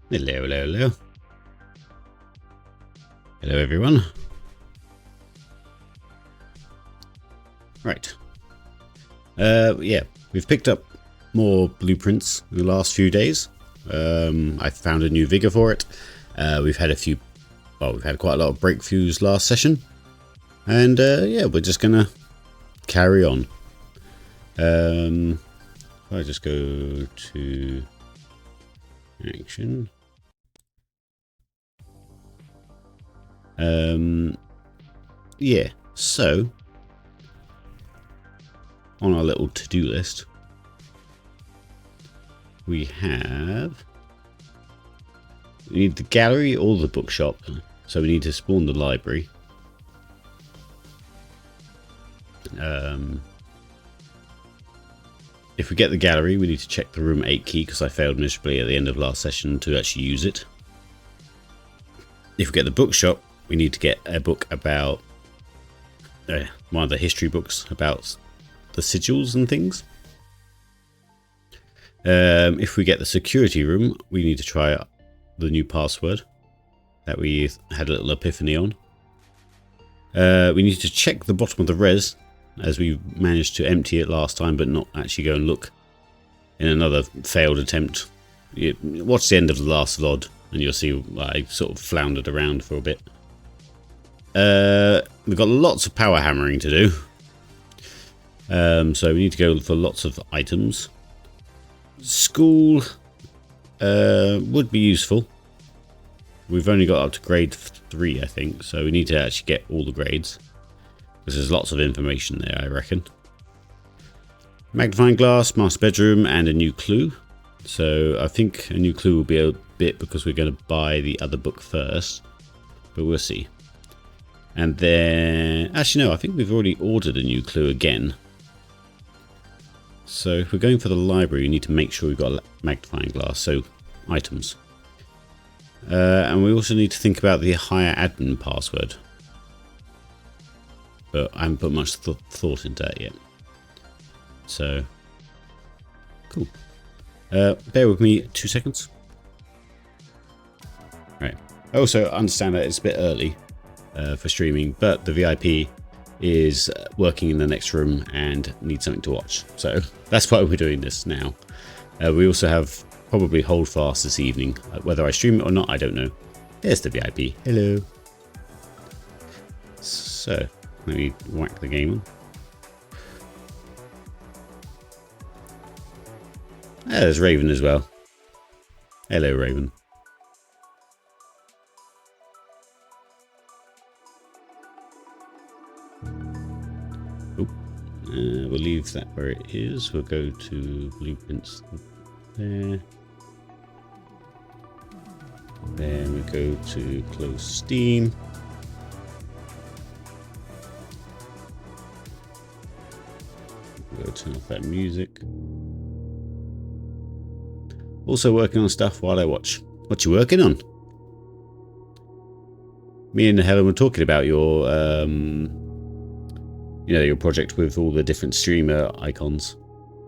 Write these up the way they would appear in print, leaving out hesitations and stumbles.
Hello, hello, hello. Hello, everyone. Right. Yeah, we've picked up more blueprints in the last few days. I found a new vigor for it. We've had we've had quite a lot of breakthroughs last session. And yeah, we're just gonna carry on. If I just go to action. Yeah, so on our little to-do list, we need the gallery or the bookshop, so we need to spawn the library. If we get the gallery, we need to check the room 8 key, because I failed miserably at the end of last session to actually use it. If we get the bookshop, we need to get a book about one of the history books about the sigils and things. If we get the security room, we need to try the new password that we had a little epiphany on. We need to check the bottom of the res, as we managed to empty it last time but not actually go and look in another failed attempt. Watch the end of the last VOD and you'll see I sort of floundered around for a bit. We've got lots of power hammering to do. So we need to go for lots of items. School would be useful. We've only got up to grade 3, I think, so we need to actually get all the grades, because there's lots of information there, I reckon. Magnifying glass, master bedroom, and a new clue. So I think a new clue will be a bit because we're going to buy the other book first, but we'll see. And then, actually no, I think we've already ordered a new clue again. So if we're going for the library, we need to make sure we've got a magnifying glass, so items. And we also need to think about the higher admin password. But I haven't put much thought into that yet. So, cool. Bear with me 2 seconds. Right. I also understand that it's a bit early for streaming, but the VIP is working in the next room and needs something to watch. So that's why we're doing this now. We also have probably hold fast this evening. Whether I stream it or not, I don't know. There's the VIP. Hello. So, let me whack the game on. Ah, there's Raven as well. Hello, Raven. Oh, we'll leave that where it is. We'll go to blueprints there. Then we go to close Steam. We'll turn off that music. Also working on stuff while I watch. What you working on? Me and Helen were talking about your, your project with all the different streamer icons.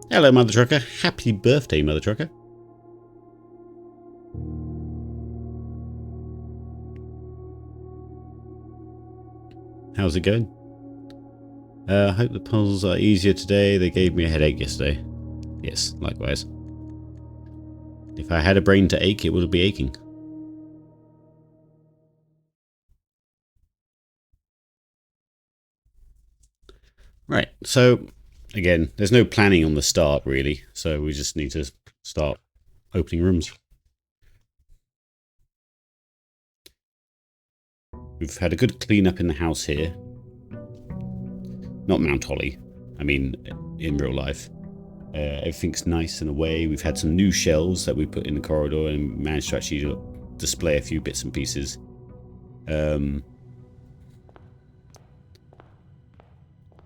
Hello, Mother Trucker. Happy birthday, Mother Trucker. How's it going? I hope the puzzles are easier today. They gave me a headache yesterday. Yes, likewise. If I had a brain to ache, it would be aching. Right, so again, there's no planning on the start really, so we just need to start opening rooms. We've had a good clean up in the house here. Not Mount Holly, I mean in real life. Everything's nice and away. We've had some new shelves that we put in the corridor and managed to actually display a few bits and pieces.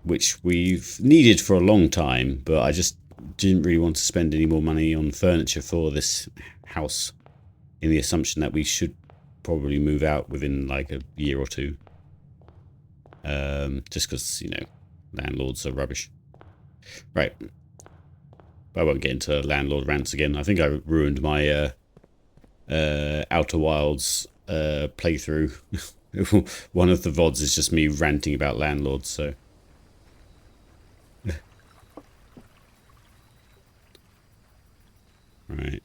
Which we've needed for a long time, but I just didn't really want to spend any more money on furniture for this house, in the assumption that we should probably move out within like a year or two. Just because, landlords are rubbish. Right. I won't get into landlord rants again. I think I ruined my Outer Wilds playthrough. One of the VODs is just me ranting about landlords, so... Right.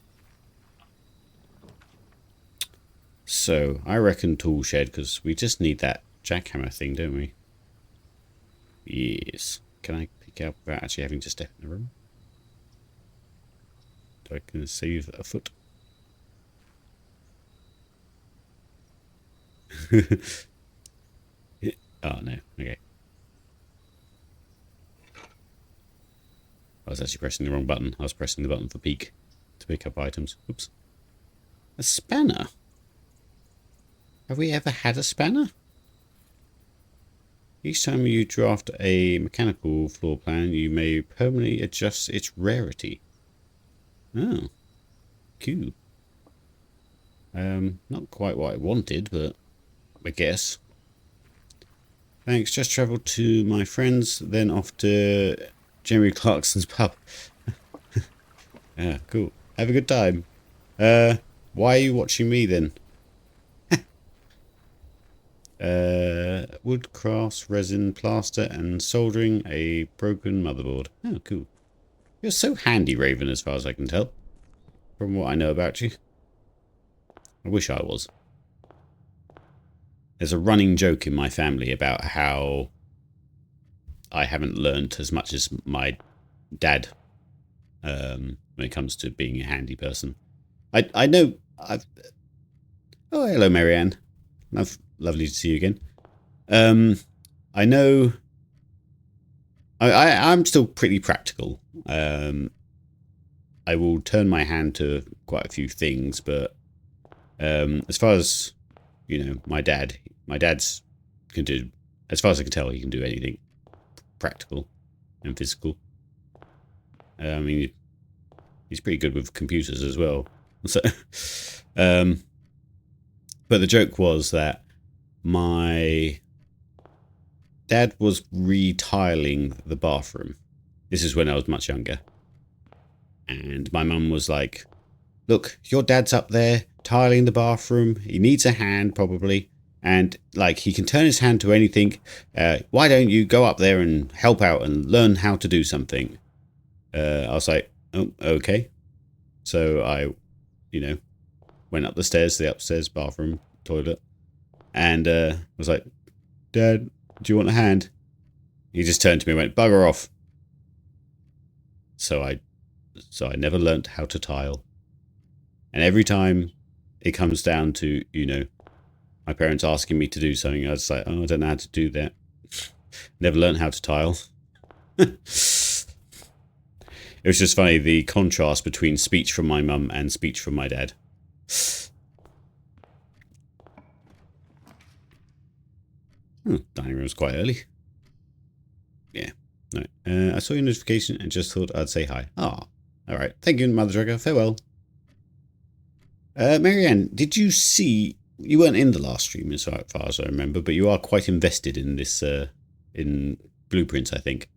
So, I reckon tool shed, because we just need that jackhammer thing, don't we? Yes. Can I pick up without actually having to step in the room? So I can save a foot. Oh no, okay. I was actually pressing the wrong button. I was pressing the button for peek to pick up items. Oops. A spanner? Have we ever had a spanner? Each time you draft a mechanical floor plan, you may permanently adjust its rarity. Oh. Cool. Not quite what I wanted, but I guess. Thanks, just travelled to my friends, then off to Jeremy Clarkson's pub. Yeah, cool. Have a good time. Why are you watching me then? Wood, crafts, resin, plaster, and soldering a broken motherboard. Oh, cool. You're so handy, Raven, as far as I can tell. From what I know about you. I wish I was. There's a running joke in my family about how I haven't learnt as much as my dad when it comes to being a handy person. I know I've... Oh, hello, Marianne. Lovely to see you again. I know I'm still pretty practical. I will turn my hand to quite a few things, but as far as, you know, my dad's can do, as far as I can tell, he can do anything practical and physical. I mean, he's pretty good with computers as well. So, but the joke was that my dad was retiling the bathroom. This is when I was much younger. And my mum was like, look, your dad's up there tiling the bathroom. He needs a hand, probably. And, like, he can turn his hand to anything. Why don't you go up there and help out and learn how to do something? I was like, oh, okay. So I, you know, went up the stairs to the upstairs bathroom, toilet. And was like, Dad, do you want a hand? He just turned to me and went, bugger off. So I never learnt how to tile. And every time it comes down to, you know, my parents asking me to do something, I was like, oh, I don't know how to do that. Never learnt how to tile. It was just funny, the contrast between speech from my mum and speech from my dad. Dining room's quite early. Yeah. No. I saw your notification and just thought I'd say hi. Ah. Alright. Thank you, Mother Dragger. Farewell. Marianne, did you see... You weren't in the last stream as far as I remember, but you are quite invested in this, in Blueprints, I think.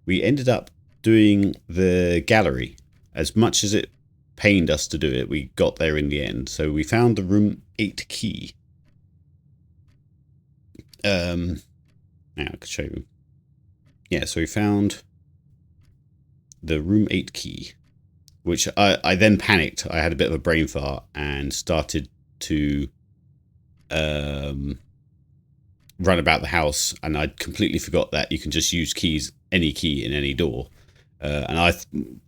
We ended up doing the gallery. As much as it pained us to do it, we got there in the end. So we found the room 8 key. Now I can show you. Yeah, so we found the room 8 key, which I then panicked. I had a bit of a brain fart and started to run about the house, and I completely forgot that you can just use keys, any key in any door. And I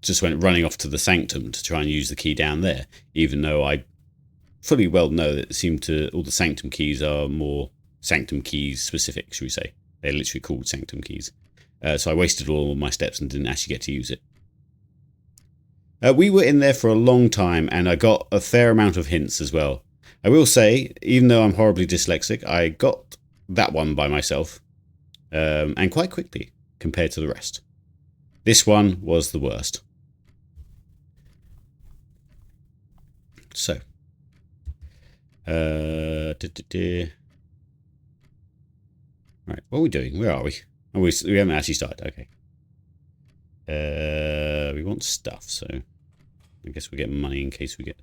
just went running off to the sanctum to try and use the key down there, even though I fully well know that it seemed to all the sanctum keys are more sanctum keys specific, should we say. They're literally called sanctum keys. So I wasted all my steps and didn't actually get to use it. We were in there for a long time, and I got a fair amount of hints as well. I will say, even though I'm horribly dyslexic, I got that one by myself, and quite quickly compared to the rest. This one was the worst. So, right, what are we doing? Where are we? Oh, we haven't actually started. Okay. We want stuff, so I guess we get money in case we get...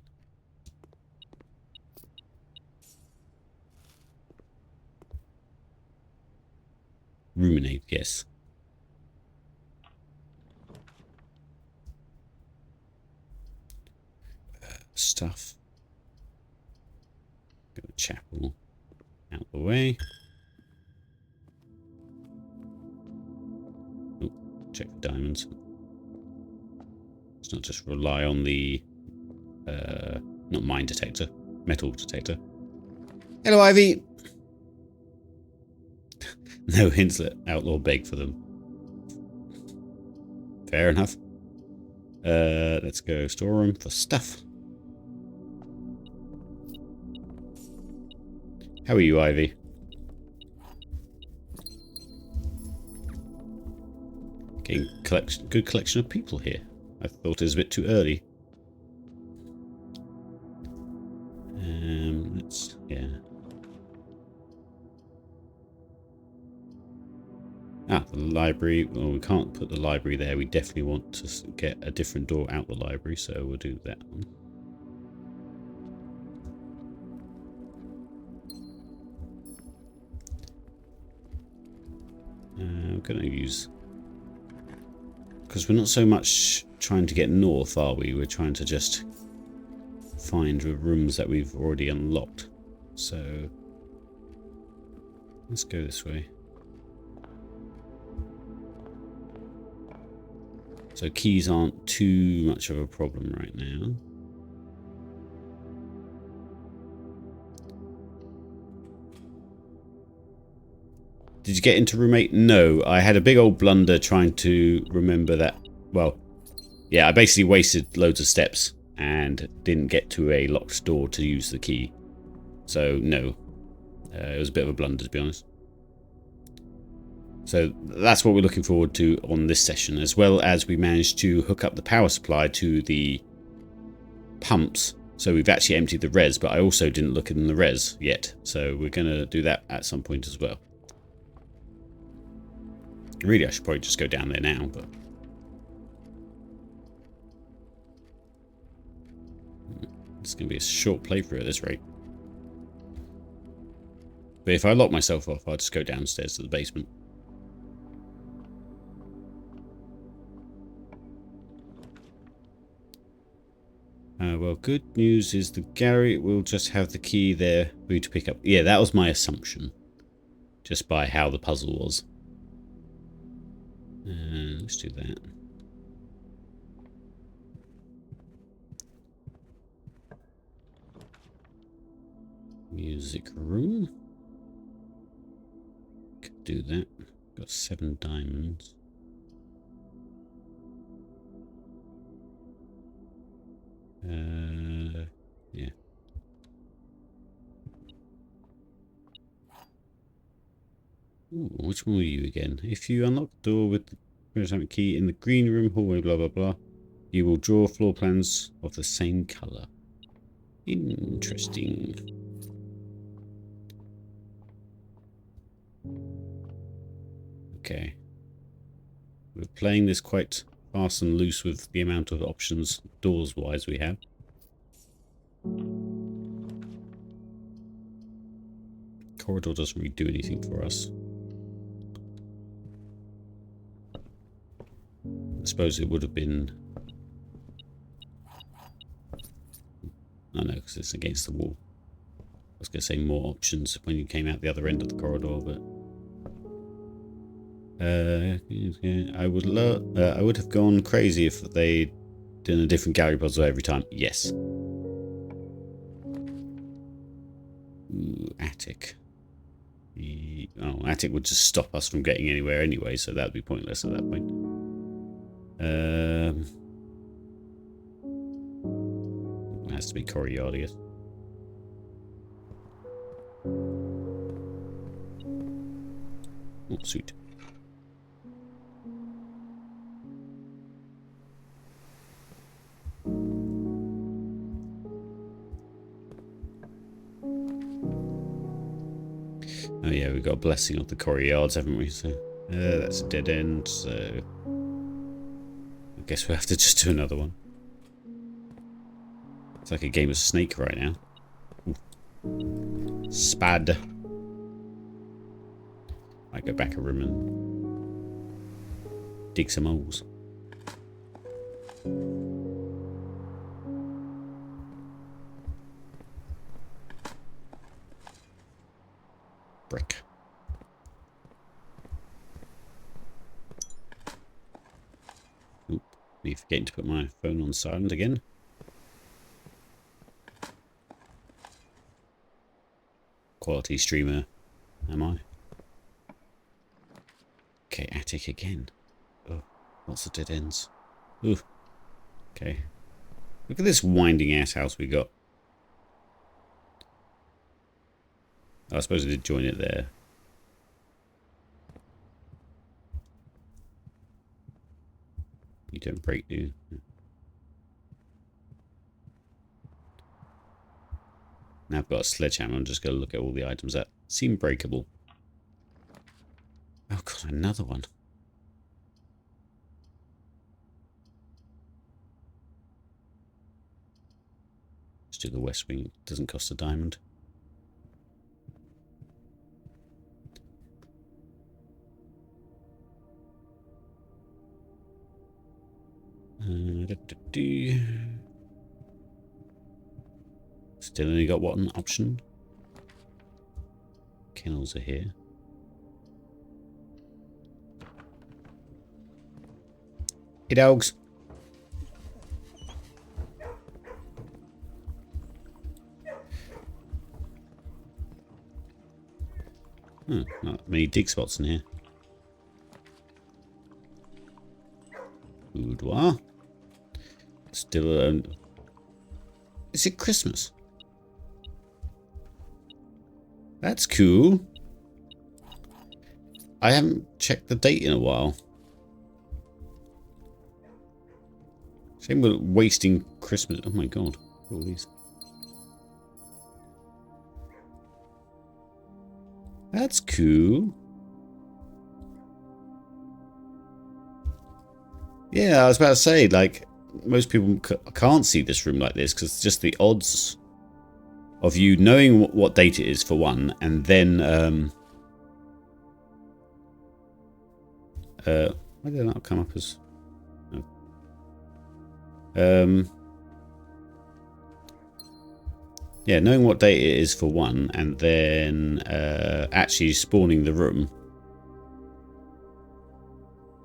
Ruminate, yes. Stuff. Get the chapel out the way. Oh, check for diamonds. Let's not just rely on the not mine detector, metal detector. Hello, Ivy. No hints let outlaw beg for them. Fair enough. Let's go storeroom for stuff. How are you, Ivy? Getting good collection of people here. I thought it was a bit too early. Yeah. Ah, the library. Well, we can't put the library there. We definitely want to get a different door out the library, so we'll do that one. I'm going to use... Because we're not so much trying to get north, are we? We're trying to just find the rooms that we've already unlocked. So let's go this way. So keys aren't too much of a problem right now. Did you get into room 8? No, I had a big old blunder trying to remember that. Well, yeah, I basically wasted loads of steps and didn't get to a locked door to use the key. So, no. It was a bit of a blunder, to be honest. So, that's what we're looking forward to on this session, as well as we managed to hook up the power supply to the pumps. So, we've actually emptied the res, but I also didn't look in the res yet. So, we're going to do that at some point as well. Really, I should probably just go down there now, but... It's going to be a short playthrough at this rate. But if I lock myself off, I'll just go downstairs to the basement. Well, good news is the gallery will just have the key there for you to pick up. Yeah, that was my assumption. Just by how the puzzle was. Let's do that. Music room. Could do that. Got 7 diamonds. Yeah. Ooh, which one were you again? If you unlock the door with the key in the green room, hallway, blah, blah, blah, you will draw floor plans of the same colour. Interesting. Okay. We're playing this quite fast and loose with the amount of options doors-wise we have. Corridor doesn't really do anything for us. I suppose it would have been... I know, because it's against the wall. I was going to say more options when you came out the other end of the corridor, but... I would have gone crazy if they did a different gallery puzzle every time. Yes. Ooh, attic. Oh, attic would just stop us from getting anywhere anyway, so that would be pointless at that point. It has to be Coriardius. Oh, sweet. Oh yeah, we've got a blessing of the Coriards, haven't we? So that's a dead end, so I guess we'll have to just do another one. It's like a game of Snake right now. Ooh. Spad. Right, Might go back a room and dig some holes. Brick. Oop, me forgetting to put my phone on silent again. Quality streamer, am I? Okay, attic again. Oh, lots of dead ends. Ooh. Okay. Look at this winding ass house we got. Oh, I suppose I did join it there. You don't break, do you? Now I've got a sledgehammer. I'm just going to look at all the items that seem breakable. Oh god, another one. Let's do the west wing. It doesn't cost a diamond. Still only got one option. Kennels are here. Hey dogs. Not many dig spots in here. Boudoir. Still is it Christmas? That's cool. I haven't checked the date in a while. Shame we're wasting Christmas. Oh my god. All these. That's cool. Yeah, I was about to say, like, most people can't see this room like this because just the odds of you knowing what date it is for one, and then why did that not come up as yeah, knowing what date it is for one, and then actually spawning the room.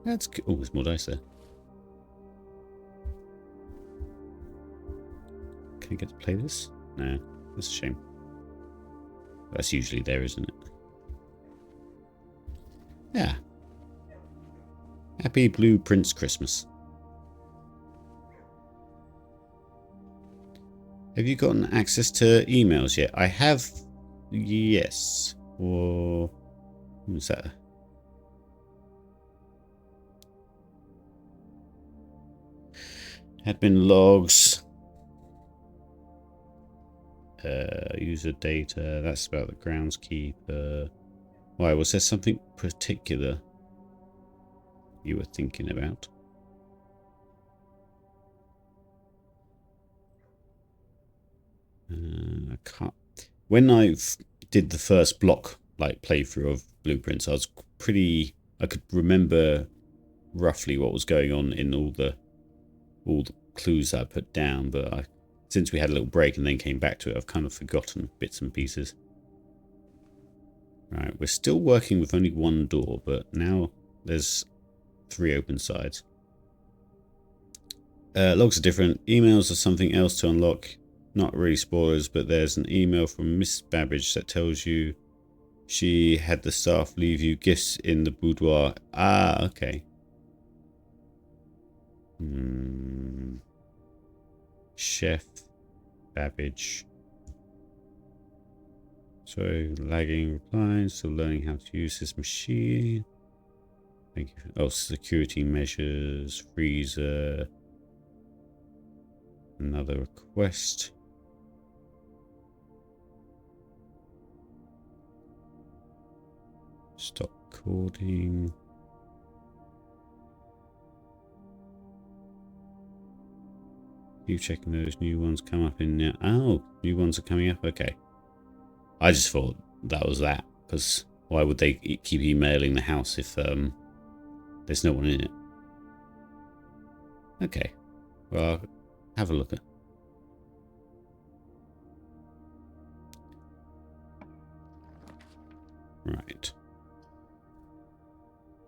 That's cool. Oh, there's more dice there. Can I get to play this? No, that's a shame. That's usually there, isn't it? Yeah. Happy Blue Prince Christmas. Have you gotten access to emails yet? I have, yes. Or who's that? Admin logs. User data. That's about the groundskeeper. Why, was there something particular you were thinking about? I can't. When I did the first block like playthrough of Blueprints, I could remember roughly what was going on in all the clues I put down, but since we had a little break and then came back to it, I've kind of forgotten bits and pieces. Right, we're still working with only one door, but now there's 3 open sides. Logs are different. Emails are something else to unlock. Not really spoilers, but there's an email from Miss Babbage that tells you she had the staff leave you gifts in the boudoir. Ah, okay. Chef Babbage. So, lagging reply, still learning how to use this machine. Thank you. Oh, security measures, freezer. Another request. Stop recording. Keep checking those new ones come up in now. Oh, new ones are coming up. Okay. I just thought that was that, because Why would they keep emailing the house if there's no one in it? Okay. Well, I'll have a look at. Right.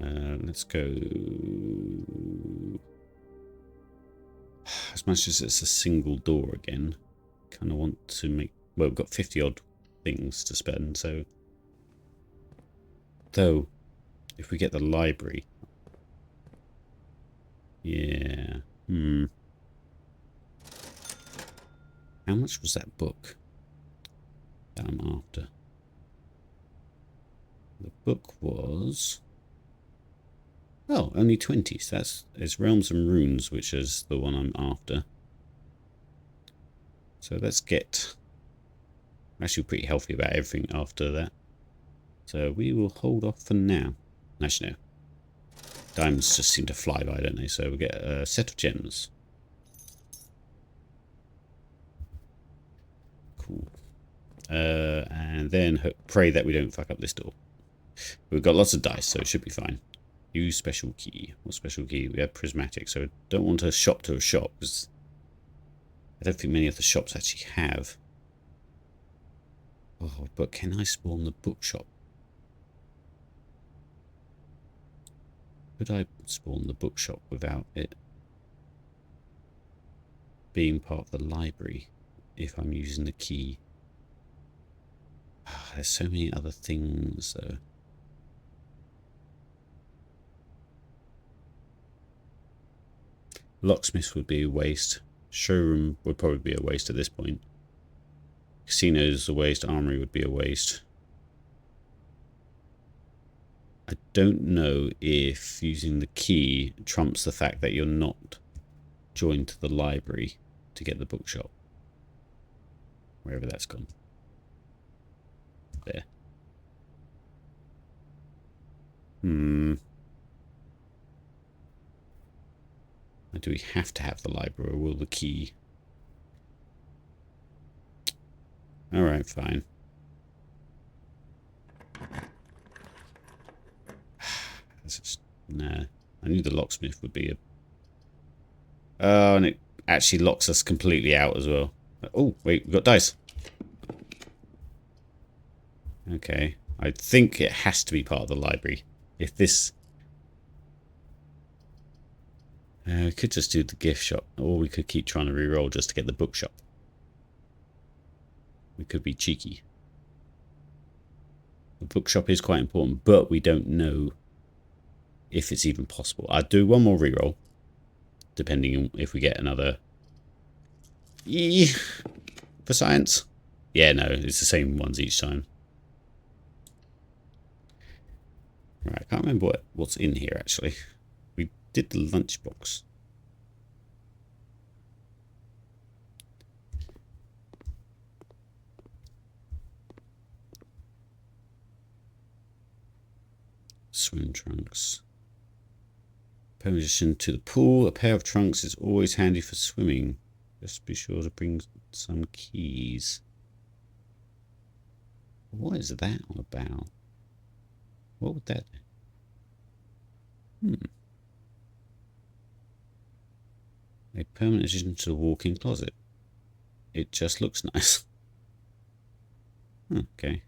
Let's go. As much as it's a single door again, kind of want to make. Well, we've got 50 odd things to spend, so. Though, if we get the library. Yeah. How much was that book that I'm after? The book was... Oh, only 20. So it's Realms and Runes, which is the one I'm after. So let's get... I'm actually pretty healthy about everything after that. So we will hold off for now. Actually, no. Diamonds just seem to fly by, don't they? So we get a set of gems. Cool. And then pray that we don't fuck up this door. We've got lots of dice, so it should be fine. Use special key. What special key? We have prismatic, so I don't want to shop to a shop, because I don't think many of the shops actually have. Oh, but can I spawn the bookshop? Could I spawn the bookshop without it being part of the library if I'm using the key? There's so many other things, though. Locksmith would be a waste. Showroom would probably be a waste at this point. Casino's a waste. Armory would be a waste. I don't know if using the key trumps the fact that you're not joined to the library to get the bookshop. Wherever that's gone. There. Do we have to have the library, or will the key? Alright, fine. Nah. I knew the locksmith would be a... Oh, and it actually locks us completely out as well. Oh, wait, we've got dice. Okay. I think it has to be part of the library. If this... we could just do the gift shop, or we could keep trying to re-roll just to get the bookshop. We could be cheeky. The bookshop is quite important, but we don't know if it's even possible. I'd do one more re-roll, depending on if we get another... for science. Yeah, no, it's the same ones each time. Right, I can't remember what's in here, actually. We did the lunchbox. Swim trunks. Permission to the pool. A pair of trunks is always handy for swimming. Just be sure to bring some keys. What is that all about? What would that do? A permanent addition to the walk-in closet. It just looks nice. Okay.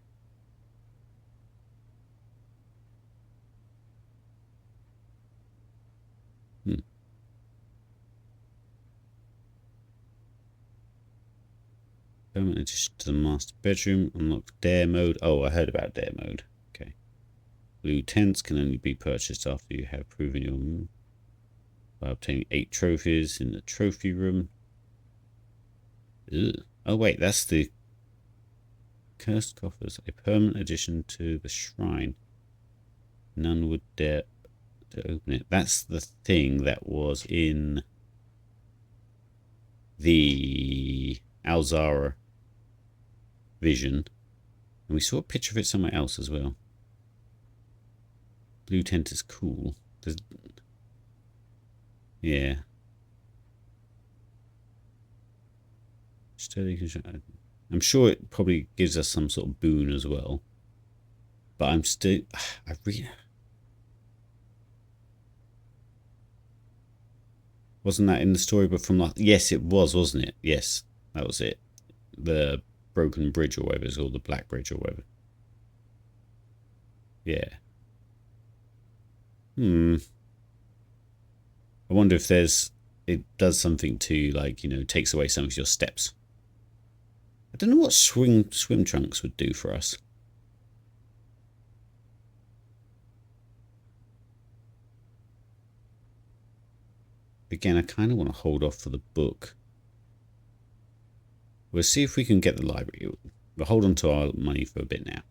Permanent addition to the master bedroom. Unlock dare mode. Oh, I heard about dare mode. Okay. Blue tents can only be purchased after you have proven your... by obtaining 8 trophies in the trophy room. Ugh. Oh wait, that's the cursed coffers. A permanent addition to the shrine. None would dare to open it. That's the thing that was in the Alzara vision. And we saw a picture of it somewhere else as well. Blue tent is cool. Yeah. I'm sure it probably gives us some sort of boon as well. But I'm still... Wasn't that in the story but from last... Yes, it was, wasn't it? Yes, that was it. The broken bridge or whatever it's called, the black bridge or whatever. Yeah. I wonder if it does something to, like, takes away some of your steps. I don't know what swim trunks would do for us. Again, I kind of want to hold off for the book. We'll see if we can get the library. We'll hold on to our money for a bit now.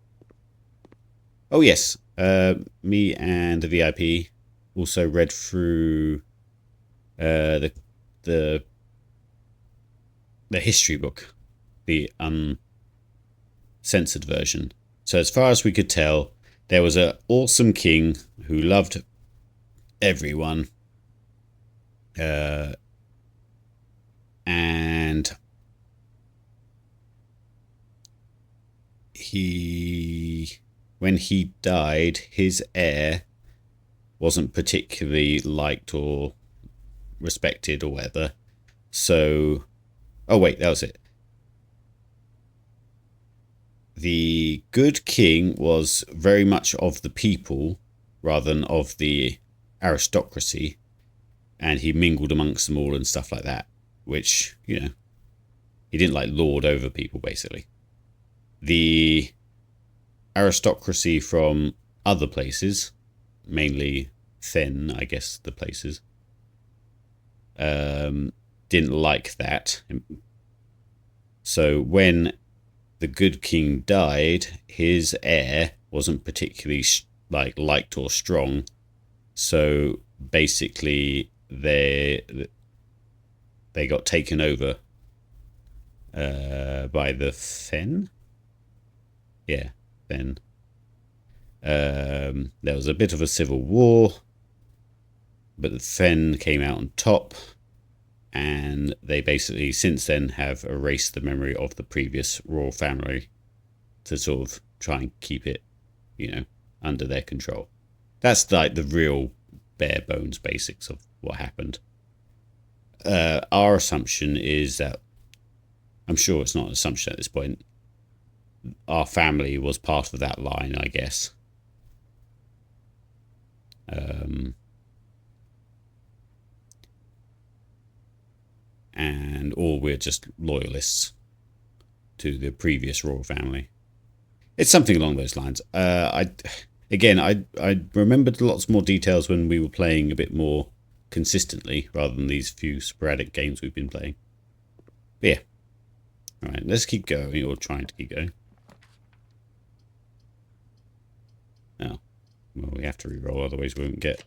Oh, yes. Me and the VIP also read through the history book, the uncensored version. So as far as we could tell, there was an awesome king who loved everyone. And when he died, his heir wasn't particularly liked or respected or whatever. So, oh wait, that was it. The good king was very much of the people rather than of the aristocracy, and he mingled amongst them all and stuff like that, which, he didn't like lord over people, basically. The aristocracy from other places, mainly Fen, I guess, the places, didn't like that. So when the good king died, his heir wasn't particularly liked or strong. So basically, they got taken over by the Fen. Yeah, Fen. There was a bit of a civil war, but the Fen came out on top, and they basically since then have erased the memory of the previous royal family to sort of try and keep it, under their control. That's like the real bare bones basics of what happened. Our assumption is that, I'm sure it's not an assumption at this point, our family was part of that line, I guess. Or we're just loyalists to the previous royal family. It's something along those lines. I remembered lots more details when we were playing a bit more consistently rather than these few sporadic games we've been playing. But yeah. Alright, let's keep going, or trying to keep going. Oh. Well, we have to re-roll, otherwise we won't get...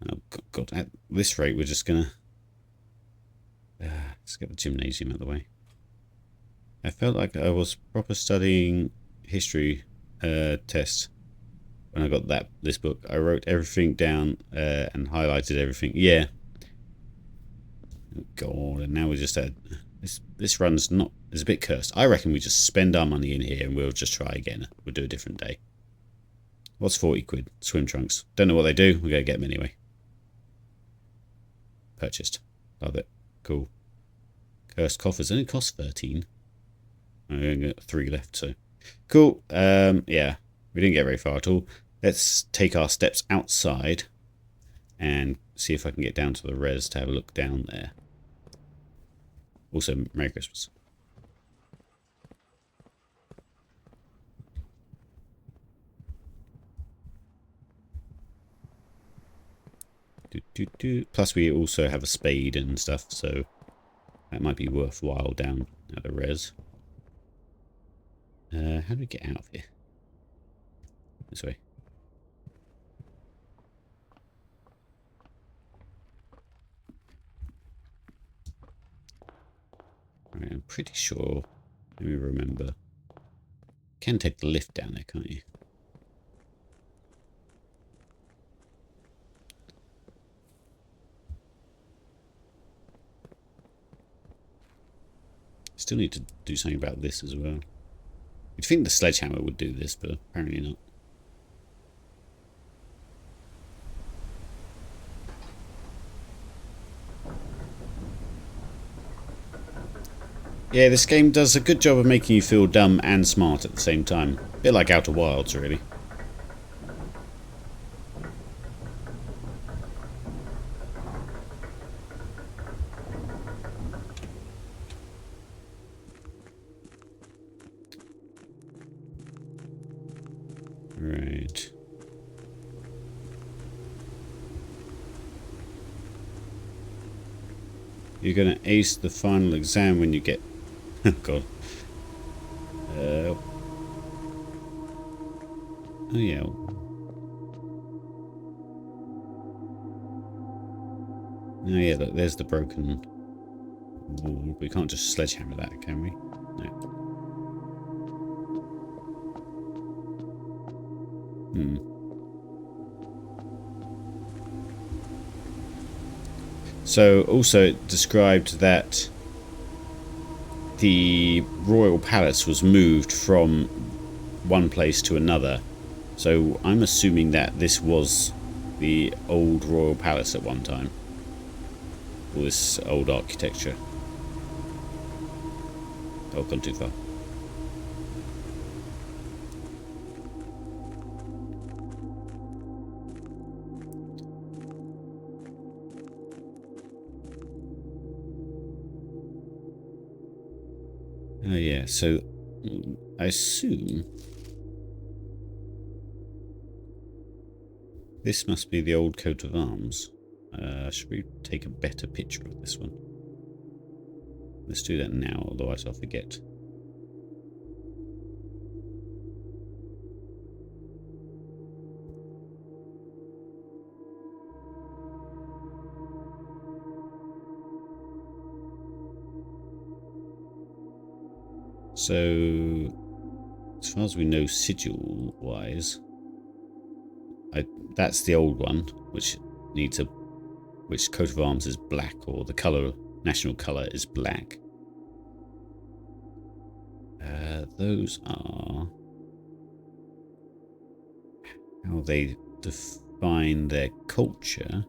Oh, God, at this rate, we're just gonna... let's get the gymnasium out of the way. I felt like I was proper studying history test when I got this book. I wrote everything down and highlighted everything. Yeah. Oh, God, and now we just had... This run's not... It's a bit cursed. I reckon we just spend our money in here and we'll just try again. We'll do a different day. What's 40 quid? Swim trunks. Don't know what they do. We're going to get them anyway. Purchased. Love it. Cool. Cursed coffers. Only cost 13. I only got 3 left, so... Cool. Yeah. We didn't get very far at all. Let's take our steps outside and see if I can get down to the res to have a look down there. Also, Merry Christmas. Plus, we also have a spade and stuff, so that might be worthwhile down at the res. How do we get out of here? This way. Alright, I'm pretty sure. Let me remember. You can take the lift down there, can't you? Still need to do something about this as well. You'd think the sledgehammer would do this, but apparently not. Yeah, this game does a good job of making you feel dumb and smart at the same time. A bit like Outer Wilds, really. Right. You're going to ace the final exam when you get... Oh, God. Oh, yeah. Oh, yeah, look, there's the broken wall. We can't just sledgehammer that, can we? No. So, also it described that the royal palace was moved from one place to another. So, I'm assuming that this was the old royal palace at one time. All this old architecture. Oh, gone too far. Oh yeah, so I assume this must be the old coat of arms. Should we take a better picture of this one? Let's do that now, otherwise I'll forget. So, as far as we know, sigil-wise, that's the old one, which needs which coat of arms is black, or the colour, national colour is black. Those are how they define their culture,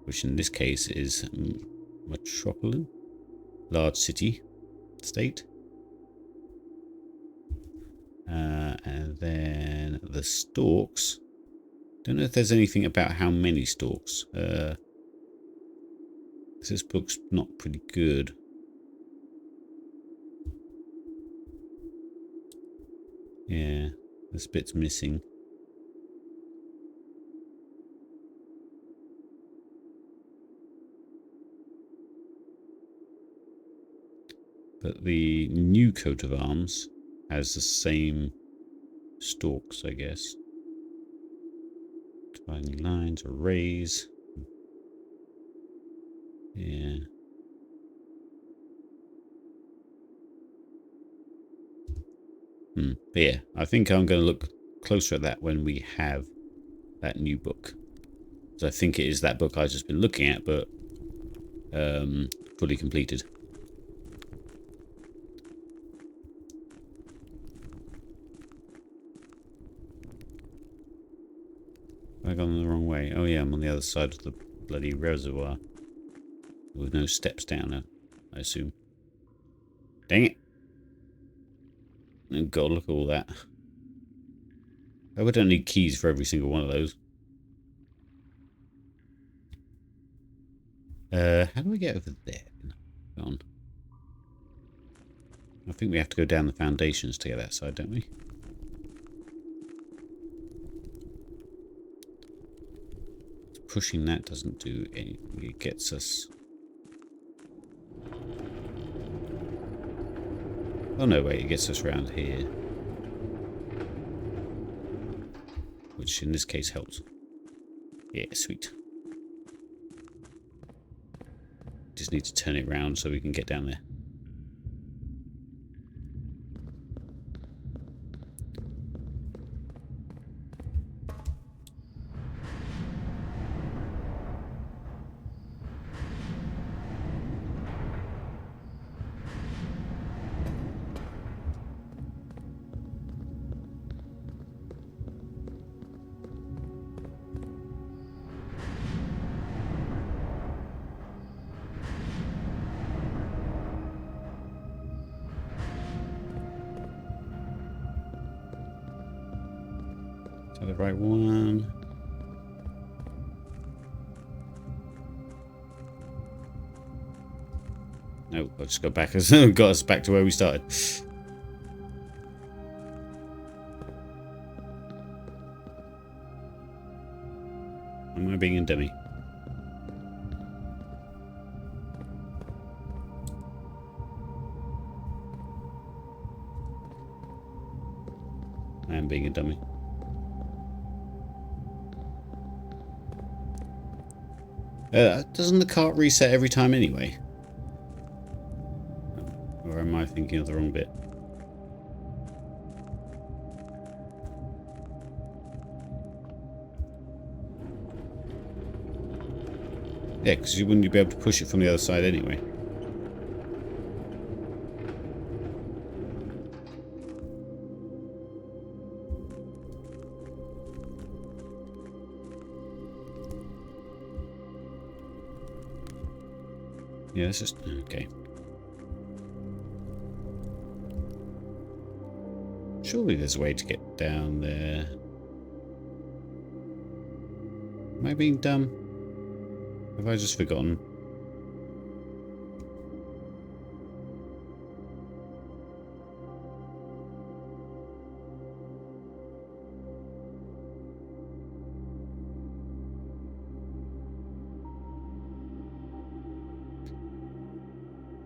which in this case is metropolitan, large city, state. And then the stalks. Don't know if there's anything about how many stalks. This book's not pretty good. Yeah, this bit's missing. But the new coat of arms has the same stalks, I guess. Dividing lines, arrays. Yeah. But yeah, I think I'm going to look closer at that when we have that new book. So I think it is that book I've just been looking at, but fully completed. Have I gone the wrong way? Oh yeah, I'm on the other side of the bloody reservoir. With no steps down, I assume. Dang it. Oh god, look at all that. I would don't need keys for every single one of those. How do I get over there? Go on. I think we have to go down the foundations to get that side, don't we? Pushing that doesn't do anything. It gets us... Oh no, wait, it gets us around here. Which in this case helps. Yeah, sweet. Just need to turn it around so we can get down there. that the right one? No, I'll just go back. Got us back to where we started. Am I being a dummy? I am being a dummy. Doesn't the cart reset every time anyway? Or am I thinking of the wrong bit? Yeah, because you wouldn't be able to push it from the other side anyway. Yeah, it's just... okay. Surely there's a way to get down there. Am I being dumb? Have I just forgotten?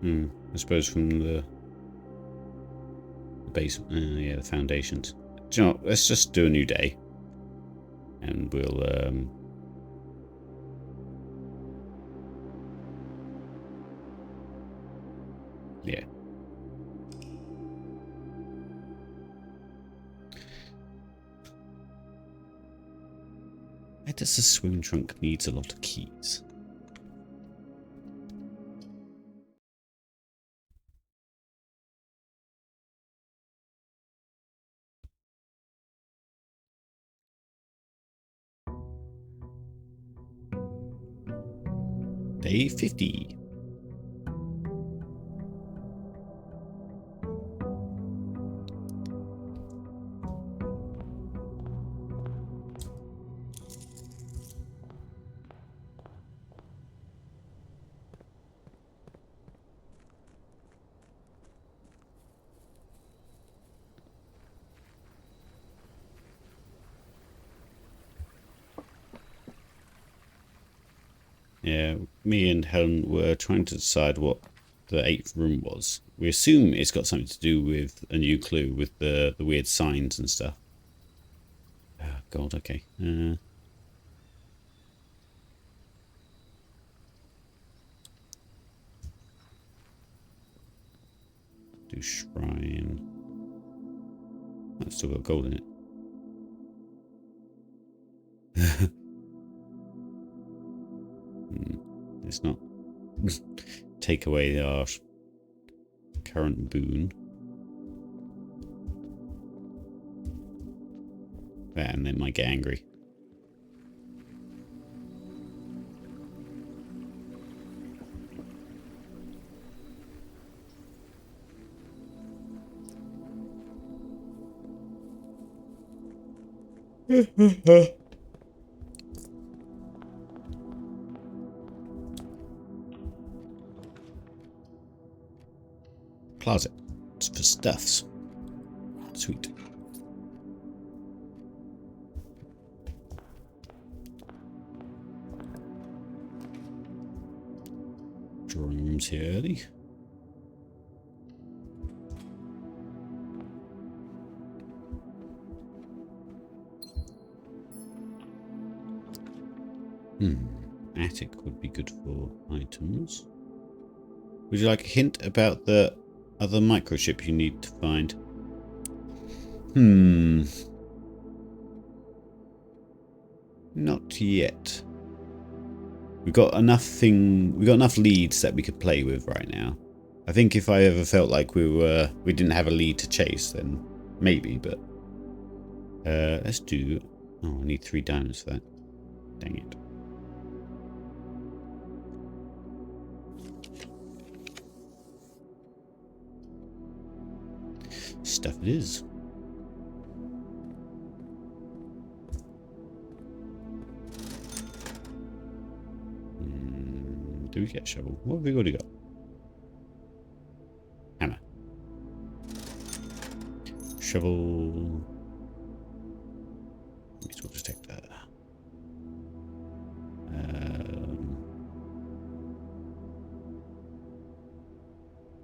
I suppose from the base, yeah, the foundations. Do you know what? Let's just do a new day. And we'll, yeah. Why does the swim trunk needs a lot of keys? Day 50. Yeah, me and Helen were trying to decide what the 8th room was. We assume it's got something to do with a new clue, with the weird signs and stuff. Oh, God, okay. Do shrine. That's still got gold in it. It's not. Take away our current boon. And they might get angry. Closet. It's for stuffs. Sweet. Drums here. Attic would be good for items. Would you like a hint about the other microchip you need to find? Not yet. We got enough leads that we could play with right now. I think if I ever felt like we didn't have a lead to chase, then maybe, but let's do... oh, I need 3 diamonds for that. Dang it. Stuff it is. Do we get a shovel? What have we already got? Hammer. Shovel. Metal detector. I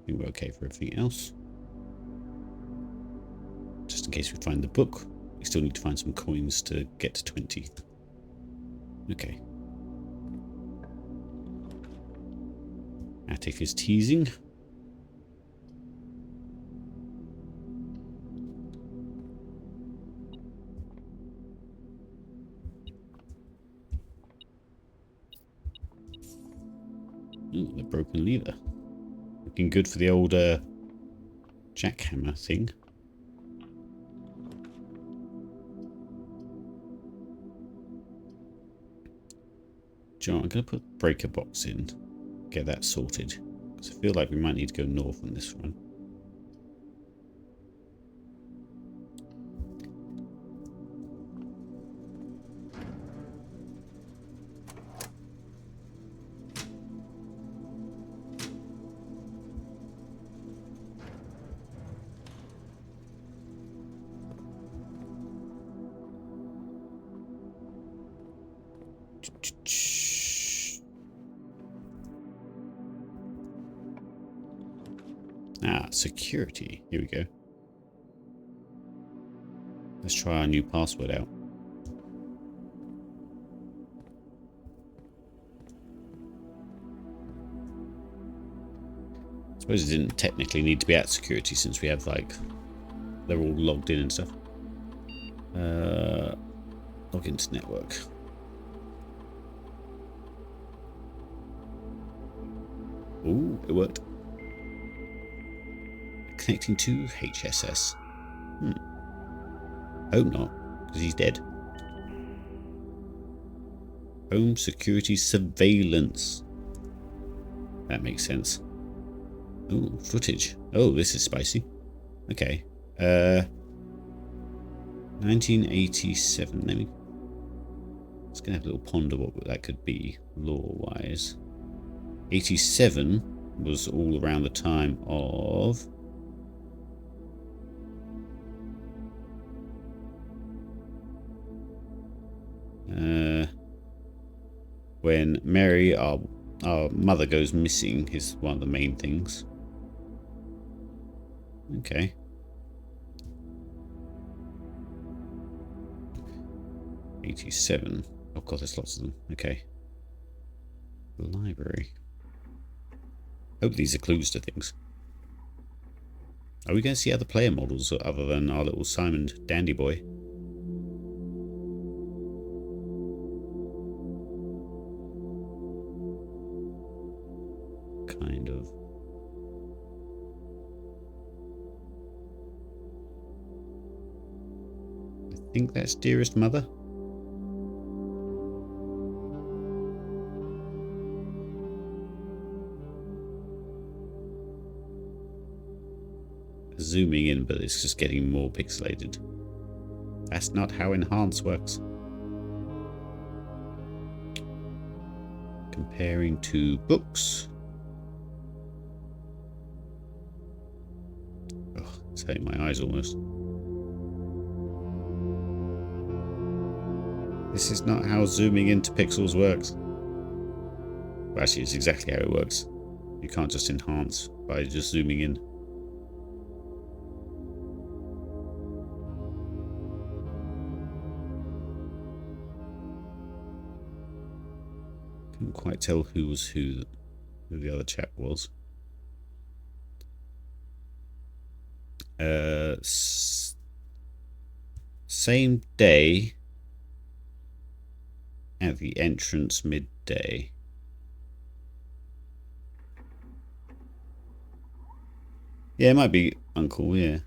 think we're okay for everything else. Just in case we find the book, we still need to find some coins to get to 20. Okay. Attic is teasing. Ooh, the broken lever. Looking good for the old jackhammer thing. John, I'm going to put breaker box in. Get that sorted. Because I feel like we might need to go north on this one. Ah, security. Here we go. Let's try our new password out. I suppose it didn't technically need to be at security since we have, like, they're all logged in and stuff. Log into network. Ooh, it worked. Connecting to HSS. Hope not, because he's dead. Home security surveillance. That makes sense. Ooh, footage. Oh, this is spicy. Okay. 1987. Let's gonna have a little ponder what that could be law-wise. 87 was all around the time of when Mary, our mother, goes missing is one of the main things. Okay. '87. Oh god, there's lots of them. Okay. Library. Hope these are clues to things. Are we going to see other player models other than our little Simon Dandy Boy? Kind of. I think that's Dearest Mother. Zooming in, but it's just getting more pixelated. That's not how Enhance works. Comparing to books. Oh, it's hurting my eyes almost. This is not how zooming into pixels works. Well, actually, it's exactly how it works. You can't just enhance by just zooming in. Couldn't quite tell who was who the other chap was. Same day at the entrance midday. Yeah, it might be Uncle, yeah.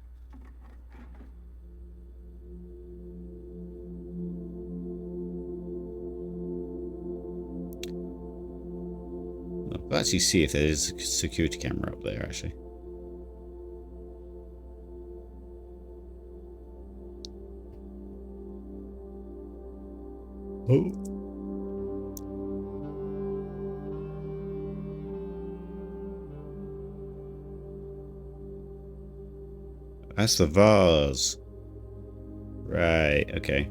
I'll actually see if there's a security camera up there, actually. Oh. That's the vase. Right, okay.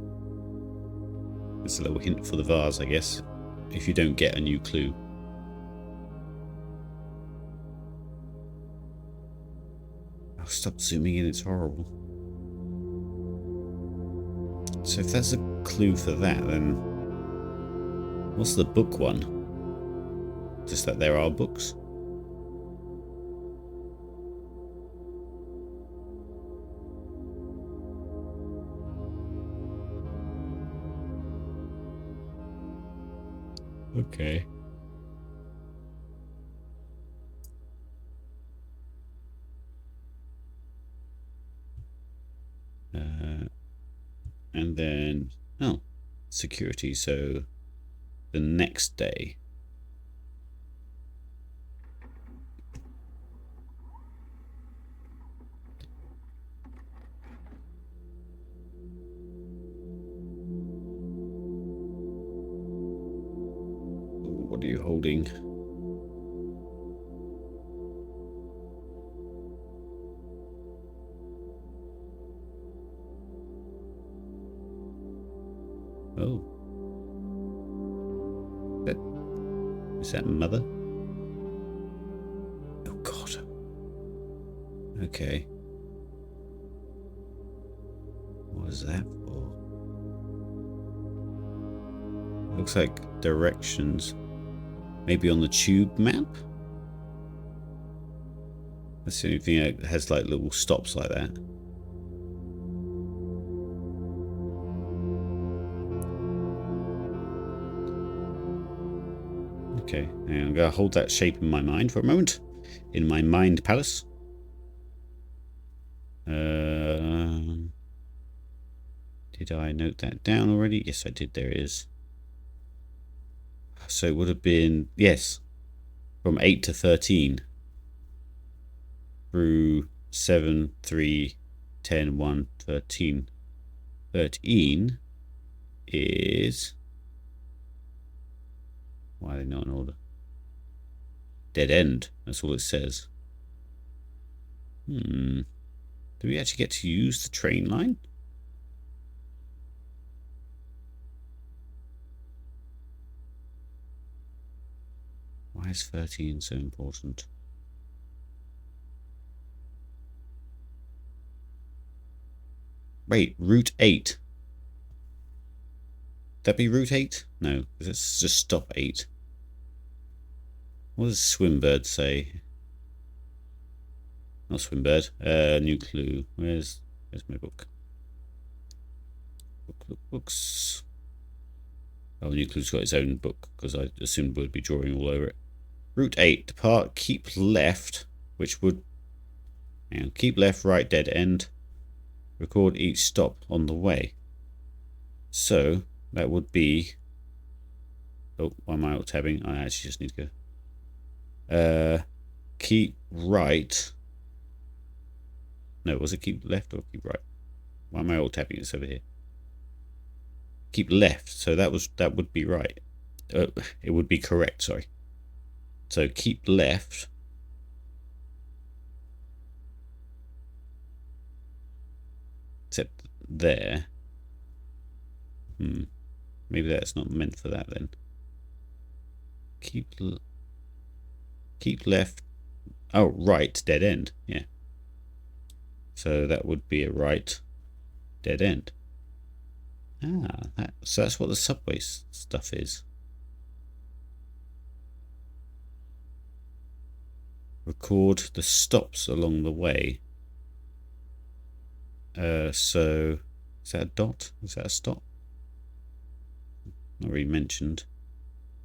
It's a little hint for the vase, I guess, if you don't get a new clue. Oh, stop zooming in, it's horrible. So if that's a clue for that, then what's the book one? Just that there are books? Okay. And then, oh, security, so the next day. What are you holding? Oh. Is that Mother? Oh, God. Okay. What is that for? Looks like directions. Maybe on the tube map? That's the only thing that has like little stops like that. Okay, and I'm going to hold that shape in my mind for a moment. In my mind palace. Did I note that down already? Yes, I did. There it is. So it would have been, yes, from 8 to 13. Through 7, 3, 10, 1, 13. 13 is... Why are they not in order? Dead end. That's all it says. Do we actually get to use the train line? Why is 13 so important? Wait, Route 8. That be Route 8? No, let's just stop 8. What does Swimbird say? Not Swimbird. New clue. Where's my book? Books. Oh, New Clue's got its own book because I assumed we'd be drawing all over it. Route 8. Depart. Keep left, which would. Hang on, keep left. Right. Dead end. Record each stop on the way. So that would be. Oh, why am I alt-tabbing? I actually just need to go. Keep right. No, was it keep left or keep right? Why am I alt-tabbing? It's over here. Keep left. So that would be right. It would be correct. Sorry. So keep left. Except there. Maybe that's not meant for that then. Keep left. Oh, right, dead end. Yeah. So that would be a right dead end. So that's what the subway stuff is. Record the stops along the way. So is that a dot? Is that a stop? Not really mentioned.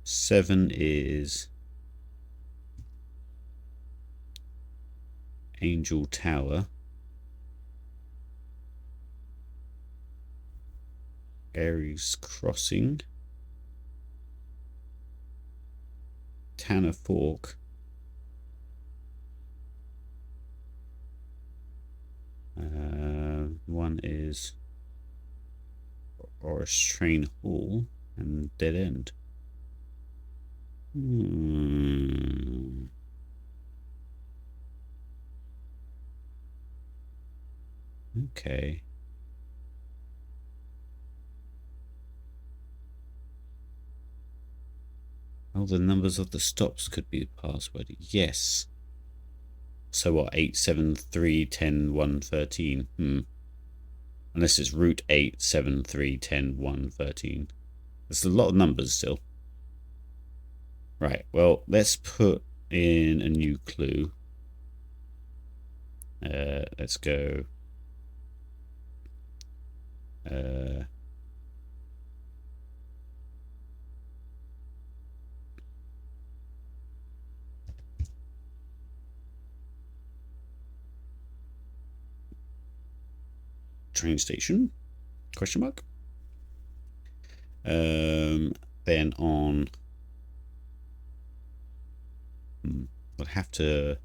7 is Angel Tower. Aries Crossing. Tanner Fork. One is Oris Train Hall and Dead End. Okay. Oh, the numbers of the stops could be the password. Yes. So what? 8, 7, 3, 10, 1, 13. Unless it's root 8, 7, 3, 10, 1, 13. There's a lot of numbers still. Right, well, let's put in a new clue. Let's go. Train station? Question mark. Then on. I'll have to.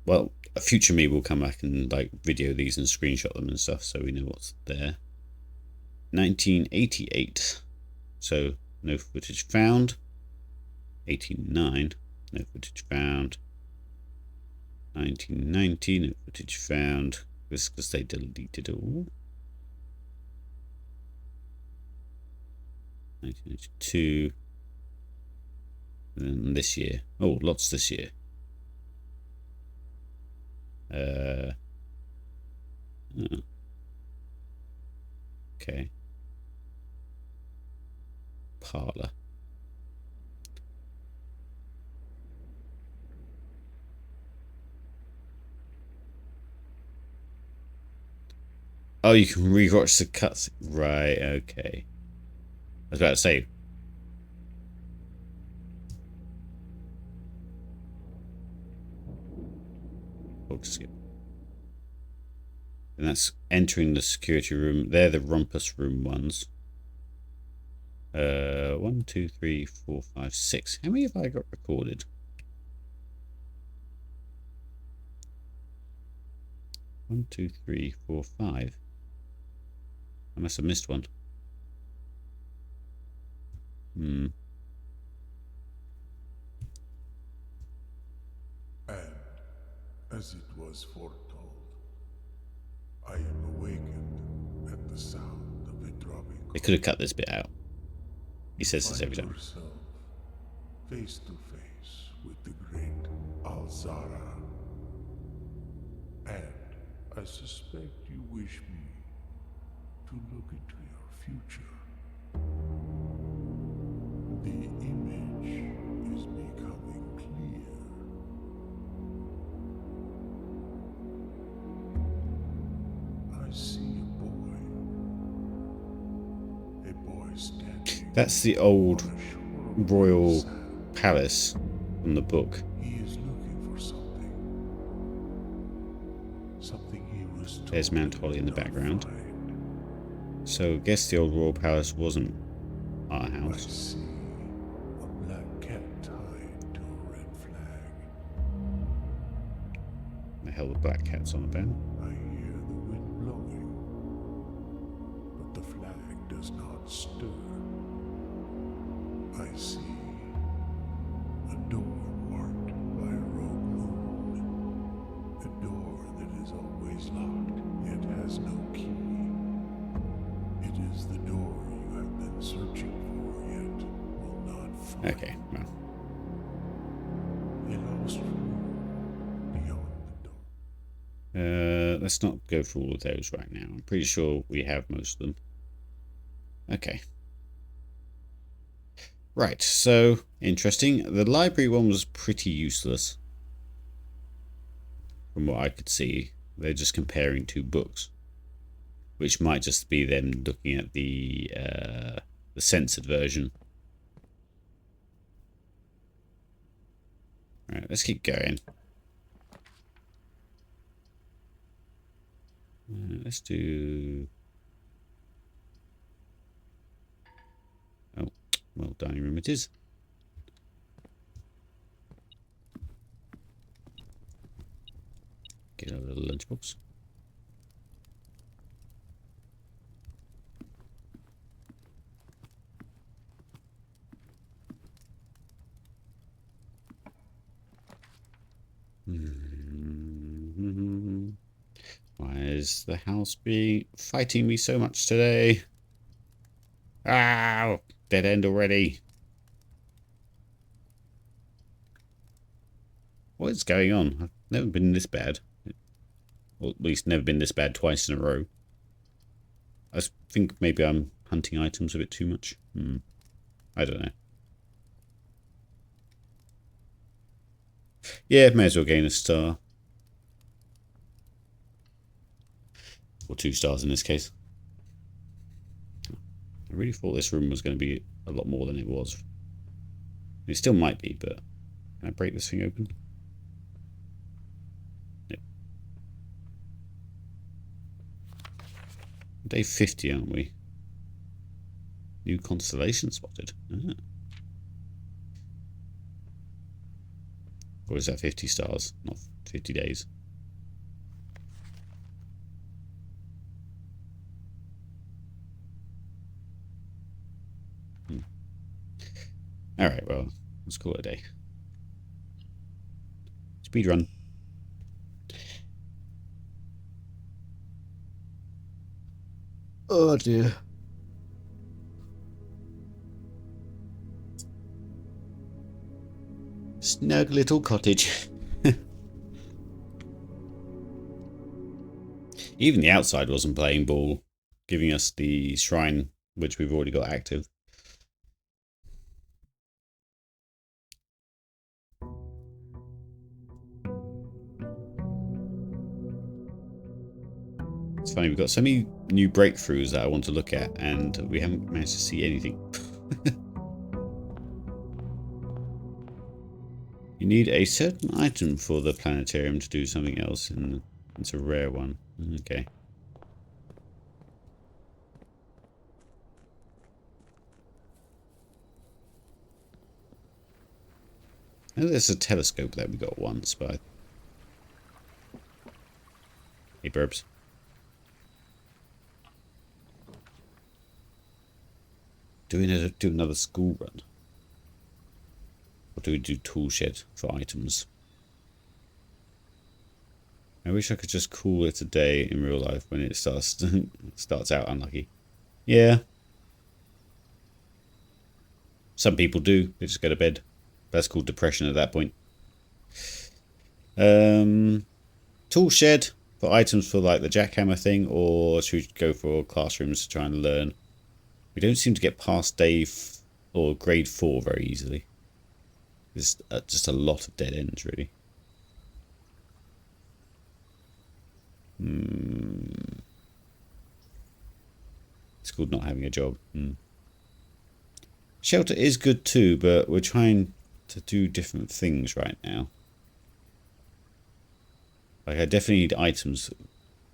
Well, a future me will come back and like video these and screenshot them and stuff, so we know what's there. 1988. So no footage found. 89. No footage found. 1990. No footage found. This because they deleted it all. 1982. And then this year. Oh, lots this year. Okay. Parlor. Oh, you can rewatch the cuts. Right, okay. I was about to say. Skip. And that's entering the security room. They're the rumpus room ones. 1, 2, 3, 4, 5, 6. How many have I got recorded? 1, 2, 3, 4, 5. I must have missed one. And as it was foretold, I am awakened at the sound of a dropping. They could have cut this bit out. He says this every time. Yourself face to face with the great Alzara. And I suspect you wish me to look into your future. The image is becoming clear. I see a boy standing. That's the old royal palace from the book. He is looking for something. Something he was told. There's Mount Holly in the background. Find. So I guess the old royal palace wasn't our I house. see a black cat tied to a red flag. The hell with black cats on the banner. I hear the wind blowing, but the flag does not stir. I see a door marked by a rogue moon. A door that is always locked, yet has no key. It is the door you have been searching for, yet will not find. Okay, well. A lost room beyond the door. Let's not go through all of those right now. I'm pretty sure we have most of them. Okay. Right, so interesting. The library one was pretty useless. From what I could see. They're just comparing two books. Which might just be them looking at the censored version. Alright, let's keep going. Let's do... Oh, well, dining room it is. Get a little lunchbox. is the house fighting me so much today? Ah, dead end already. What is going on? I've never been this bad. Or at least never been this bad twice in a row. I think maybe I'm hunting items a bit too much. I don't know. Yeah, may as well gain a star. Or 2 stars in this case. I really thought this room was going to be a lot more than it was. It still might be, but can I break this thing open? Yep. Day 50, aren't we? New constellation spotted. Ah. Or is that 50 stars, not 50 days? Alright, well, let's call it a day. Speed run. Oh dear. Snug little cottage. Even the outside wasn't playing ball, giving us the shrine, which we've already got active. It's funny, we've got so many new breakthroughs that I want to look at, and we haven't managed to see anything. You need a certain item for the planetarium to do something else, and it's a rare one. Okay. I know there's a telescope that we got once, but... Hey, Burbs. Do another school run? Or do we do tool shed for items? I wish I could just call it a day in real life when it starts out unlucky. Yeah. Some people do. They just go to bed. That's called depression at that point. Tool shed for items for like the jackhammer thing, or should we go for classrooms to try and learn? We don't seem to get past day or grade 4 very easily. There's just a lot of dead ends, really. It's called not having a job. Shelter is good too, but we're trying to do different things right now. Like, I definitely need items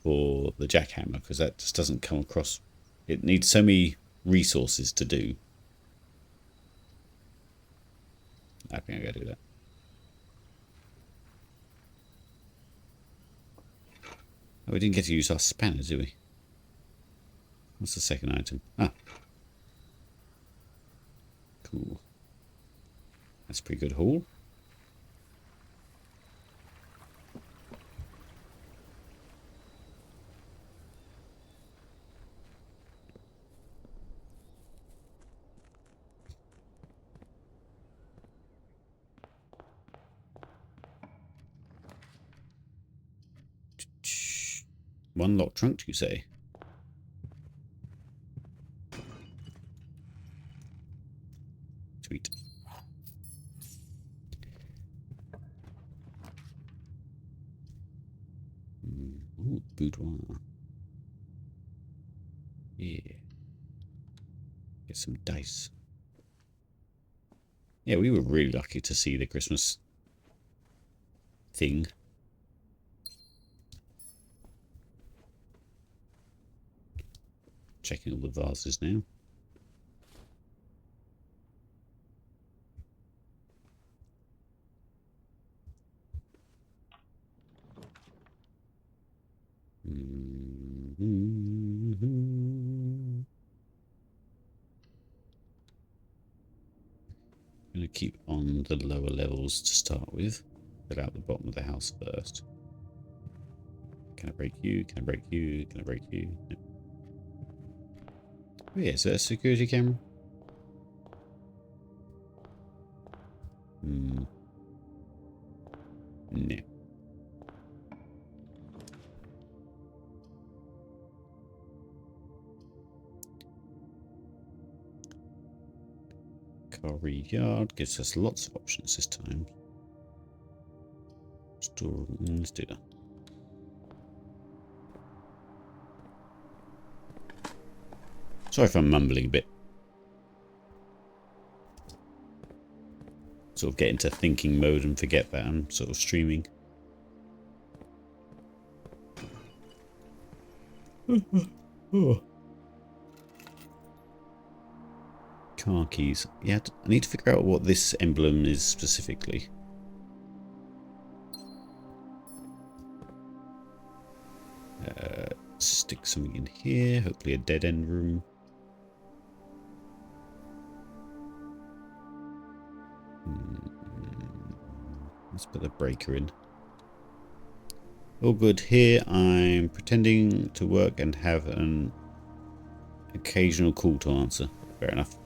for the jackhammer, because that just doesn't come across. It needs so many resources to do. I think I gotta do that. Oh, we didn't get to use our spanner, did we? What's the second item? Ah. Cool. That's a pretty good haul. One locked trunk, you say? Sweet. Ooh, boudoir. Yeah. Get some dice. Yeah, we were really lucky to see the Christmas thing. Checking all the vases now. I'm going to keep on the lower levels to start with. Get out the bottom of the house first. Can I break you? Can I break you? Can I break you? No. Oh yeah, is that a security camera? Hmm. No. Quarry yard gives us lots of options this time. Store. Let's do that. Sorry if I'm mumbling a bit. Sort of get into thinking mode and forget that I'm sort of streaming. Oh. Car keys. Yeah, I need to figure out what this emblem is specifically. Stick something in here. Hopefully a dead end room. Let's put the breaker in. All good here. I'm pretending to work and have an occasional call to answer. Fair enough.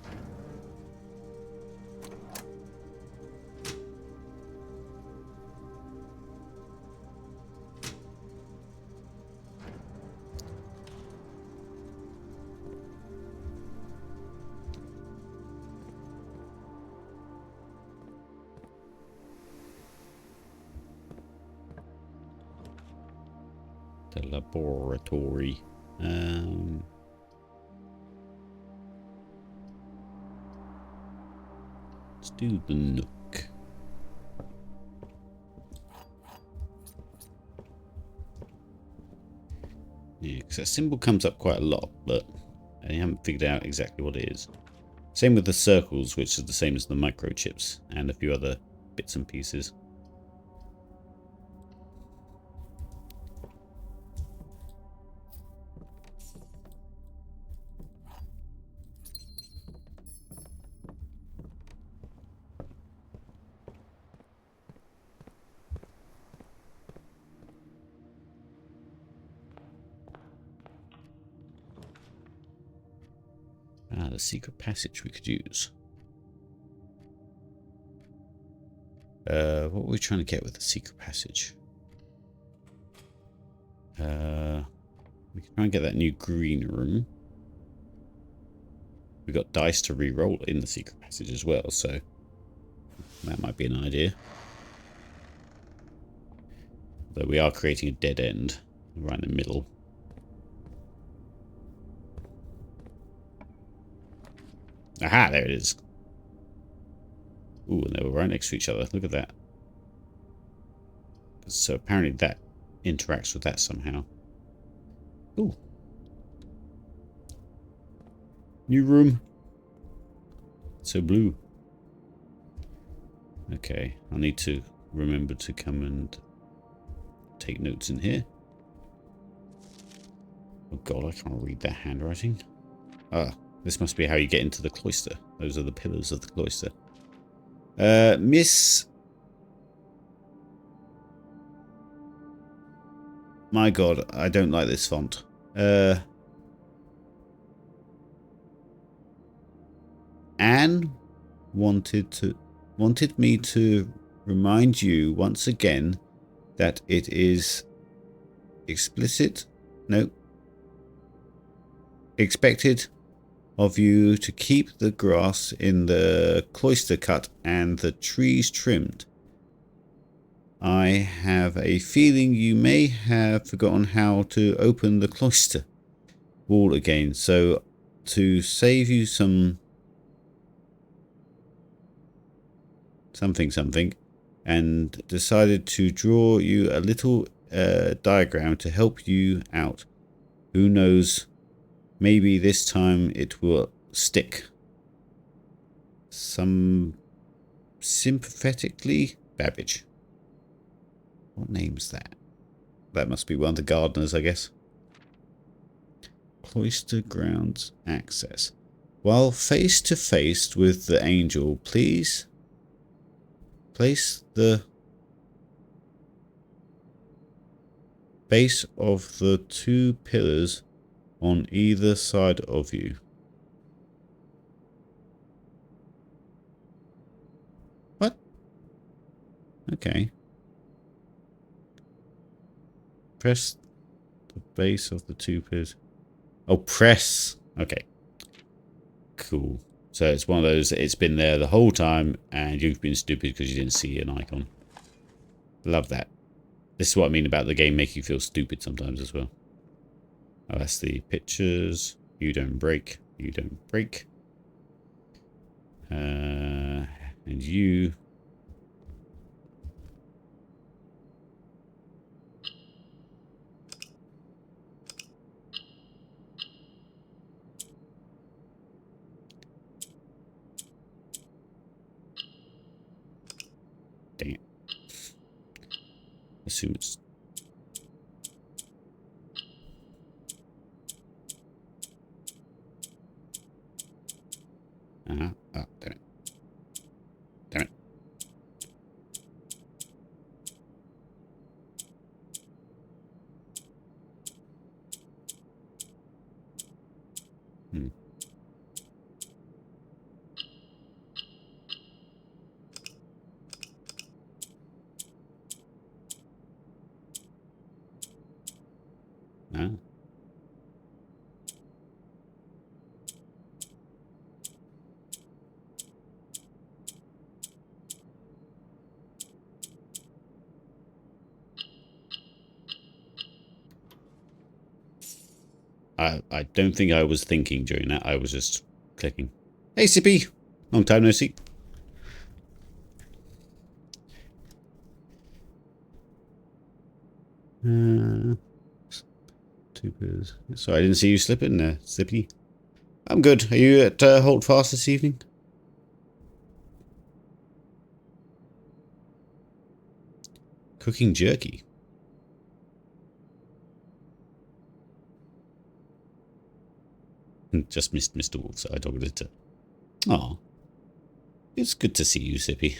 The laboratory. Let's do the Nook. Yeah, because that symbol comes up quite a lot, but I haven't figured out exactly what it is. Same with the circles, which is the same as the microchips, and a few other bits and pieces. Ah, the secret passage we could use. What were we trying to get with the secret passage? We can try and get that new green room. We got dice to re-roll in the secret passage as well, so that might be an idea. Though we are creating a dead end right in the middle. Aha, there it is. Ooh, and they were right next to each other. Look at that. So apparently that interacts with that somehow. Ooh. New room. So blue. Okay, I need to remember to come and take notes in here. Oh god, I can't read that handwriting. Ah, this must be how you get into the cloister. Those are the pillars of the cloister. Miss... My god, I don't like this font. Anne wanted me to remind you once again that it is expected of you to keep the grass in the cloister cut and the trees trimmed. I have a feeling you may have forgotten how to open the cloister wall again, so to save you something, and decided to draw you a little diagram to help you out. Who knows, maybe this time it will stick. Some sympathetically, Babbage. What name's that? That must be one of the gardeners, I guess. Cloister grounds access. While face to face with the angel, please place the base of the 2 pillars on either side of you. What? Okay. Press the base of the 2 pillars. Oh, press. Okay. Cool. So it's one of those, it's been there the whole time and you've been stupid because you didn't see an icon. Love that. This is what I mean about the game making you feel stupid sometimes as well. Oh, that's the pictures. You don't break. You don't break. And you... Dang it. Assume it's... Uh-huh. Oh, damn it. Damn it. Hmm. Ah. I don't think I was thinking during that. I was just clicking. Hey, Sippy! Long time no see. Uh, 2 pillars. Sorry, I didn't see you slip in there, Sippy. I'm good. Are you at Holdfast this evening? Cooking jerky. Just missed Mr. Wolf, so I dogged it. Aw. It's good to see you, Sippy.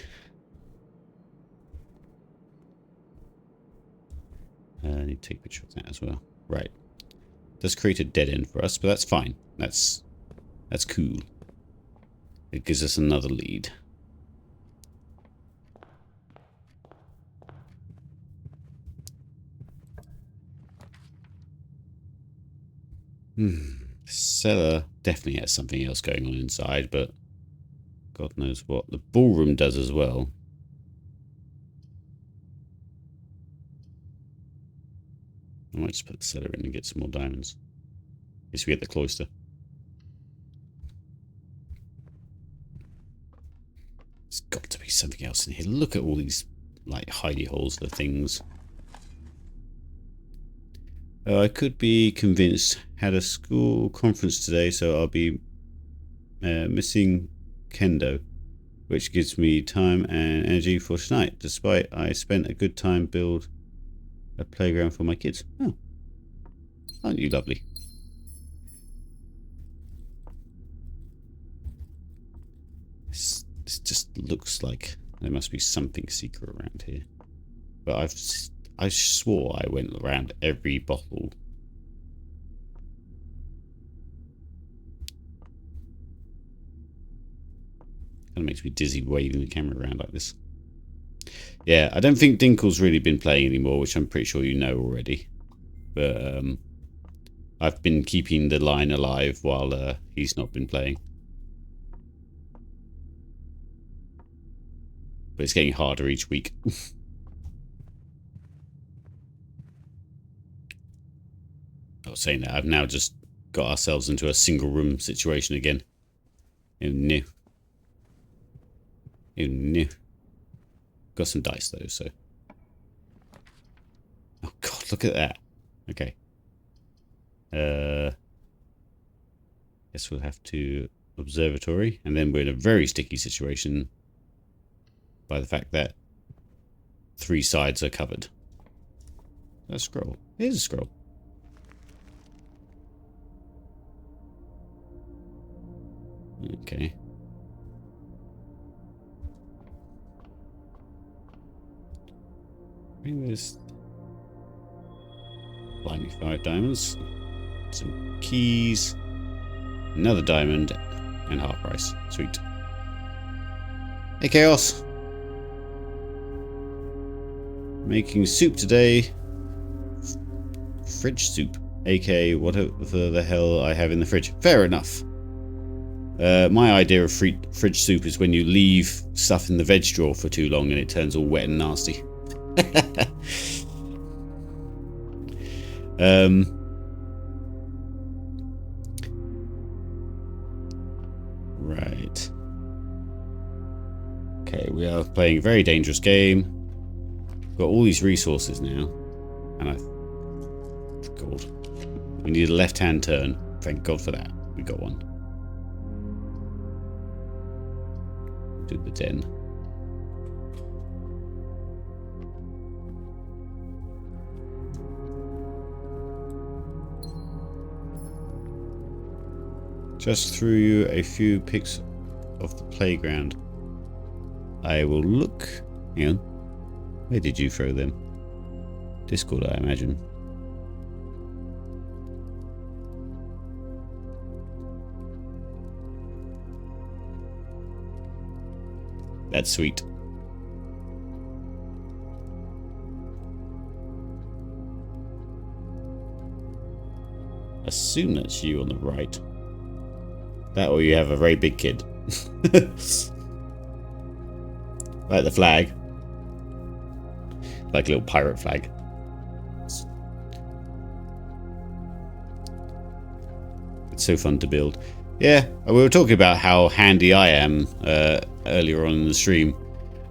I need to take a picture of that as well. Right. Does create a dead end for us, but that's fine. That's cool. It gives us another lead. Cellar definitely has something else going on inside, but God knows what. The ballroom does as well. I might just put the cellar in and get some more diamonds. At least we get the cloister. There's got to be something else in here. Look at all these, like, hidey holes for things. I could be convinced. Had a school conference today, so I'll be missing Kendo, which gives me time and energy for tonight, despite I spent a good time build a playground for my kids. Oh. Aren't you lovely? This just looks like there must be something secret around here. But I swore I went around every bottle. Kind of makes me dizzy waving the camera around like this. Yeah, I don't think Dinkle's really been playing anymore, which I'm pretty sure you know already. But I've been keeping the line alive while he's not been playing. But it's getting harder each week. I was saying that I've now just got ourselves into a single room situation again. No. No. Got some dice though, so. Oh god, look at that. Okay. Guess we'll have to observatory, and then we're in a very sticky situation by the fact that 3 sides are covered. A scroll. Here's a scroll. Okay. Bring this. Blimey, 5 diamonds. Some keys. Another diamond. And half price. Sweet. Hey, Chaos. Making soup today. Fridge soup. aka whatever the hell I have in the fridge. Fair enough. My idea of fridge soup is when you leave stuff in the veg drawer for too long and it turns all wet and nasty. Right. Okay, we are playing a very dangerous game. We've got all these resources now. And God. We need a left-hand turn. Thank God for that. We got one. Do the den. Just threw you a few pics of the playground. I will look. Hang on. Where did you throw them? Discord, I imagine. That's sweet. Assume that's you on the right. That or you have a very big kid. Like the flag. Like a little pirate flag. It's so fun to build. Yeah, we were talking about how handy I am earlier on in the stream.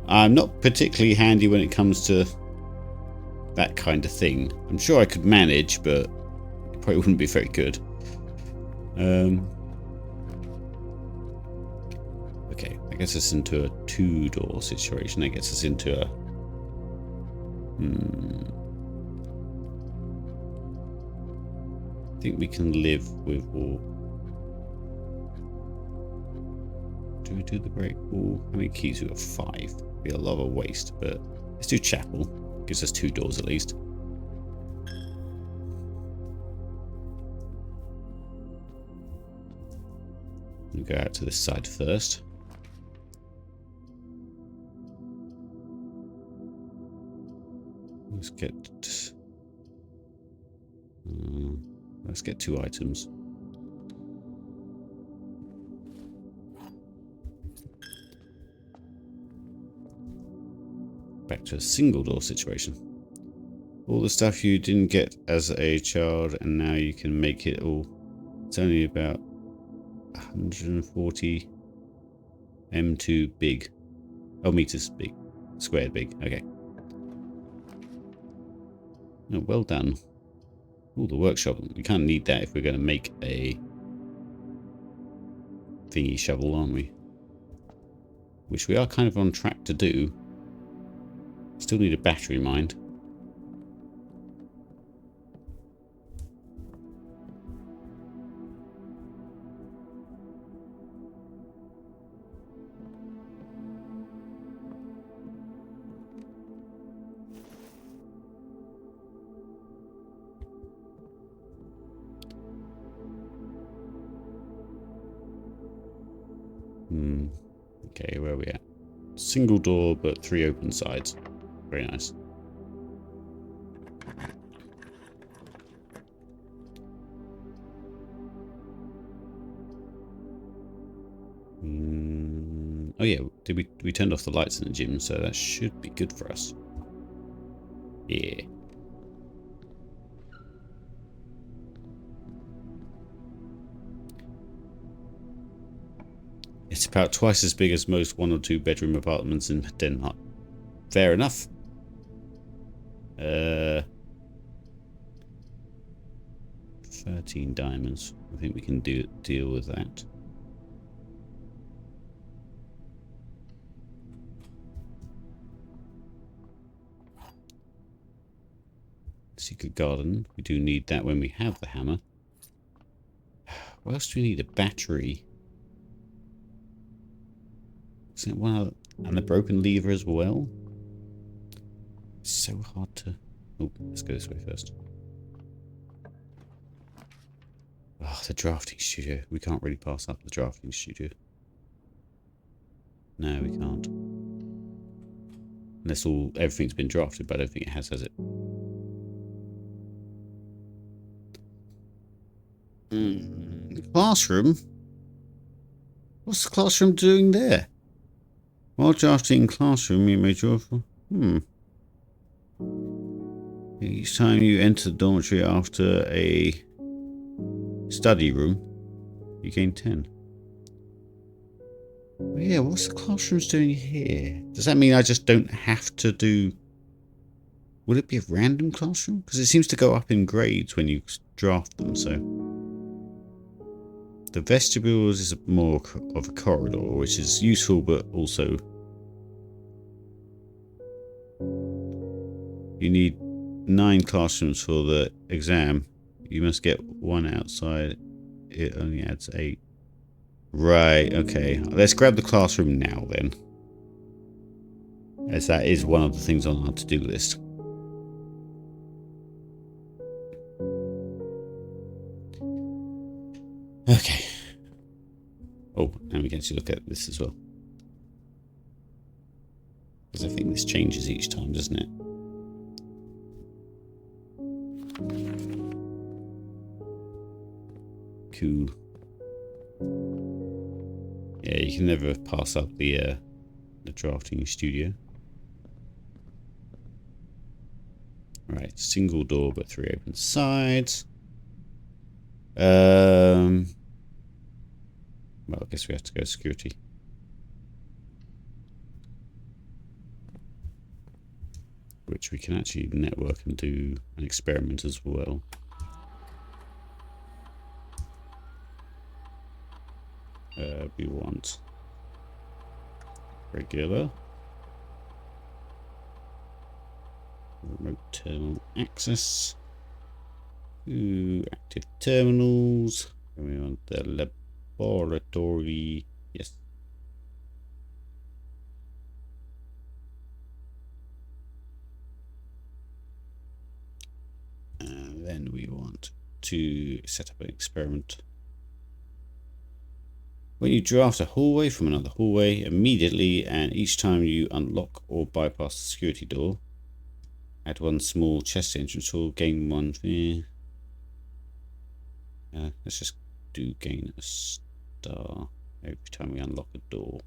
I'm not particularly handy when it comes to that kind of thing. I'm sure I could manage, but it probably wouldn't be very good. Okay, that gets us into a 2-door situation. That gets us into a... I think we can live with all... Do we do the break wall? How many keys do we have? 5. Be a lot of waste, but let's do chapel. Gives us 2 doors at least. We'll go out to this side first. Let's get 2 items. Back to a single door situation. All the stuff you didn't get as a child and now you can make it all. It's only about 140 M2 big. Oh, meters big. Squared big. Okay. Oh, well done. Oh, the workshop. We kind of need that if we're going to make a thingy shovel, aren't we? Which we are kind of on track to do. Still need a battery, mind. Okay, where are we at? Single door, but 3 open sides. Very nice. Oh yeah, we turned off the lights in the gym, so that should be good for us. Yeah. It's about twice as big as most 1 or 2 bedroom apartments in Denmark. Fair enough. 13 diamonds. I think we can deal with that. Secret garden. We do need that when we have the hammer. What else do we need? A battery. Is it one and a broken lever as well? It's so hard to... Oh, let's go this way first. Oh, the drafting studio. We can't really pass up the drafting studio. No, we can't. Unless everything's been drafted, but I don't think it has it? Classroom? What's the classroom doing there? While drafting classroom, you may draw for... Each time you enter the dormitory after a study room, you gain 10. Well, yeah, what's the classrooms doing here? Does that mean I just don't have to do... Will it be a random classroom? Because it seems to go up in grades when you draft them, so... The vestibules is more of a corridor, which is useful, but also... You need 9 classrooms for the exam. You must get 1 outside. It only adds 8. Right, okay. Let's grab the classroom now, then. As that is one of the things on our to-do list. Okay. Oh, and we can actually look at this as well. Because I think this changes each time, doesn't it? Cool. Yeah, you can never pass up the drafting studio. Right, single door but 3 open sides. Well, I guess we have to go security. Which we can actually network and do an experiment as well. We want regular remote terminal access. Ooh, active terminals. And we want the laboratory. Yes. And then we want to set up an experiment. When you draft a hallway from another hallway, immediately and each time you unlock or bypass the security door, add 1 small chest entrance hall, gain 1. Let's just do gain a star every time we unlock a door.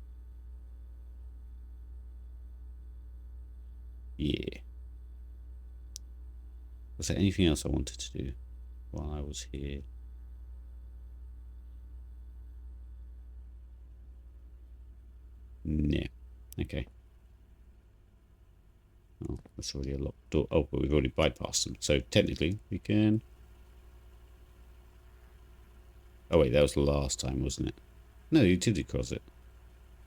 Yeah. Was there anything else I wanted to do while I was here? No. Okay. Oh, that's already a locked door. Oh, but we've already bypassed them. So technically we can... Oh wait, that was the last time, wasn't it? No, the utility closet.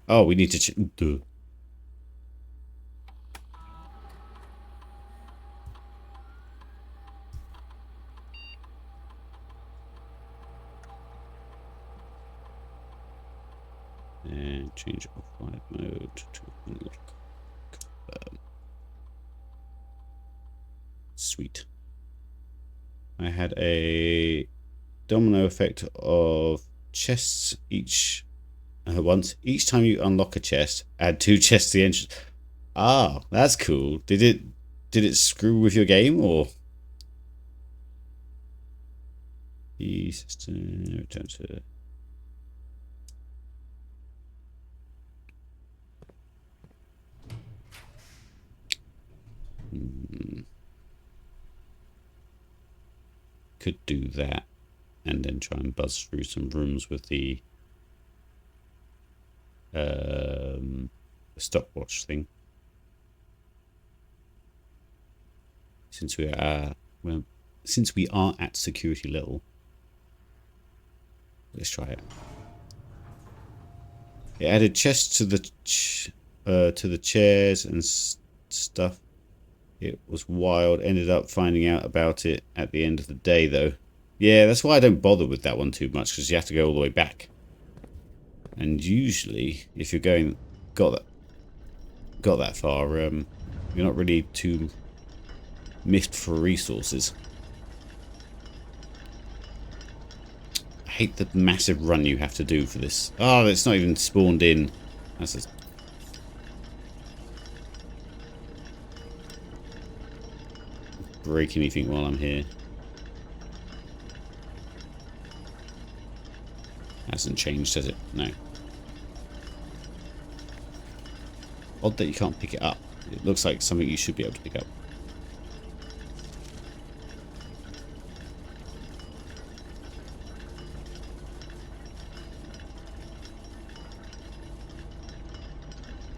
Oh, we need to... Duh. And change offline mode to unlock. Sweet. I had a domino effect of chests once. Each time you unlock a chest, add 2 chests to the entrance. Ah, that's cool. Did it screw with your game or? The system return to. Could do that and then try and buzz through some rooms with the stopwatch thing. Since we are at security level, let's try it. It added chests to the chairs and stuff. It was wild. Ended up finding out about it at the end of the day, though. Yeah, that's why I don't bother with that one too much, because you have to go all the way back. And usually, if you're got that far, you're not really too miffed for resources. hate the massive run you have to do for this. Oh, it's not even spawned in. That's just... break anything while I'm here. Hasn't changed, has it? No. Odd that you can't pick it up. It looks like something you should be able to pick up.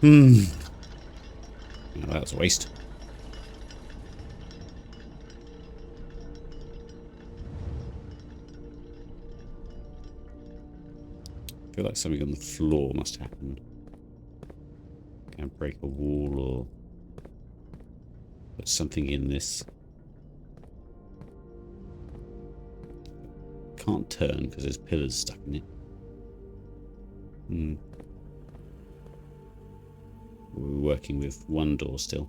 Oh, that was a waste. I feel like something on the floor must happen. Can break a wall or put something in this. Can't turn because there's pillars stuck in it. We're working with one door still.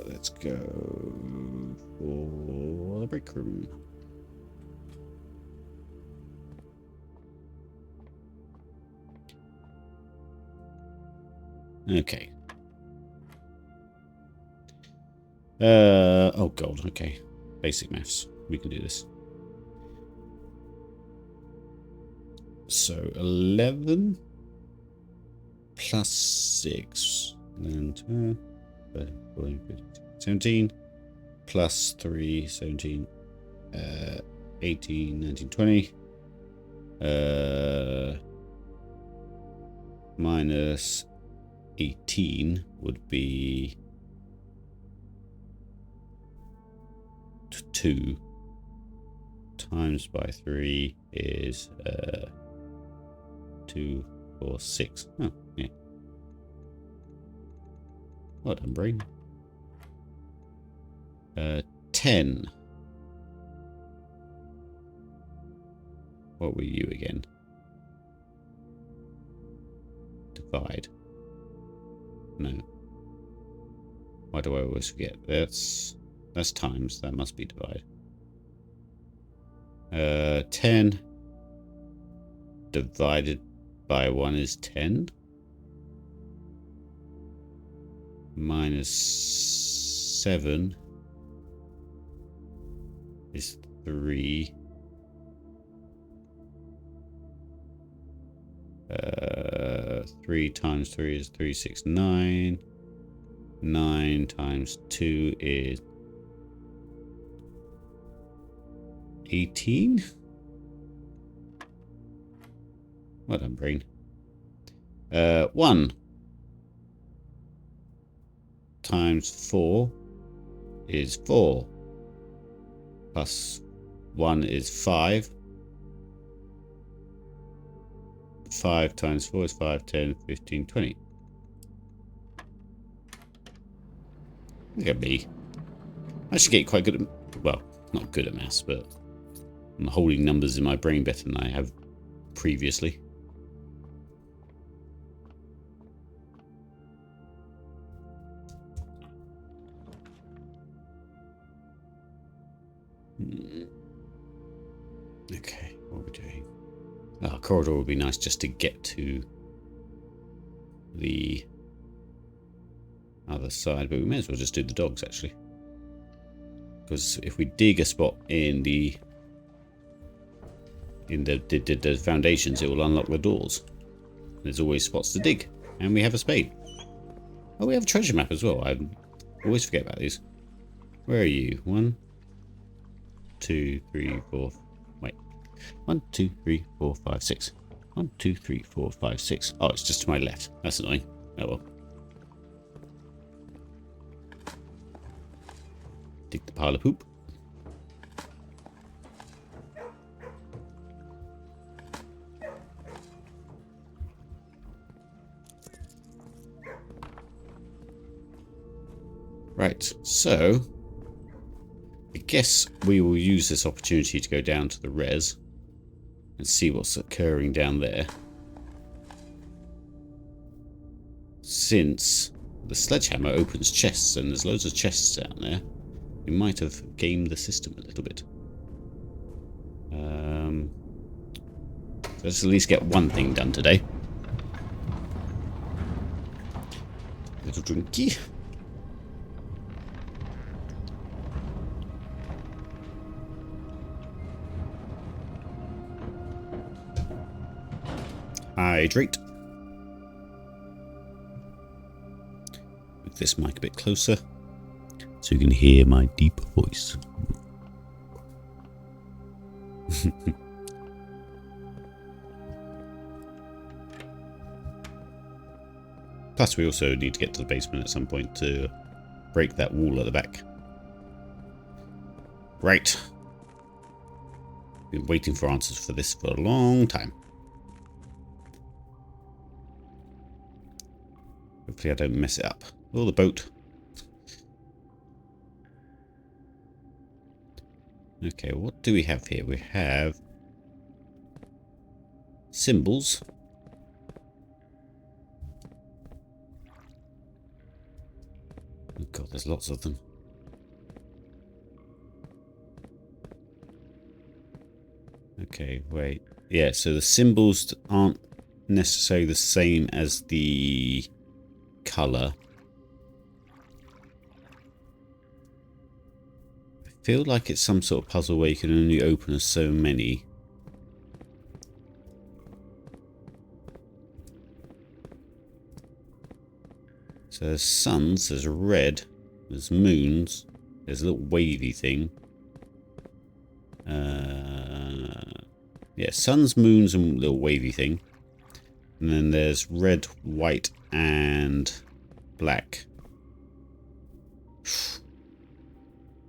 Let's go for the break room. Okay. Oh god, okay. Basic maths. We can do this. So 11 plus 6 and 17 plus 3, 17, 18, 19, 20, minus 18 would be 2 times by 3 is 2, 4, 6. Oh, yeah. Well done, brain. 10. What were you again? Divide. No. Why do I always forget? That's times. That must be divide. 10 divided by 1 is 10. Minus 7 is 3. 3 times 3 is 3, 6, 9. 9 times 2 is 18. Well done, brain. 1 times 4 is 4. Plus 1 is 5. 5 times 4 is 5, 10, 15, 20. Look at me. I should get quite good at, well, not good at maths, but I'm holding numbers in my brain better than I have previously. Okay, what are we doing? Oh, corridor would be nice just to get to the other side, but we may as well just do the dogs actually. Because if we dig a spot in the foundations, it will unlock the doors. There's always spots to dig, and we have a spade. Oh, we have a treasure map as well. I always forget about these. Where are you? 1, 2, 3, 4. Wait. 1, 2, 3, 4, 5, 6. 1, 2, 3, 4, 5, 6. Oh, it's just to my left. That's annoying. Oh well. Dig the pile of poop. Right, so I guess we will use this opportunity to go down to the res and see what's occurring down there. Since The sledgehammer opens chests, and there's loads of chests out there. We might have gamed the system a little bit. Let's at least get one thing done today. Little drinky. Hydrate. With this mic a bit closer so you can hear my deep voice. Plus, we also need to get to the basement at some point to break that wall at the back. Right. Been waiting for answers for this for a long time. Hopefully I don't mess it up. Oh, the boat. Okay, what do we have here? We have symbols. Oh god, there's lots of them. Okay, wait. Yeah, so the symbols aren't necessarily the same as the colour. I feel like it's some sort of puzzle where you can only open so many. So there's suns, there's red, there's moons, there's a little wavy thing. Yeah, suns, moons, and little wavy thing. And then there's red, white, and black.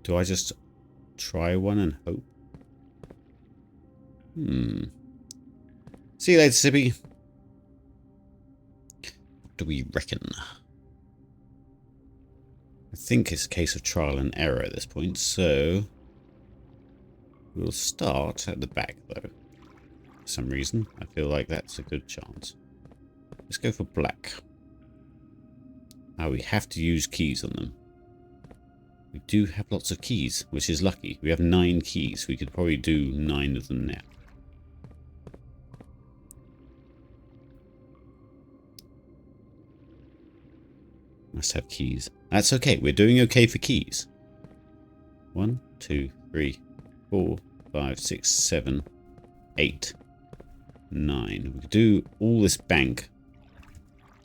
Do I just try one and hope? See you later, Sippy. What do we reckon? I think it's a case of trial and error at this point, so we'll start at the back, though. For some reason, I feel like that's a good chance. Let's go for black. Now we have to use keys on them. We do have lots of keys, which is lucky. We have 9 keys. We could probably do 9 of them now. Must have keys. That's okay. We're doing okay for keys. 1, 2, 3, 4, 5, 6, 7, 8, 9. We could do all this bank.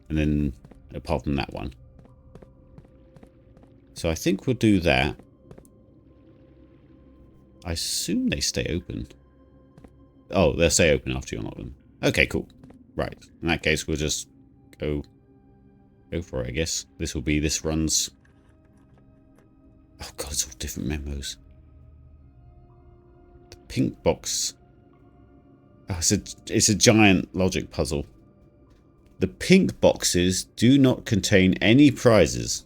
And then, apart from that one. So I think we'll do that. I assume they stay open. Oh, they'll stay open after you unlock them. Okay, cool. Right. In that case, we'll just go for it, I guess. This runs... Oh god, it's all different memos. The pink box. Oh, it's a giant logic puzzle. The pink boxes do not contain any prizes.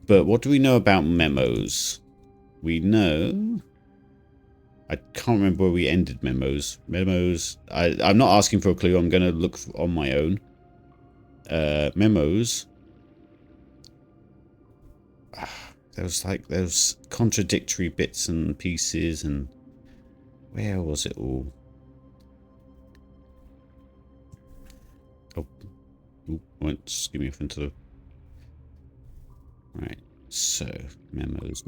But what do we know about memos? We know... I can't remember where we ended memos. I'm not asking for a clue. I'm going to look on my own. Memos. There was contradictory bits and pieces, and where was it all? Oh, won't skip me off into the... Right, so memos.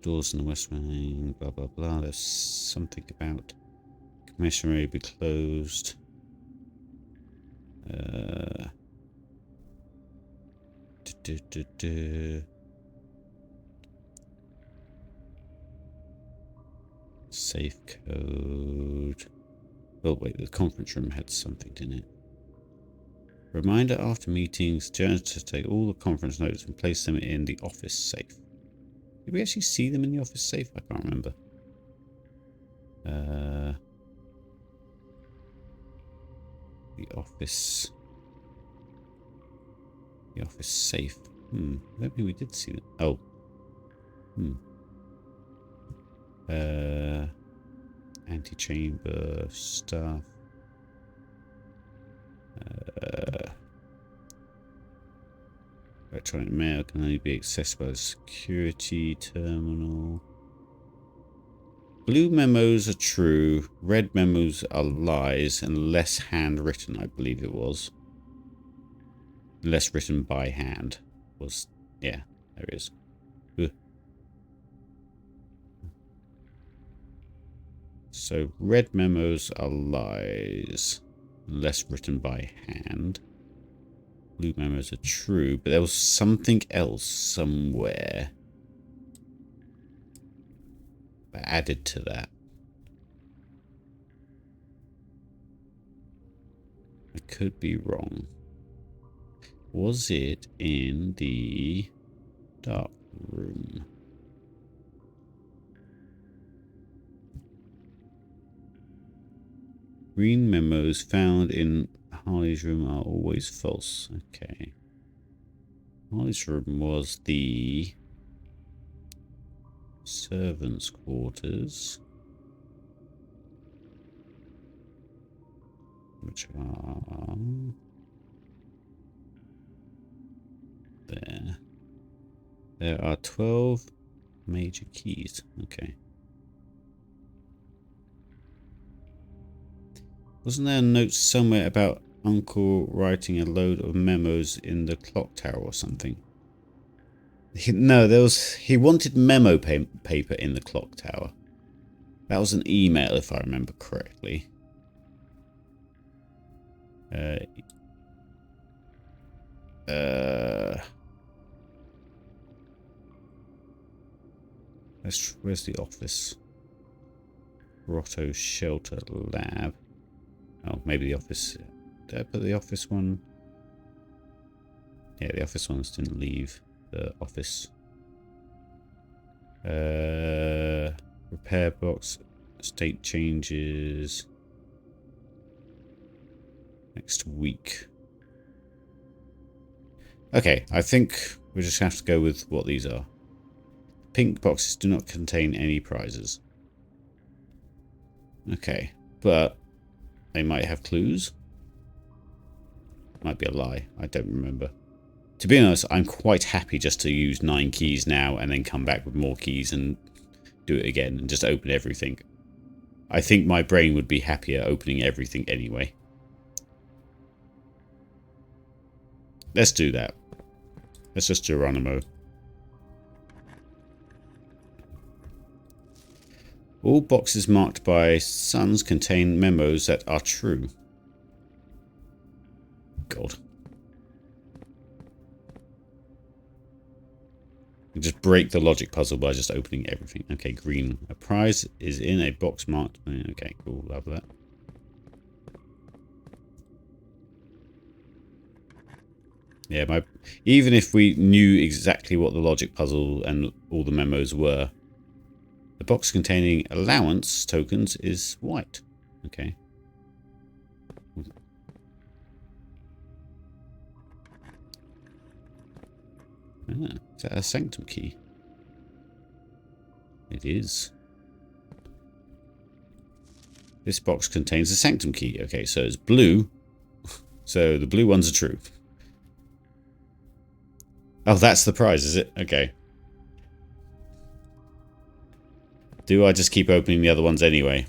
Doors in the west wing, blah blah blah. There's something about commission may be closed. Safe code. Oh wait, the conference room had something, didn't it? Reminder after meetings, journalists to take all the conference notes and place them in the office safe. Did we actually see them in the office safe? I can't remember. The office safe. I don't think we did see them. Oh. Antechamber stuff. Electronic mail can only be accessed by the security terminal. Blue memos are true. Red memos are lies, unless handwritten, I believe it was. Unless written by hand. Was, yeah, there it is. Ugh. So red memos are lies, unless written by hand. Blue memos are true, but there was something else somewhere that added to that. I could be wrong. Was it in the dark room? Green memos found in Harley's room are always false. Okay. Harley's room was the servants' quarters, which are there. There are 12 major keys. Okay. Wasn't there a note somewhere about Uncle writing a load of memos in the clock tower or something? No, there was. He wanted memo paper in the clock tower. That was an email, if I remember correctly. Where's the office? Grotto Shelter Lab. Oh, maybe the office. Did I put the office one? Yeah, the office ones didn't leave the office. Repair box. State changes. Next week. Okay, I think we just have to go with what these are. Pink boxes do not contain any prizes. Okay, but they might have clues. Might be a lie. I don't remember. To be honest, I'm quite happy just to use 9 keys now and then come back with more keys and do it again and just open everything. I think my brain would be happier opening everything anyway. Let's do that. Let's just Geronimo. All boxes marked by Sons contain memos that are true. God. You just break the logic puzzle by just opening everything. Okay, green. A prize is in a box marked. Okay, cool. Love that. Yeah, even if we knew exactly what the logic puzzle and all the memos were, the box containing allowance tokens is white. Okay. Ah, is that a sanctum key? It is. This box contains a sanctum key. Okay, so it's blue. So the blue ones are true. Oh, that's the prize, is it? Okay. Do I just keep opening the other ones anyway?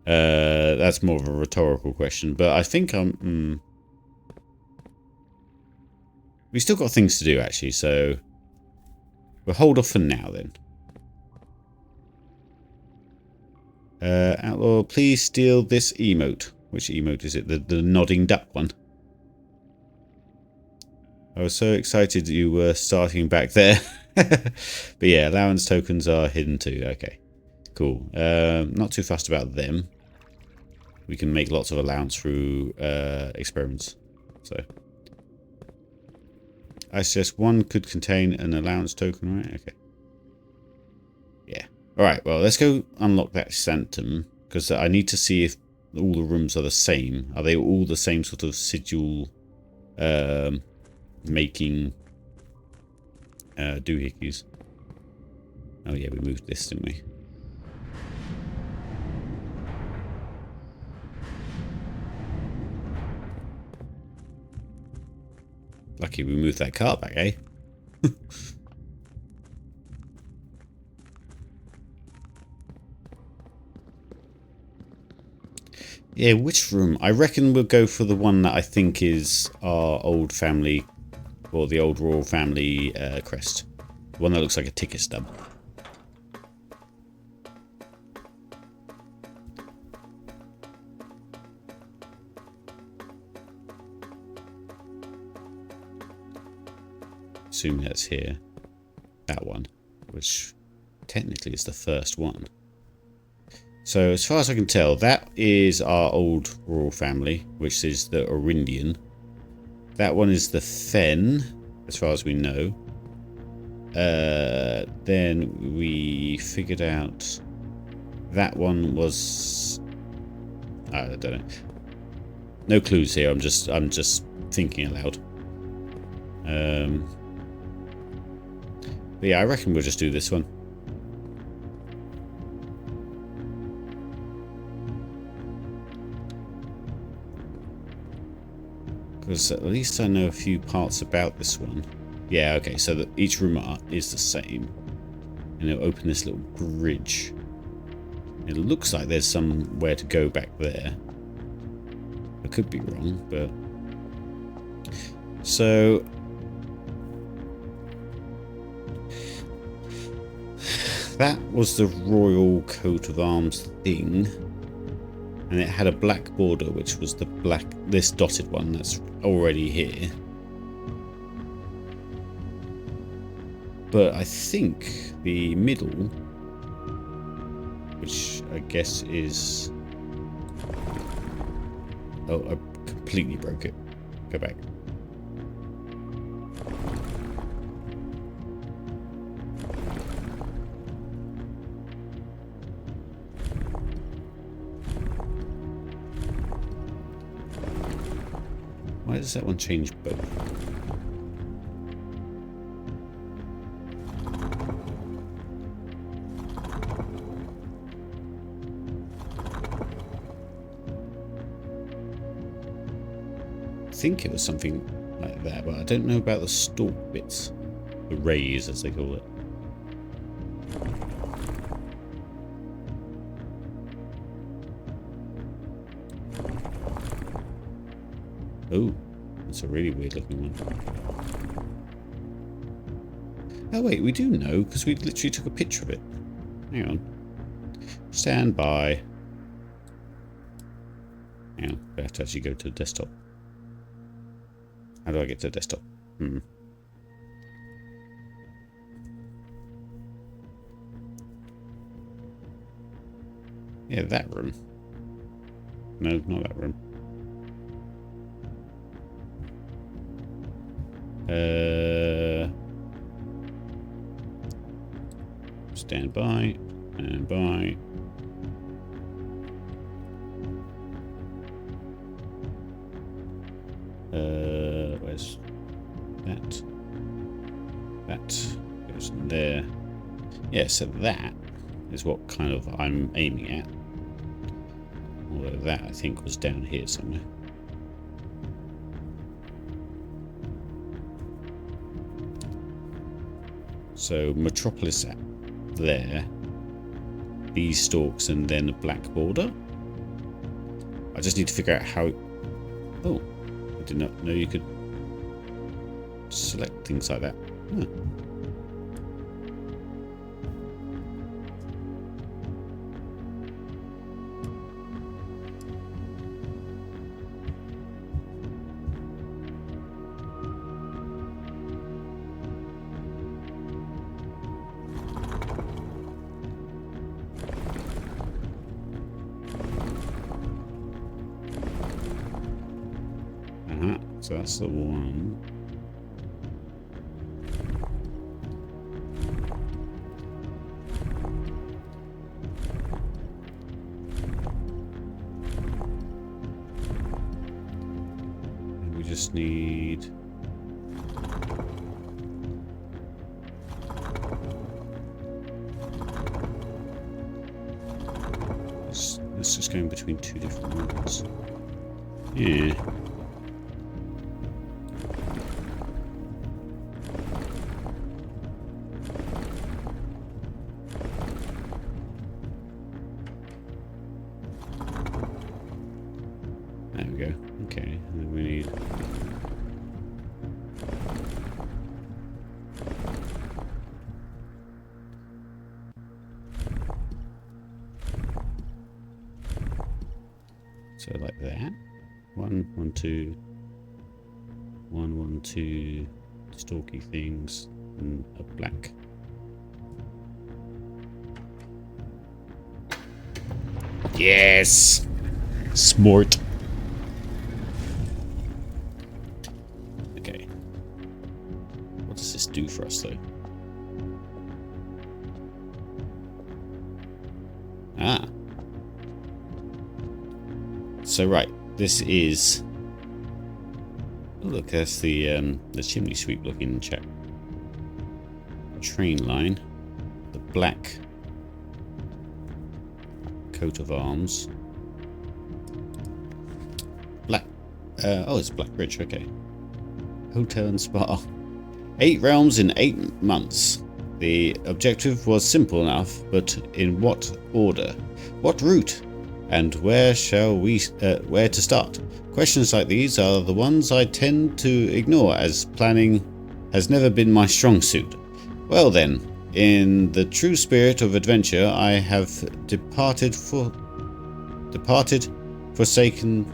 That's more of a rhetorical question, but I think I'm... We still got things to do, actually, so... We'll hold off for now, then. Outlaw, please steal this emote. Which emote is it? The nodding duck one. I was so excited you were starting back there. But yeah, allowance tokens are hidden too. Okay, cool. Not too fussed about them. We can make lots of allowance through experiments. So I suggest one could contain an allowance token, right? Okay. Yeah. Alright, well, let's go unlock that sanctum, because I need to see if all the rooms are the same. Are they all the same sort of sigil making doohickeys? Oh yeah, we moved this, didn't we? Lucky we moved that car back, eh? Yeah, which room? I reckon we'll go for the one that I think is our old family, or the old royal family crest. The one that looks like a ticket stub. Assume that's here. That one, which technically is the first one. So as far as I can tell, that is our old royal family, which is the Orindian. That one is the Fen, as far as we know. Then we figured out that one was, I don't know. No clues here. I'm just thinking aloud. But yeah, I reckon we'll just do this one. Because at least I know a few parts about this one. Yeah, okay, so that each room is the same. And it'll open this little bridge. It looks like there's somewhere to go back there. I could be wrong, but... So... That was the royal coat of arms thing. And it had a black border, which was the black, this dotted one that's already here. But I think the middle, which I guess is... Oh, I completely broke it. Go back. Why does that one change both? I think it was something like that, but I don't know about the stalk bits. The rays, as they call it. Oh, that's a really weird looking one. Oh wait, we do know, because we literally took a picture of it. Hang on. Stand by. Hang on, we have to actually go to the desktop. How do I get to the desktop? Yeah, that room. No, not that room. Stand by, and by. Where's that? That goes in there. Yeah, so that is what kind of I'm aiming at. Although that I think was down here somewhere. So Metropolis there, these stalks, and then a black border. I just need to figure out how... Oh, I did not know you could select things like that. Huh. So that's the one. And we just need... It's just going between two different ones. Yeah. we need? So like that. 1, 1, 2. 1, 1, 2. Stalky things. And a black. Yes! Smart. Okay. What does this do for us, though? Ah. So, right. This is... Oh, look, that's the chimney sweep looking chap. Train line. The black coat of arms. Black. Oh, it's Black Bridge. Okay. Hotel and spa. 8 realms in 8 months. The objective was simple enough, but in what order? What route? And where where to start? Questions like these are the ones I tend to ignore, as planning has never been my strong suit. Well then, in the true spirit of adventure, I have forsaken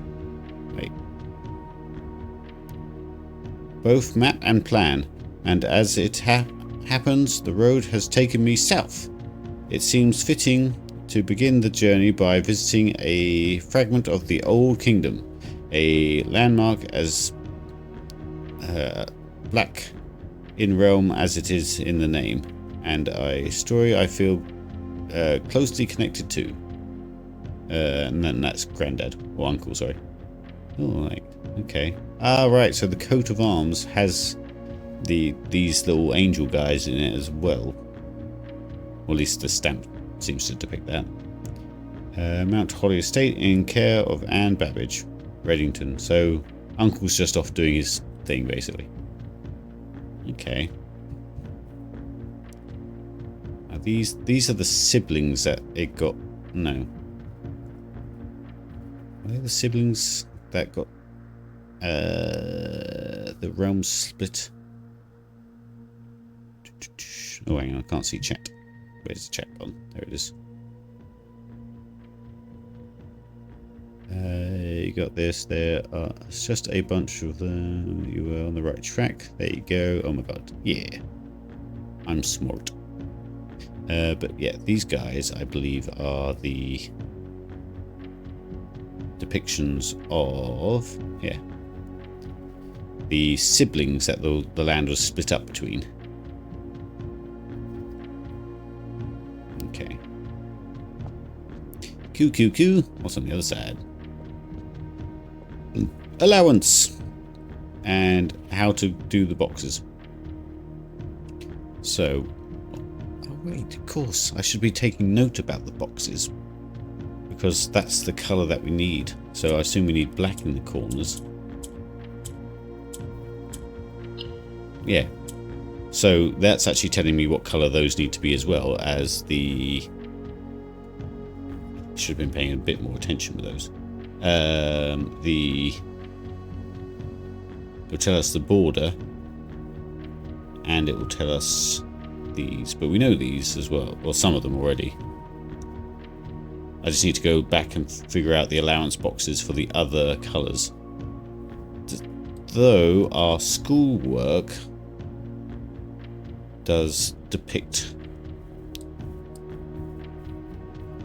both map and plan, and as it happens, the road has taken me south. It seems fitting to begin the journey by visiting a fragment of the Old Kingdom, a landmark as black in realm as it is in the name, and a story I feel closely connected to. And then that's Granddad, or Uncle, sorry. Oh, right, okay. Ah, right, so the coat of arms has these little angel guys in it as well. Or at least the stamp seems to depict that. Mount Holly Estate in care of Anne Babbage, Reddington. So Uncle's just off doing his thing, basically. Okay. These are the siblings that it got. No. Are they the siblings that got the realm split? Oh, hang on, I can't see chat. Where's the chat button? There it is. You got this. It's just a bunch of them. You were on the right track. There you go. Oh my god. Yeah. I'm smart. But yeah, these guys, I believe, are the depictions of, yeah, the siblings that the land was split up between. Okay. Q. What's on the other side? Allowance. And how to do the boxes. So, oh wait, of course, I should be taking note about the boxes, because that's the colour that we need. So I assume we need black in the corners. Yeah. So that's actually telling me what colour those need to be, as well as the... Should have been paying a bit more attention with those. It'll tell us the border, and it will tell us these, but we know these as well. Well, some of them already. I just need to go back and figure out the allowance boxes for the other colours. Though our schoolwork does depict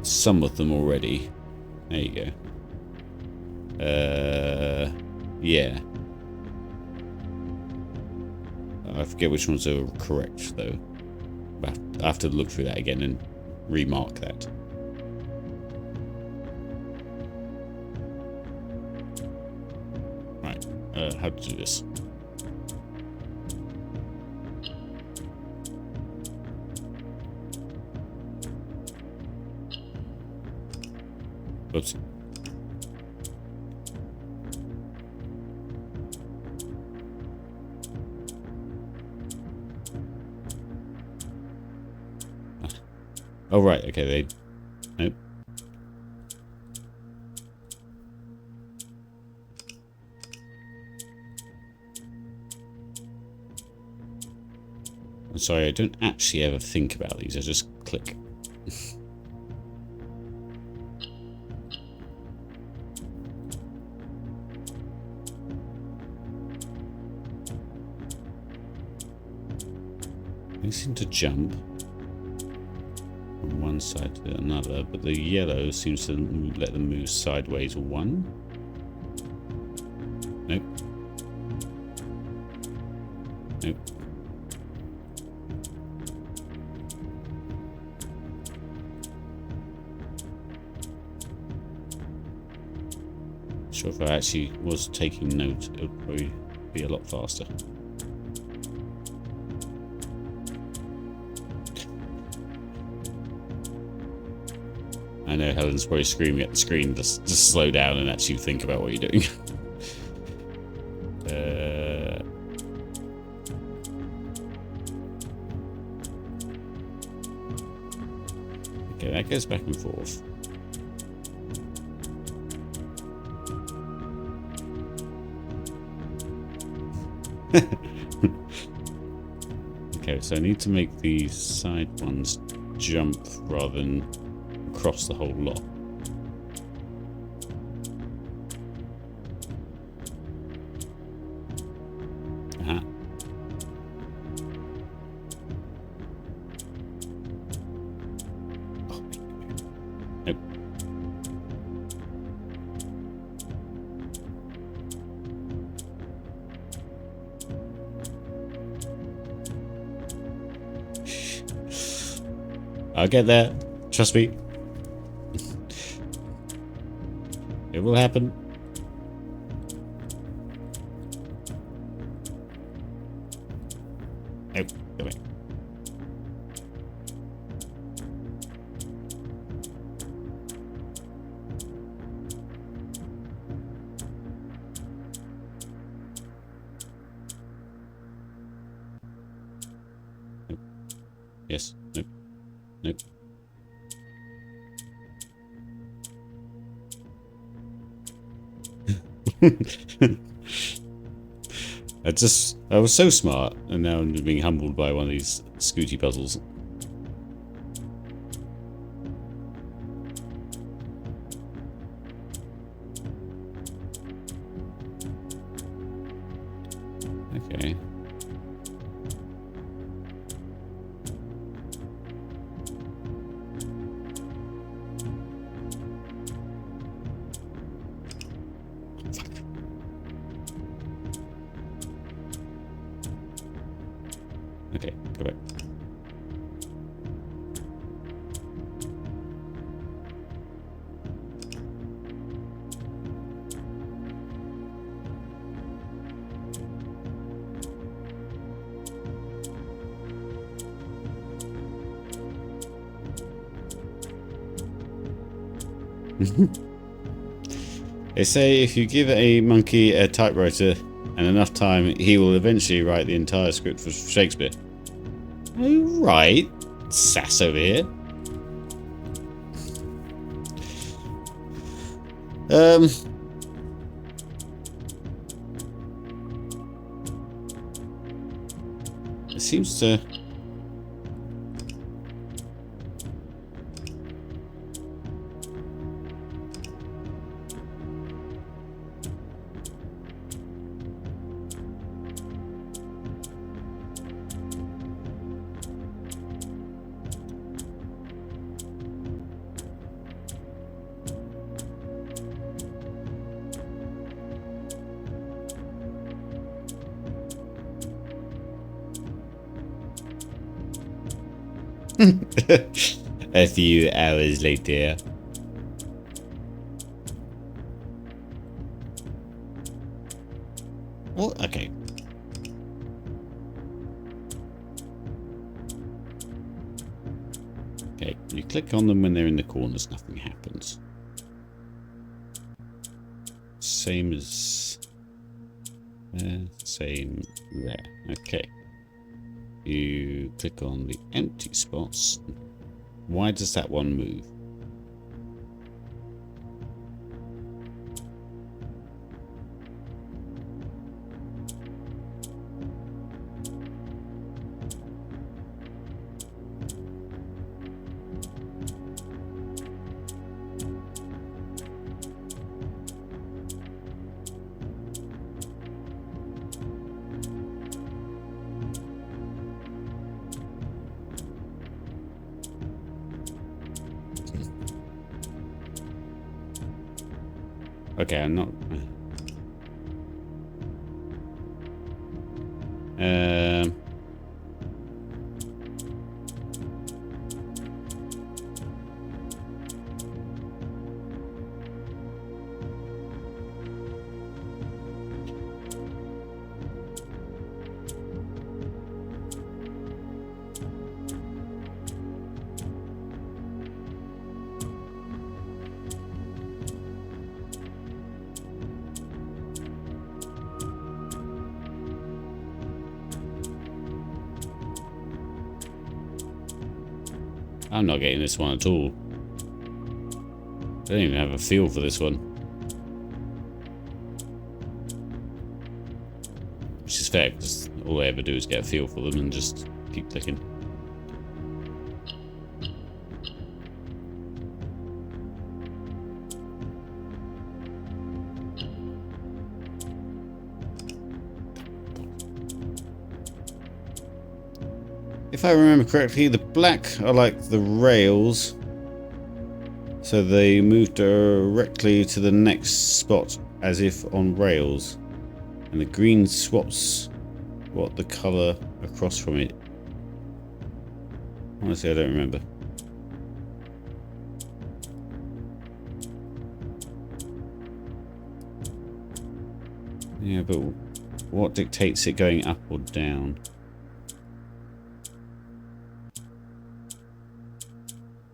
some of them already. There you go. Yeah. I forget which ones are correct, though. I have to look through that again and remark that. Right. How to do this? Oops. Oh, right. Okay, they... Nope. I'm sorry, I don't actually ever think about these. I just click. They seem to jump from one side to another, but the yellow seems to let them move sideways one. Nope. Nope. Sure, if I actually was taking note, it would probably be a lot faster. I know Helen's probably screaming at the screen to slow down and actually think about what you're doing. Okay, that goes back and forth. Okay, so I need to make these side ones jump rather than across the whole lot. Uh-huh. Oh, nope. I'll get there. Trust me. It will happen. Oh, go away. Nope. Yes. Nope. Nope. I was so smart, and now I'm being humbled by one of these Scooty puzzles. Okay. Okay, go back. They say if you give a monkey a typewriter and enough time, he will eventually write the entire script for Shakespeare. Oh, right. Sass over here. It seems to... A few hours later. Well, okay. Okay, you click on them when they're in the corners, nothing happens. Same as there, same there. Okay. You click on the empty spots. Why does that one move? Okay, I'm not... I'm not getting this one at all. I don't even have a feel for this one. Which is fair, because all I ever do is get a feel for them and just keep clicking. If I remember correctly, the black are like the rails, so they move directly to the next spot as if on rails, and the green swaps what the colour across from it. Honestly, I don't remember. Yeah, but what dictates it going up or down?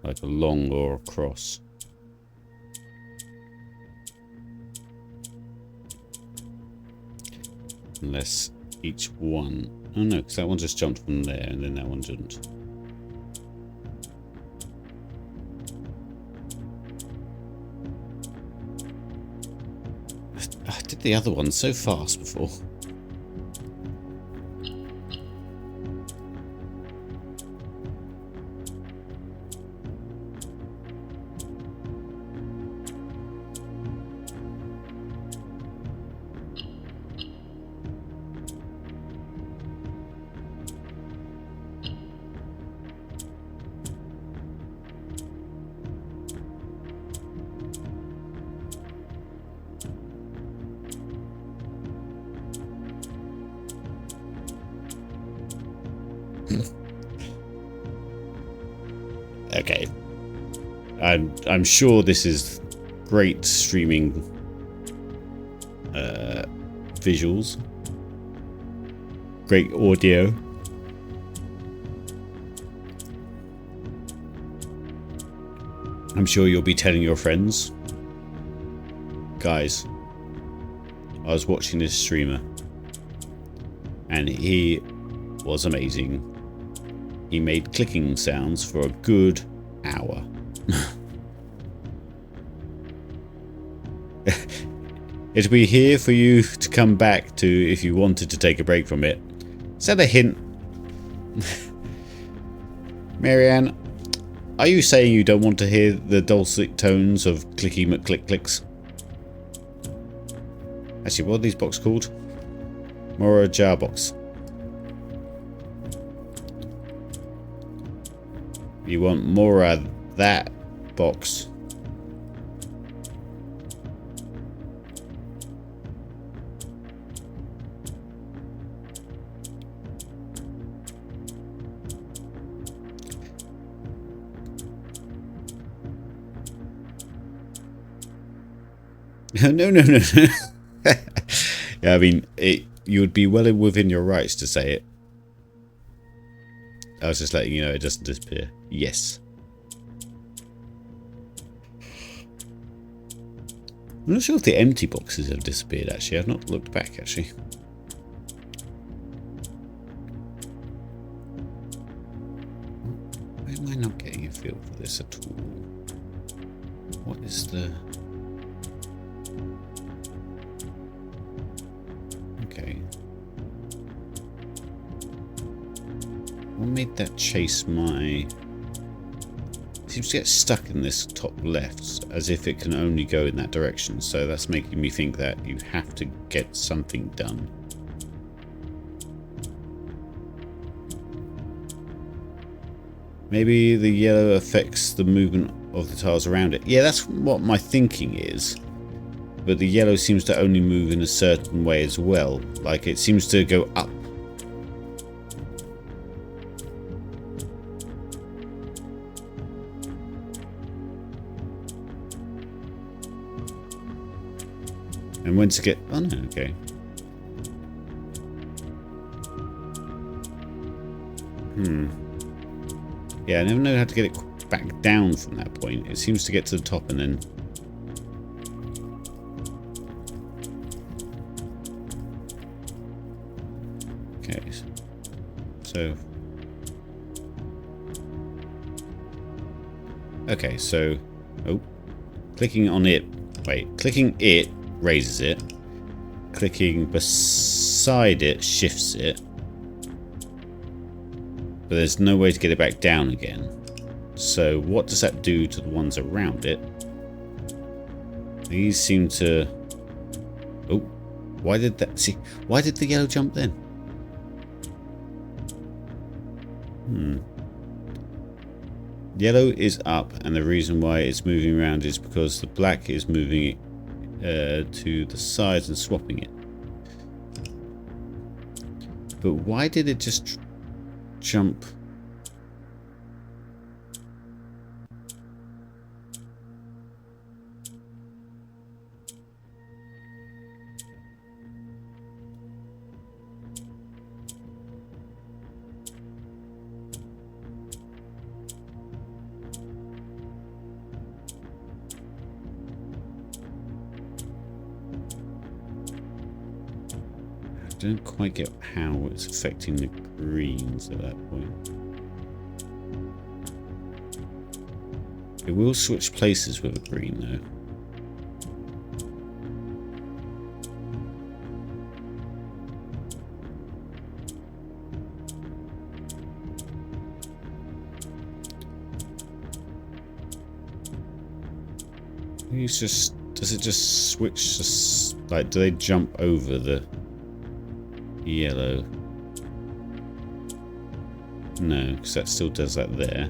Like a long or a cross. Unless each one... Oh no, because that one just jumped from there and then that one didn't. I did the other one so fast before. Okay. I'm sure this is great streaming visuals. Great audio. I'm sure you'll be telling your friends. Guys, I was watching this streamer and he was amazing. He made clicking sounds for a good hour. It'll be here for you to come back to if you wanted to take a break from it. Is that a hint? Marianne, are you saying you don't want to hear the dulcet tones of Clicky McClick Clicks? Actually, what are these boxes called? Mora Jar Box. You want more of that box. No. Yeah, I mean, you would be well within your rights to say it. I was just letting you know it doesn't disappear. Yes. I'm not sure if the empty boxes have disappeared, actually. I've not looked back, actually. Why am I not getting a feel for this at all? What is the... Okay. What made that chase my... It seems to get stuck in this top left, as if it can only go in that direction, so that's making me think that you have to get something done. Maybe the yellow affects the movement of the tiles around it. Yeah, that's what my thinking is. but the yellow seems to only move in a certain way as well. Like it seems to go up. And when to get... Oh no, okay. Yeah, I never know how to get it back down from that point. It seems to get to the top and then... Okay. So... Okay, so... Oh. Clicking on it... Wait. Clicking it raises it. Clicking beside it shifts it. But there's no way to get it back down again. So what does that do to the ones around it? These seem to... Oh, why did that... See, why did the yellow jump then? Yellow is up, and the reason why it's moving around is because the black is moving it to the sides and swapping it. But why did it just jump? I don't quite get how it's affecting the greens at that point. It will switch places with a green though. It's just... Does it just switch? Just, like, do they jump over the yellow? No, because that still does that there.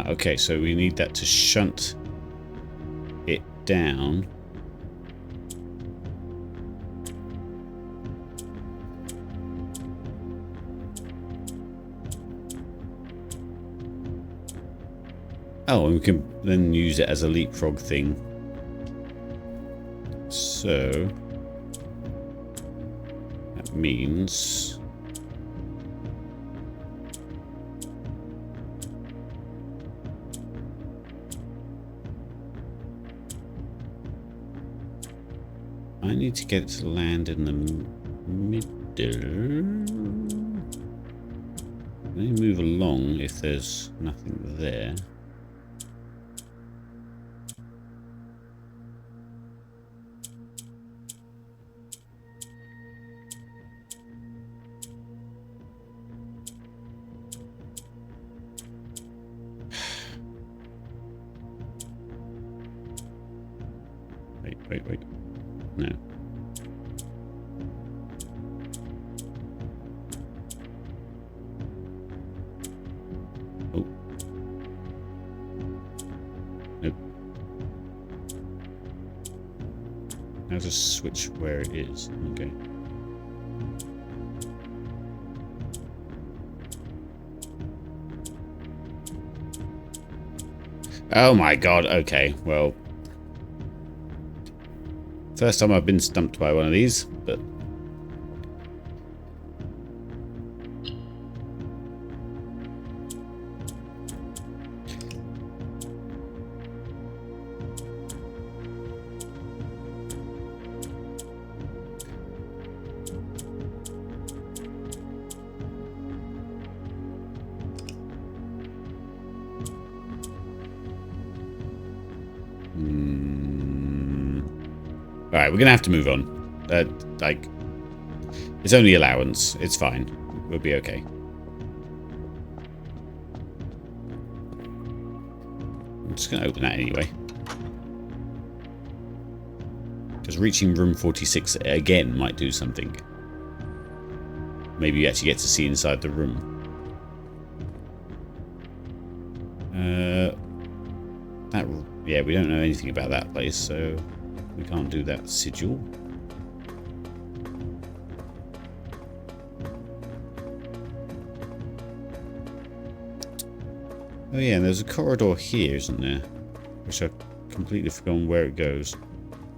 Okay, so we need that to shunt it down. Oh, and we can then use it as a leapfrog thing. So that means... I need to get it to land in the middle. Let me move along if there's nothing there. Wait. No. Oh. Nope. Now just switch where it is. Okay. Oh my god, okay, well... First time I've been stumped by one of these, but... Alright, we're going to have to move on. Like, it's only allowance. It's fine. We'll be okay. I'm just going to open that anyway. Because reaching room 46 again might do something. Maybe you actually get to see inside the room. Yeah, we don't know anything about that place, so we can't do that sigil. Oh yeah, and there's a corridor here, isn't there? Which I've completely forgotten where it goes.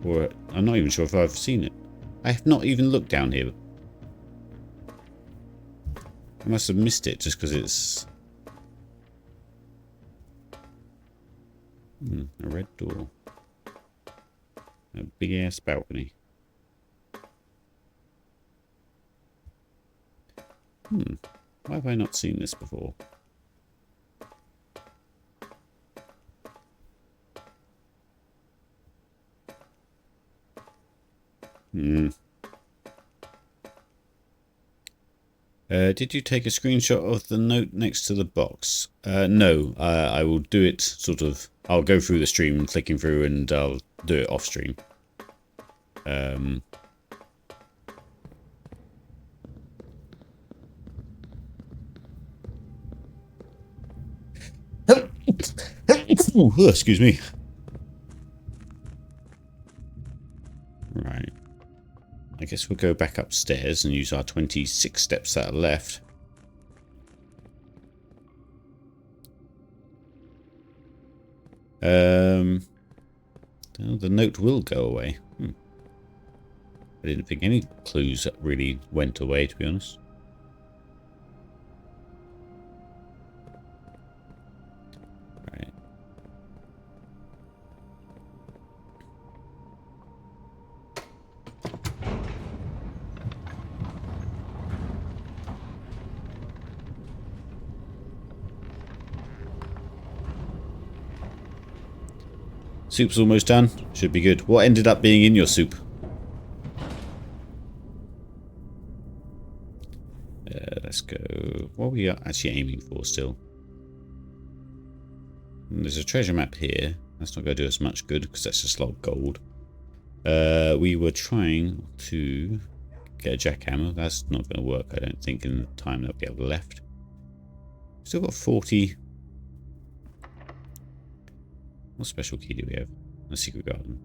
Or, I'm not even sure if I've seen it. I have not even looked down here. I must have missed it just because it's... a red door. A big ass balcony. Why have I not seen this before? Did you take a screenshot of the note next to the box? No, I will do it sort of... I'll go through the stream, clicking through, and I'll do it off stream. Excuse me. Right. I guess we'll go back upstairs and use our 26 steps that are left. The note will go away. I didn't think any clues really went away, to be honest. Right. Soup's almost done. Should be good. What ended up being in your soup? Let's go. What are we actually aiming for still? There's a treasure map here. That's not going to do us much good because that's just a lot of gold. We were trying to get a jackhammer. That's not going to work, I don't think, in the time that we have left. Still got 40. What special key do we have? A secret garden.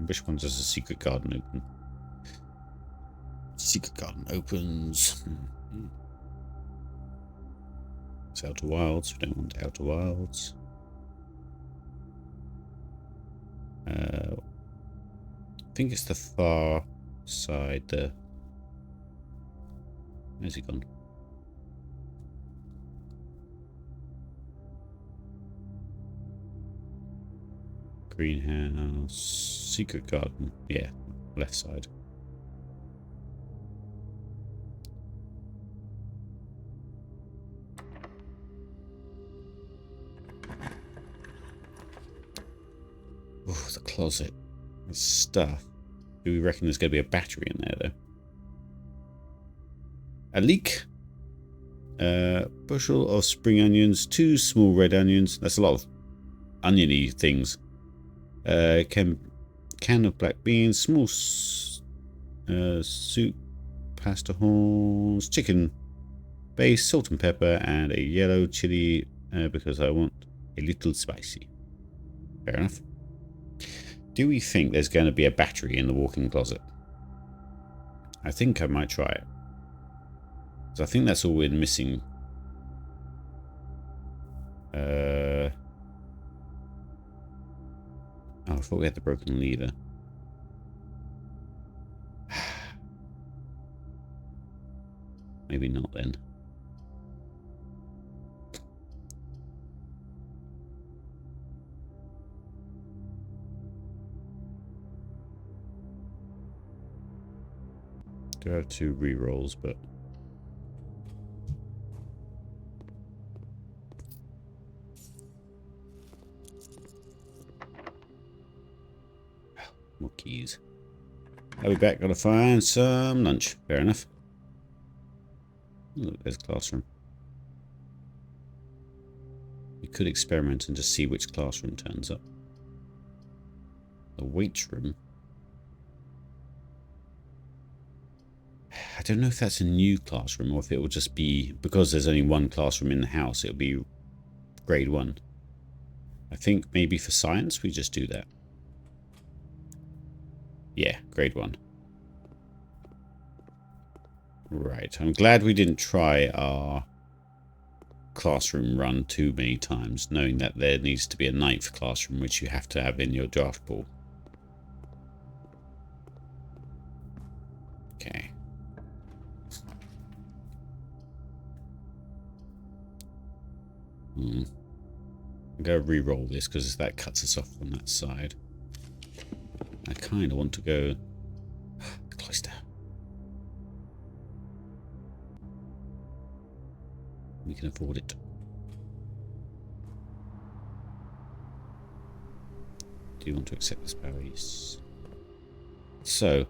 Which one does the secret garden open? Secret garden opens. It's Outer Wilds. We don't want Outer Wilds. I think it's the far side there. Where's he gone? Greenhouse, secret garden. Yeah, left side. Oh, the closet. The stuff. Do we reckon there's going to be a battery in there, though? A leek. Bushel of spring onions. 2 small red onions. That's a lot of oniony things. Can of black beans. Small soup. Pasta horns. Chicken base. Salt and pepper. And a yellow chili because I want a little spicy. Fair enough. Do we think there's going to be a battery in the walk-in closet? I think I might try it. Because I think that's all we're missing. Oh, I thought we had the broken lever. Maybe not then. Do have 2 rerolls, but More keys. I'll be back. Gotta find some lunch. Fair enough. Look, there's a classroom. We could experiment and just see which classroom turns up. The weights room. I don't know if that's a new classroom or if it will just be, because there's only one classroom in the house, it'll be grade 1. I think maybe for science we just do that. Yeah, grade 1. Right, I'm glad we didn't try our classroom run too many times, knowing that there needs to be a 9th classroom which you have to have in your draft pool. Okay. I'm going to re-roll this because that cuts us off on that side. I kind of want to go cloister. We can afford it. Do you want to accept this power? Yes. So,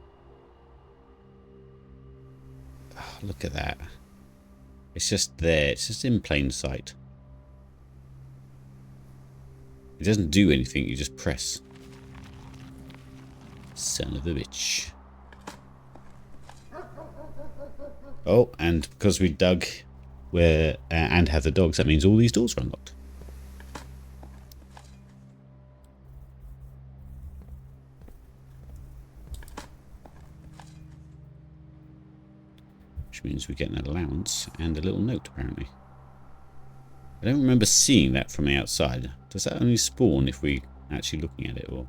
look at that. It's just there. It's just in plain sight. It doesn't do anything. You just press. Son of a bitch. Oh, and because we dug where and have the dogs, that means all these doors are unlocked. Which means we get an allowance and a little note, apparently. I don't remember seeing that from the outside. Does that only spawn if we actually looking at it, or?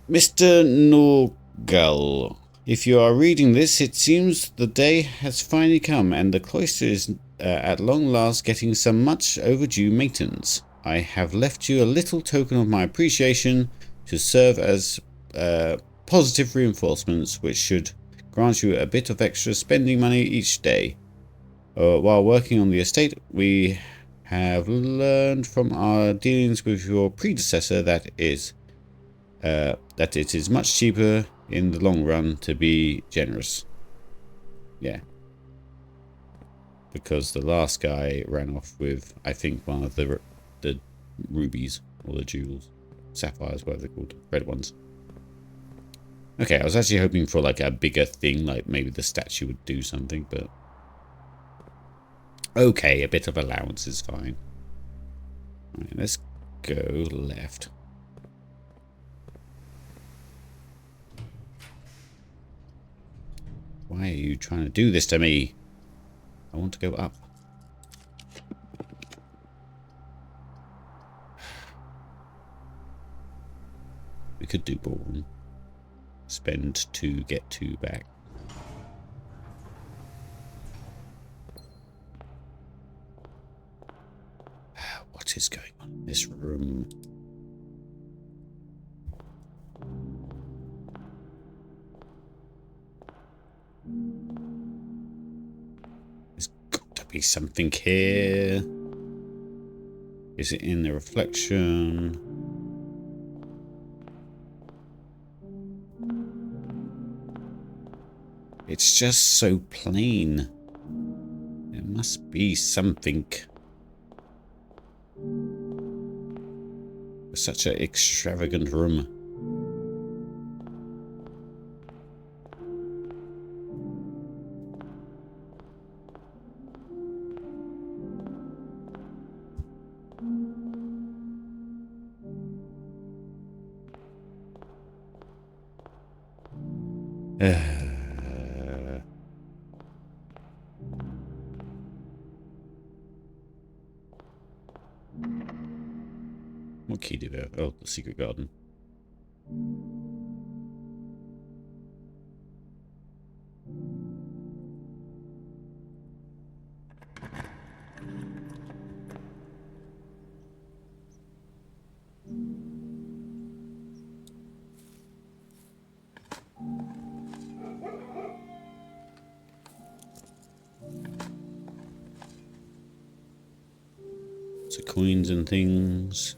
Mr. Norgal, if you are reading this, it seems the day has finally come and the cloister is at long last getting some much overdue maintenance. I have left you a little token of my appreciation to serve as positive reinforcements which should grant you a bit of extra spending money each day. While working on the estate, we have learned from our dealings with your predecessor that it is much cheaper in the long run to be generous. Yeah. Because the last guy ran off with, I think, one of the rubies or the jewels. Sapphires, whatever they're called. Red ones. Okay, I was actually hoping for like a bigger thing, like maybe the statue would do something, but... Okay, a bit of allowance is fine. Right, let's go left. Why are you trying to do this to me? I want to go up. We could do ballroom. Spend 2, get 2 back. What is going on in this room? There's got to be something here. Is it in the reflection? It's just so plain. There must be something. Such an extravagant room. What key do we have? Oh, the secret garden. So coins and things.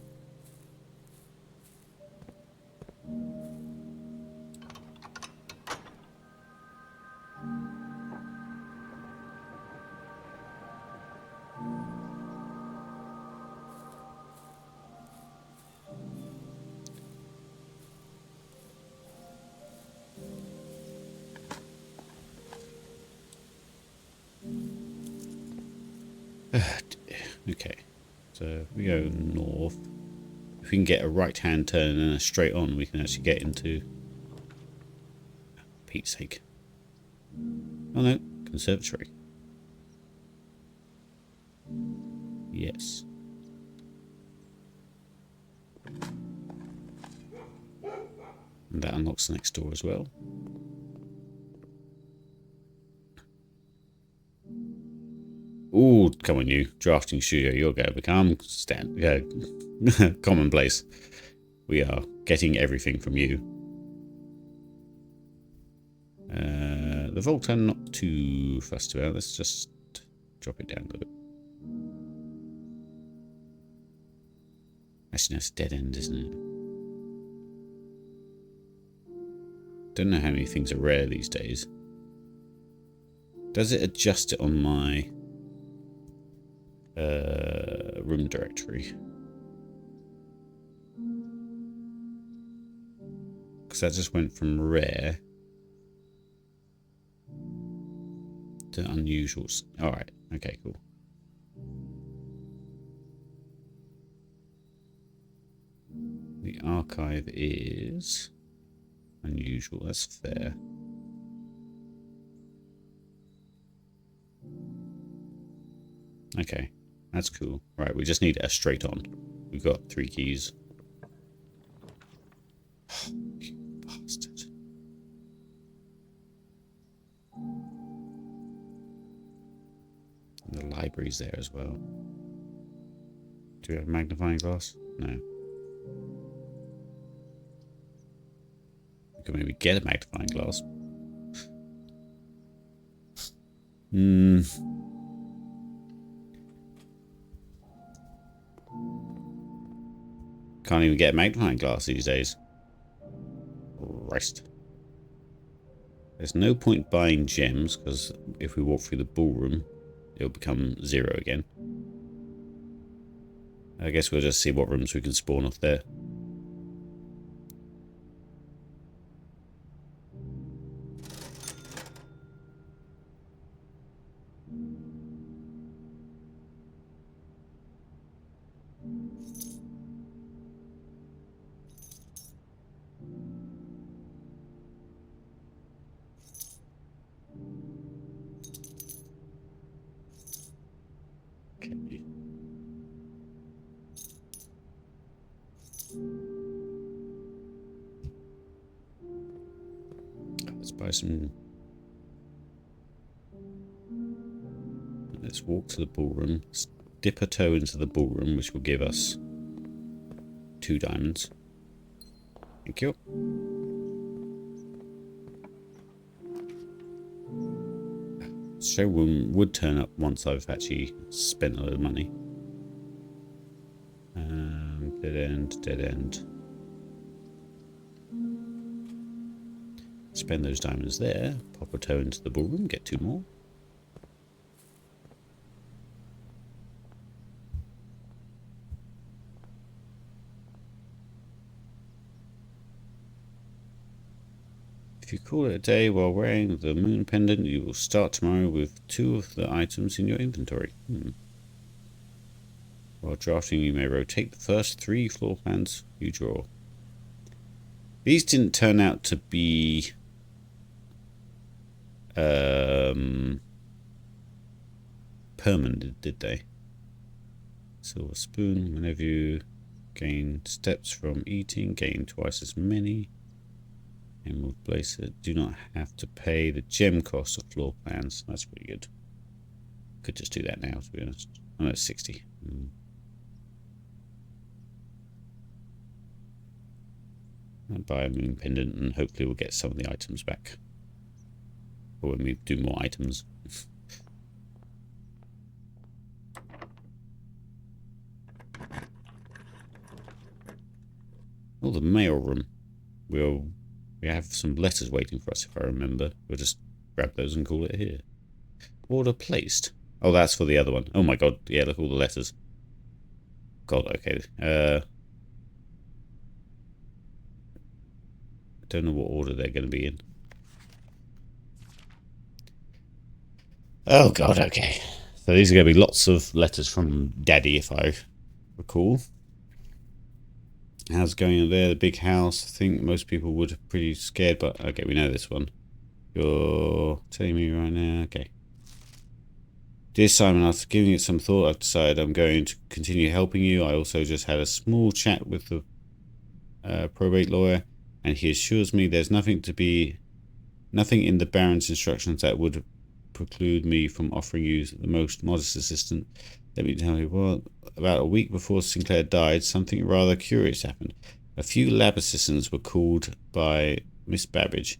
Okay, so if we go north, if we can get a right-hand turn and a straight on, we can actually get into... Pete's sake. Oh no, conservatory. Yes. And that unlocks the next door as well. Ooh, come on you. Drafting studio, you're going to become commonplace. We are getting everything from you. The vault I'm not too fussed about. Let's just drop it down a little bit. Actually, that's a dead end, isn't it? Don't know how many things are rare these days. Does it adjust it on my room directory? Because that just went from rare to unusuals. Alright, okay, cool. The archive is unusual, that's fair. Okay, that's cool. Right, we just need a straight on. We've got 3 keys. You bastard. And the library's there as well. Do we have a magnifying glass? No. We could maybe get a magnifying glass. Can't even get a magnifying glass these days. Christ. There's no point buying gems, because if we walk through the ballroom, it'll become 0 again. I guess we'll just see what rooms we can spawn off there. Okay. Let's buy some. Let's walk to the ballroom. Let's dip a toe into the ballroom, which will give us 2 diamonds. Thank you. Showroom would turn up once I've actually spent a lot of money. Dead end, dead end. Spend those diamonds there. Pop a toe into the ballroom, get 2 more. If you call it a day while wearing the moon pendant, you will start tomorrow with 2 of the items in your inventory. While drafting, you may rotate the first 3 floor plans you draw. These didn't turn out to be permanent, did they? Silver spoon. Whenever you gain steps from eating, gain twice as many. Emerald bracelet. Do not have to pay the gem cost of floor plans. That's pretty good. Could just do that now, to be honest. Oh no, it's 60. I'll buy a moon pendant and hopefully we'll get some of the items back. Or when we do more items. Oh, the mail room. We have some letters waiting for us, if I remember. We'll just grab those and call it here. Order placed. Oh, that's for the other one. Oh my god. Yeah, look at all the letters. God, okay. I don't know what order they're going to be in. Oh god, okay. So these are going to be lots of letters from Daddy, if I recall. How's it going there? The big house. I think most people would be pretty scared, but okay, we know this one. You're telling me right now? Okay. Dear Simon, after giving it some thought, I've decided I'm going to continue helping you. I also just had a small chat with the probate lawyer, and he assures me there's nothing in the Baron's instructions that would preclude me from offering you the most modest assistance. Let me tell you what, about a week before Sinclair died, something rather curious happened. A few lab assistants were called by Miss Babbage,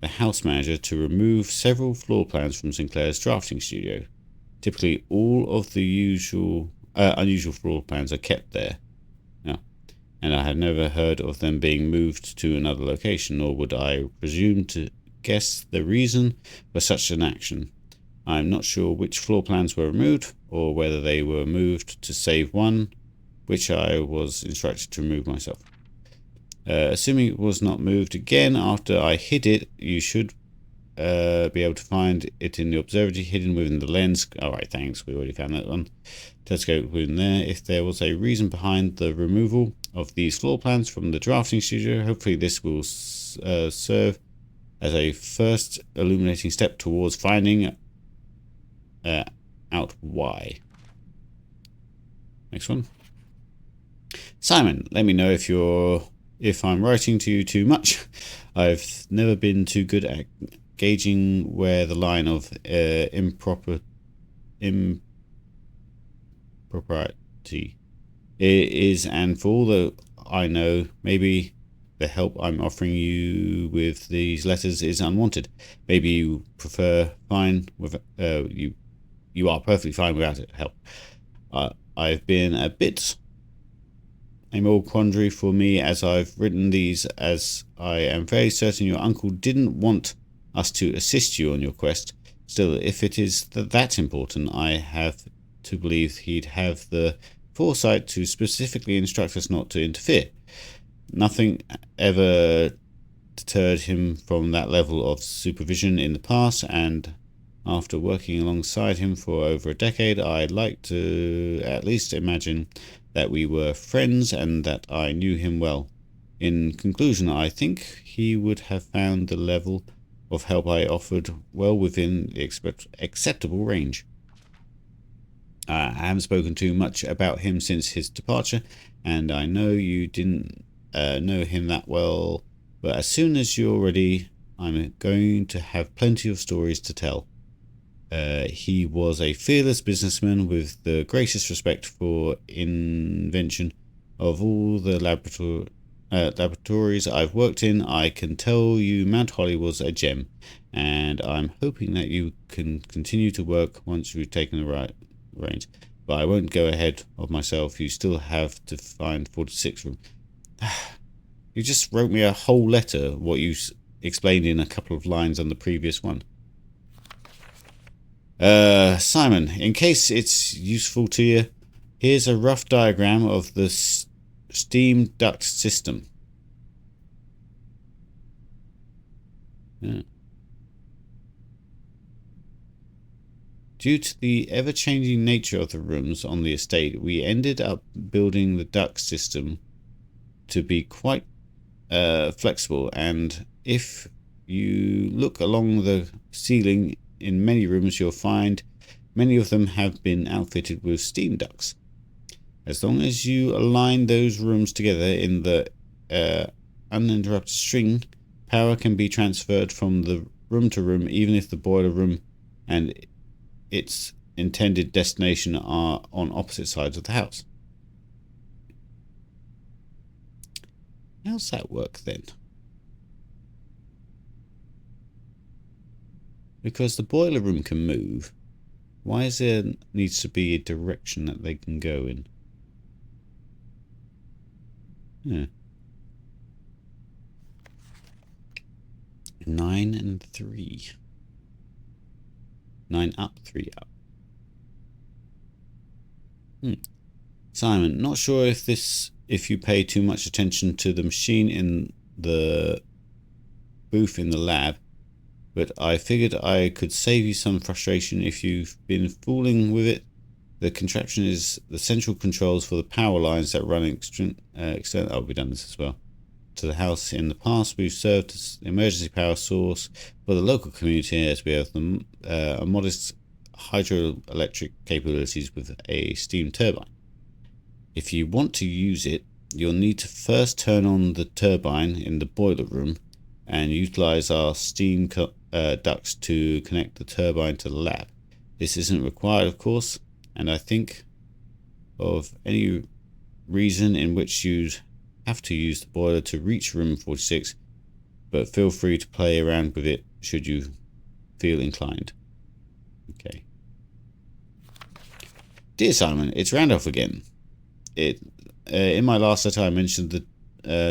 the house manager, to remove several floor plans from Sinclair's drafting studio. Typically, all of the unusual floor plans are kept there. Yeah. And I had never heard of them being moved to another location, nor would I presume to guess the reason for such an action. I am not sure which floor plans were removed, or whether they were moved to save one, which I was instructed to remove myself. Assuming it was not moved again after I hid it, you should be able to find it in the observatory hidden within the lens. Alright, thanks, we already found that one. Telescope within there. If there was a reason behind the removal of these floor plans from the drafting studio, hopefully this will serve as a first illuminating step towards finding out why. Next one. Simon, let me know if I'm writing to you too much. I've never been too good at gauging where the line of impropriety is, and for all that I know, maybe the help I'm offering you with these letters is unwanted. Maybe you prefer fine with you are perfectly fine without it help. I've been a more quandary for me as I've written these, as I am very certain your uncle didn't want us to assist you on your quest. Still, if it is that important, I have to believe he'd have the foresight to specifically instruct us not to interfere. Nothing ever deterred him from that level of supervision in the past, and after working alongside him for over a decade, I'd like to at least imagine that we were friends and that I knew him well. In conclusion, I think he would have found the level of help I offered well within the acceptable range. I haven't spoken too much about him since his departure, and I know you didn't know him that well, but as soon as you're ready, I'm going to have plenty of stories to tell. He was a fearless businessman with the greatest respect for invention. Of all the laboratories I've worked in, I can tell you Mount Holly was a gem, and I'm hoping that you can continue to work once you've taken the right reins. But I won't go ahead of myself. You still have to find 46 room. You just wrote me a whole letter, what you explained in a couple of lines on the previous one. Simon, in case it's useful to you, here's a rough diagram of the steam duct system. Yeah. Due to the ever-changing nature of the rooms on the estate, we ended up building the duct system to be quite flexible, and if you look along the ceiling in many rooms, you'll find many of them have been outfitted with steam ducts. As long as you align those rooms together in the uninterrupted string, power can be transferred from the room to room, even if the boiler room and its intended destination are on opposite sides of the house. How's that work then? Because the boiler room can move, why is there needs to be a direction that they can go in? Yeah. 9 and 3. 9 up, 3 up. Simon, not sure if you pay too much attention to the machine in the booth in the lab. but I figured I could save you some frustration if you've been fooling with it. The contraption is the central controls for the power lines that run external. Oh, we've done this as well. To the house. In the past, we've served as the emergency power source for the local community, as we have a modest hydroelectric capabilities with a steam turbine. If you want to use it, you'll need to first turn on the turbine in the boiler room and utilize our steam ducts to connect the turbine to the lab. This isn't required, of course, and I think of any reason in which you'd have to use the boiler to reach room 46, but feel free to play around with it should you feel inclined. Okay. Dear Simon, it's Randolph again. In my last letter I mentioned the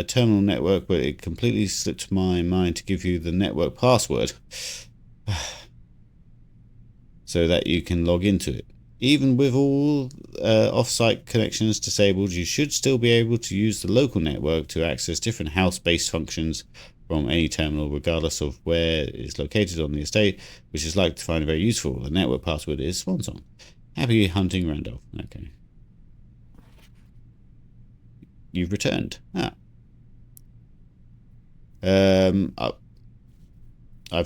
terminal network, but it completely slipped my mind to give you the network password so that you can log into it. Even with all off-site connections disabled, you should still be able to use the local network to access different house-based functions from any terminal, regardless of where it is located on the estate, which is likely to find very useful. The network password is Swansong. Happy hunting, Randolph. Okay. You've returned. I've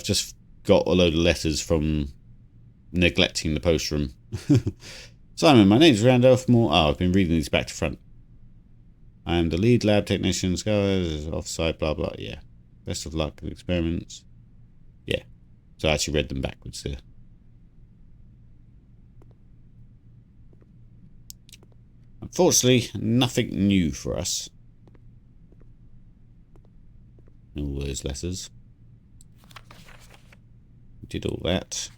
just got a load of letters from neglecting the post room. Simon, my name's Randolph Moore. I've been reading these back to front. I am the lead lab technician. Offsite, blah blah. Yeah. Best of luck with experiments. Yeah. So I actually read them backwards there. Unfortunately, nothing new for us. All those letters. We did all that.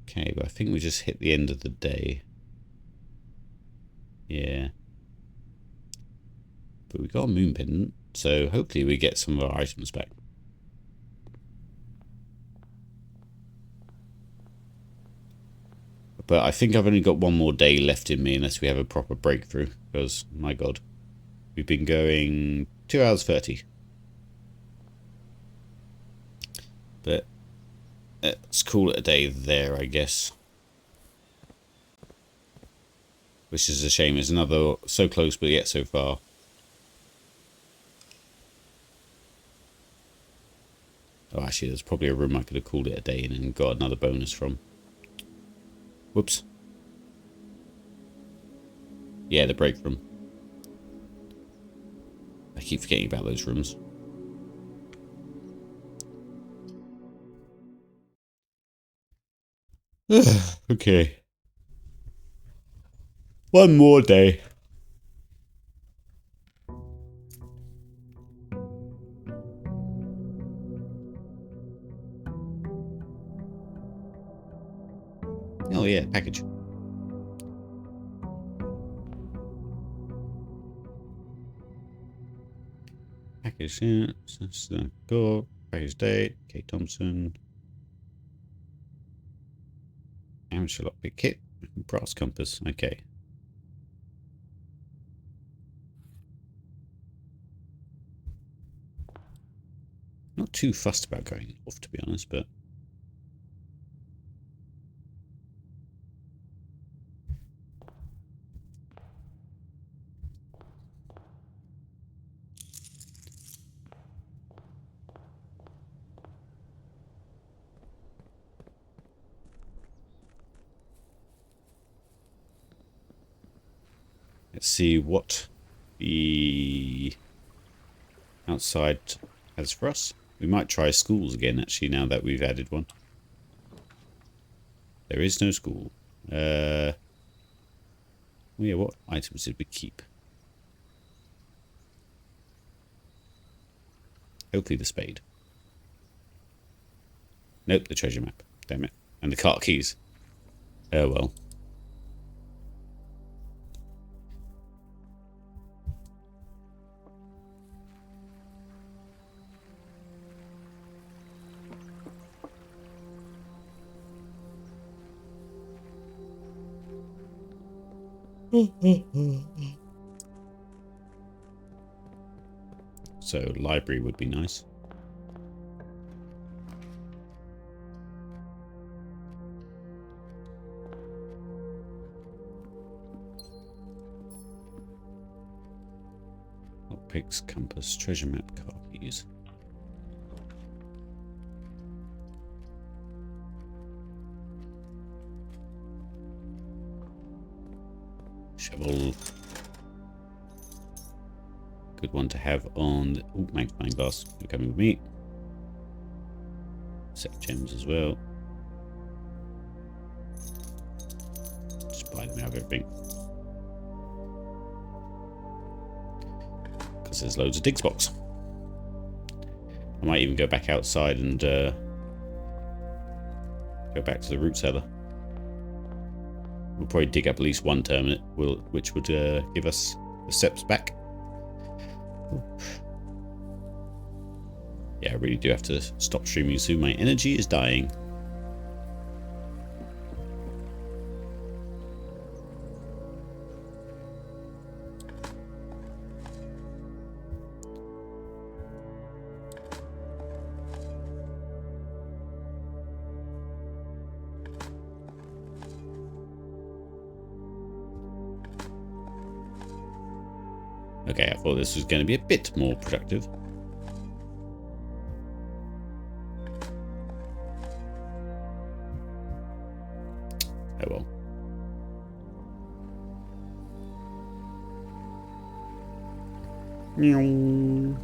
Okay, but I think we just hit the end of the day. Yeah. But we got a moon pendant, so hopefully we get some of our items back. But I think I've only got one more day left in me unless we have a proper breakthrough. Because, my god, we've been going 2 hours 30. But let's call it a day there, I guess. Which is a shame. It's another so close but yet so far. Oh, actually, there's probably a room I could have called it a day in and got another bonus from. Whoops. Yeah, the break room. I keep forgetting about those rooms. Okay. One more day. Oh yeah, package. Package, yeah. Go. Package date. Kate Thompson. Amateur lockpick kit. Brass compass. Okay. Not too fussed about going off, to be honest, but let's see what the outside has for us. We might try schools again, actually, now that we've added one. There is no school. Yeah, what items did we keep? Hopefully the spade. Nope, the treasure map. Damn it. And the cart keys. Oh well. So library would be nice. Lockpicks, compass, treasure map, car keys. Shovel. Good one to have on the magnifying glass. You're coming with me. Set of gems as well. Just buy them out of everything. Because there's loads of dig spots. I might even go back outside and go back to the root cellar. We'll probably dig up at least one terminate, which would give us the steps back. Yeah, I really do have to stop streaming soon. My energy is dying. Okay, I thought this was going to be a bit more productive. Oh well. Meow.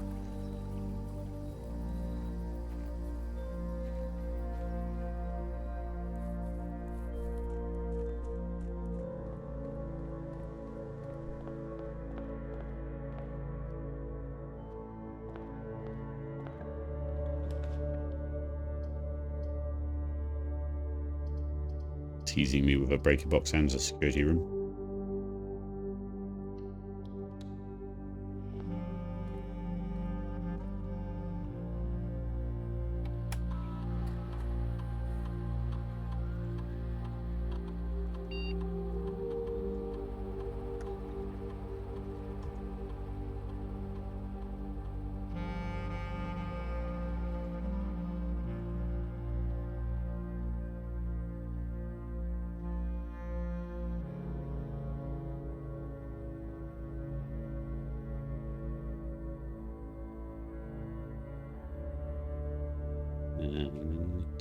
Teasing me with a breaker box and a security room.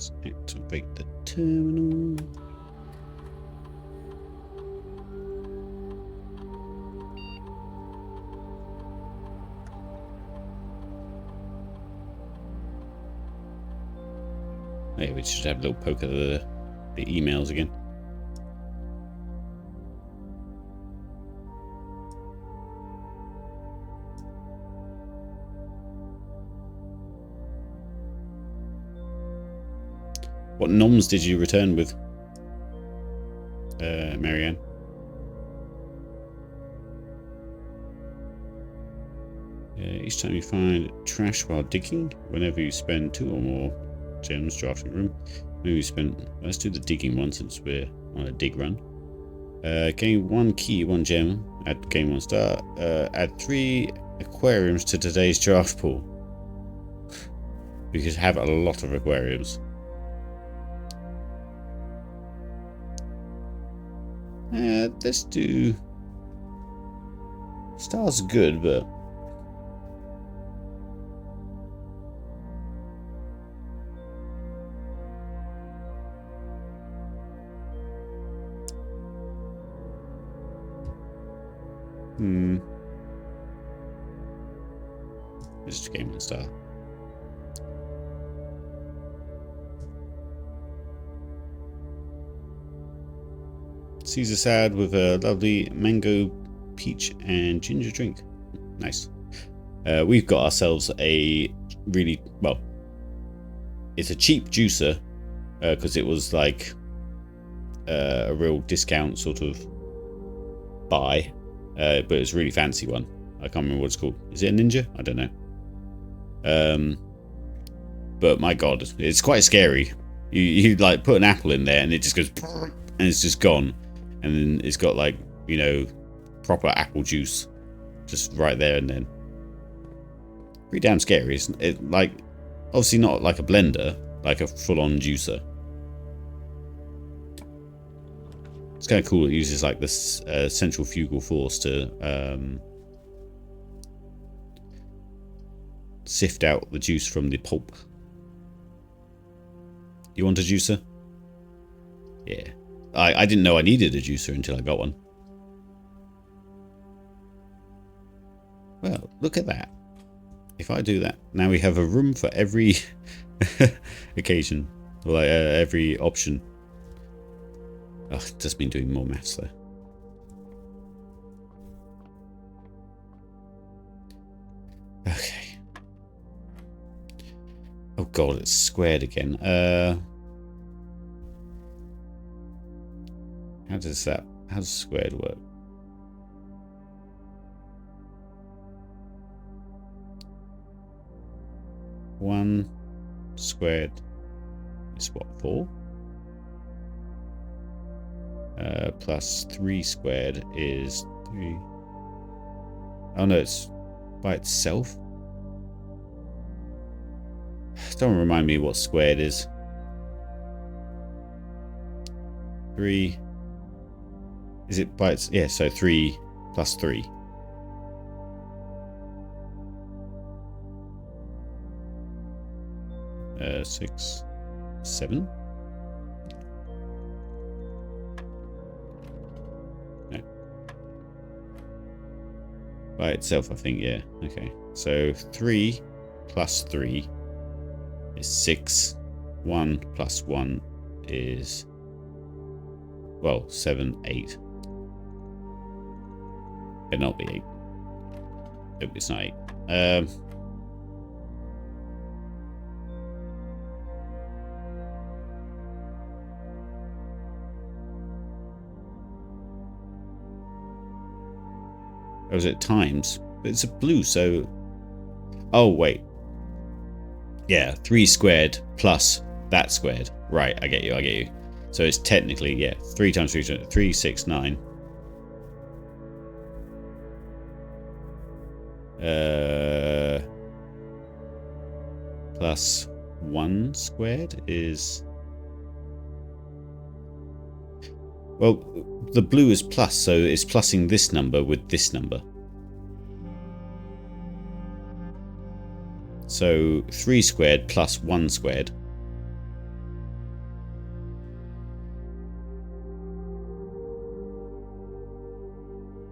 Let's activate the terminal. Hey, we should have a little poke at the emails again. What noms did you return with, Marianne? Each time you find trash while digging, whenever you spend 2 or more gems drafting room, maybe you spend. Let's do the digging one since we're on a dig run. Gain 1 key, 1 gem. Gain 1 star. Add 3 aquariums to today's draft pool. We could have a lot of aquariums. Let's do stars. Good, but just game 1 star. Caesar salad with a lovely mango, peach, and ginger drink. Nice. We've got ourselves a really, well, it's a cheap juicer because it was like a real discount sort of buy, but it's a really fancy one. I can't remember what it's called. Is it a Ninja? I don't know. But my god, it's quite scary. You like put an apple in there and it just goes and it's just gone. And then it's got like, you know, proper apple juice just right there and then. Pretty damn scary, isn't it? Like, obviously not like a blender, like a full-on juicer. It's kind of cool. It uses like this centrifugal force to sift out the juice from the pulp. You want a juicer? Yeah. I didn't know I needed a juicer until I got one. Well, look at that. If I do that, now we have a room for every occasion, or like every option. Oh, it just been doing more maths though. Okay. Oh god, it's squared again. How does squared work? One squared is what, 4? Plus 3 squared is 3. Oh no, it's by itself. Don't remind me what squared is. 3. Is it by its... Yeah, so 3 plus 3. Uh, 6, 7. No. By itself, I think, yeah. Okay. So 3 plus 3 is 6. 1 plus 1 is... Well, 7, 8. It not be 8. Nope, it's not 8. Or is it times? But it's a blue, so... Oh, wait. Yeah, 3 squared plus that squared. Right, I get you. So it's technically, yeah, 3 times 3, 3, 6, 9. Plus 1 squared is... Well, the blue is plus, so it's plussing this number with this number. So 3 squared plus 1 squared.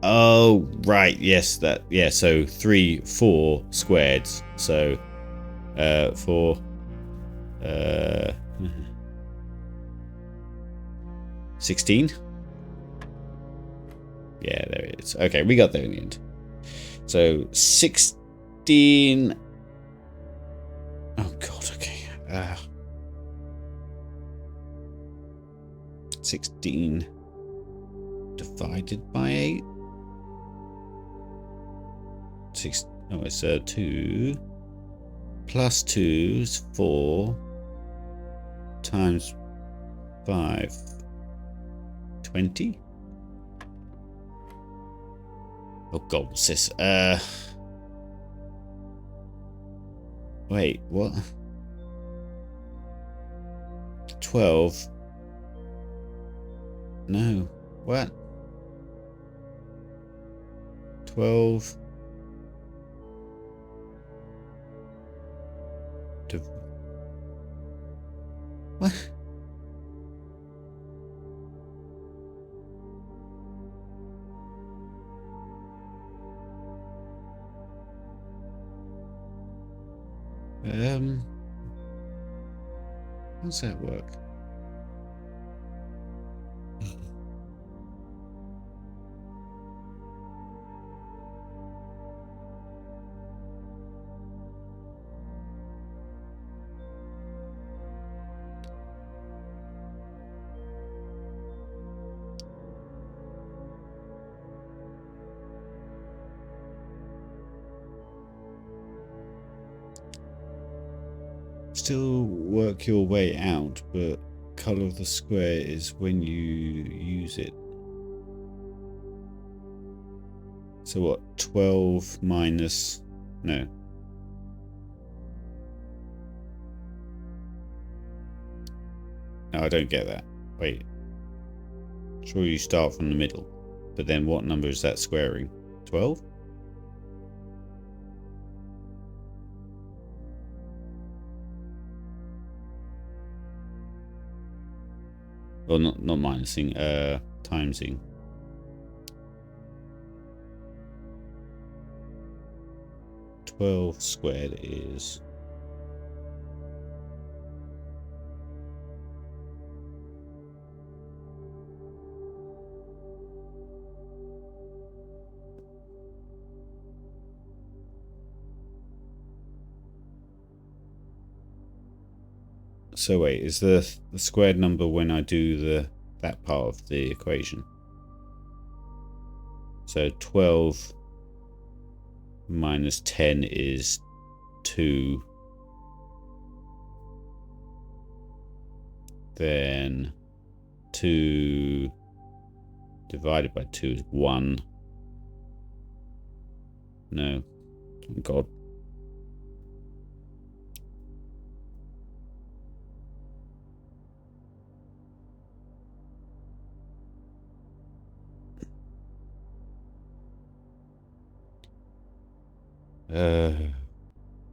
Oh, right, yes, that, yeah, so 3, 4 squareds. So 4 16. Yeah, there it is. Okay, we got there in the end. So 16. Oh god, okay. 16 divided by 8. 6. Oh, it's 2 plus 2 is 4 times 5. 20. Oh god, what's this? Wait, what? 12. No, what? 12. What? How does that work? Still work your way out, but color of the square is when you use it. So what? 12 minus... No. No, I don't get that. Wait. Sure, you start from the middle. But then what number is that squaring? 12? Well, not minusing, timesing. Squared is... So wait, is the squared number when I do that part of the equation? So 12 minus 10 is 2. Then 2 divided by 2 is 1. No. Oh God.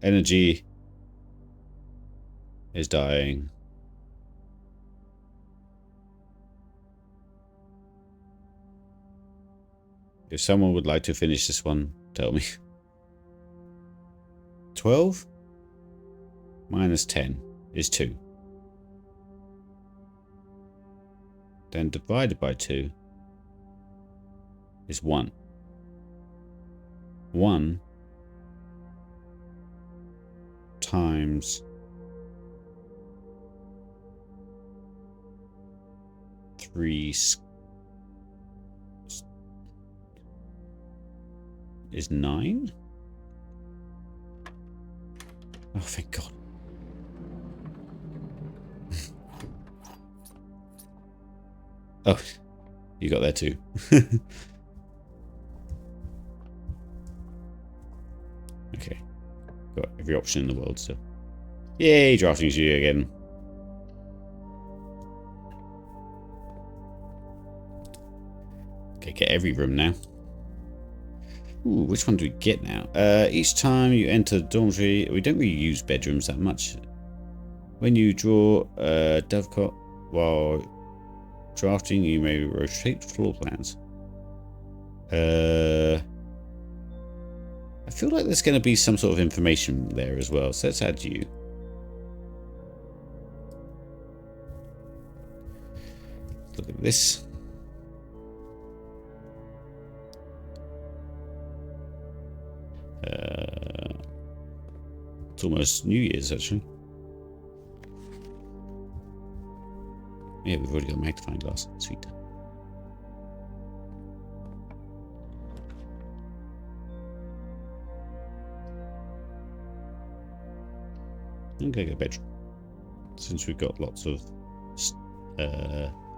Energy is dying. If someone would like to finish this one, tell me. 12 minus 10 is 2. Then divided by 2 is 1. 1 times 3 is 9? Oh, thank God. Oh, you got there too. Okay. Got every option in the world still. Yay, drafting studio again. Okay, get every room now. Ooh, which one do we get now? Each time you enter the dormitory, we don't really use bedrooms that much. When you draw a dovecot while drafting, you may rotate floor plans. I feel like there's going to be some sort of information there as well, so let's add you. Look at this. It's almost New Year's, actually. Yeah, we've already got a magnifying glass. Sweet. I'm going to go bedroom. Since we've got lots of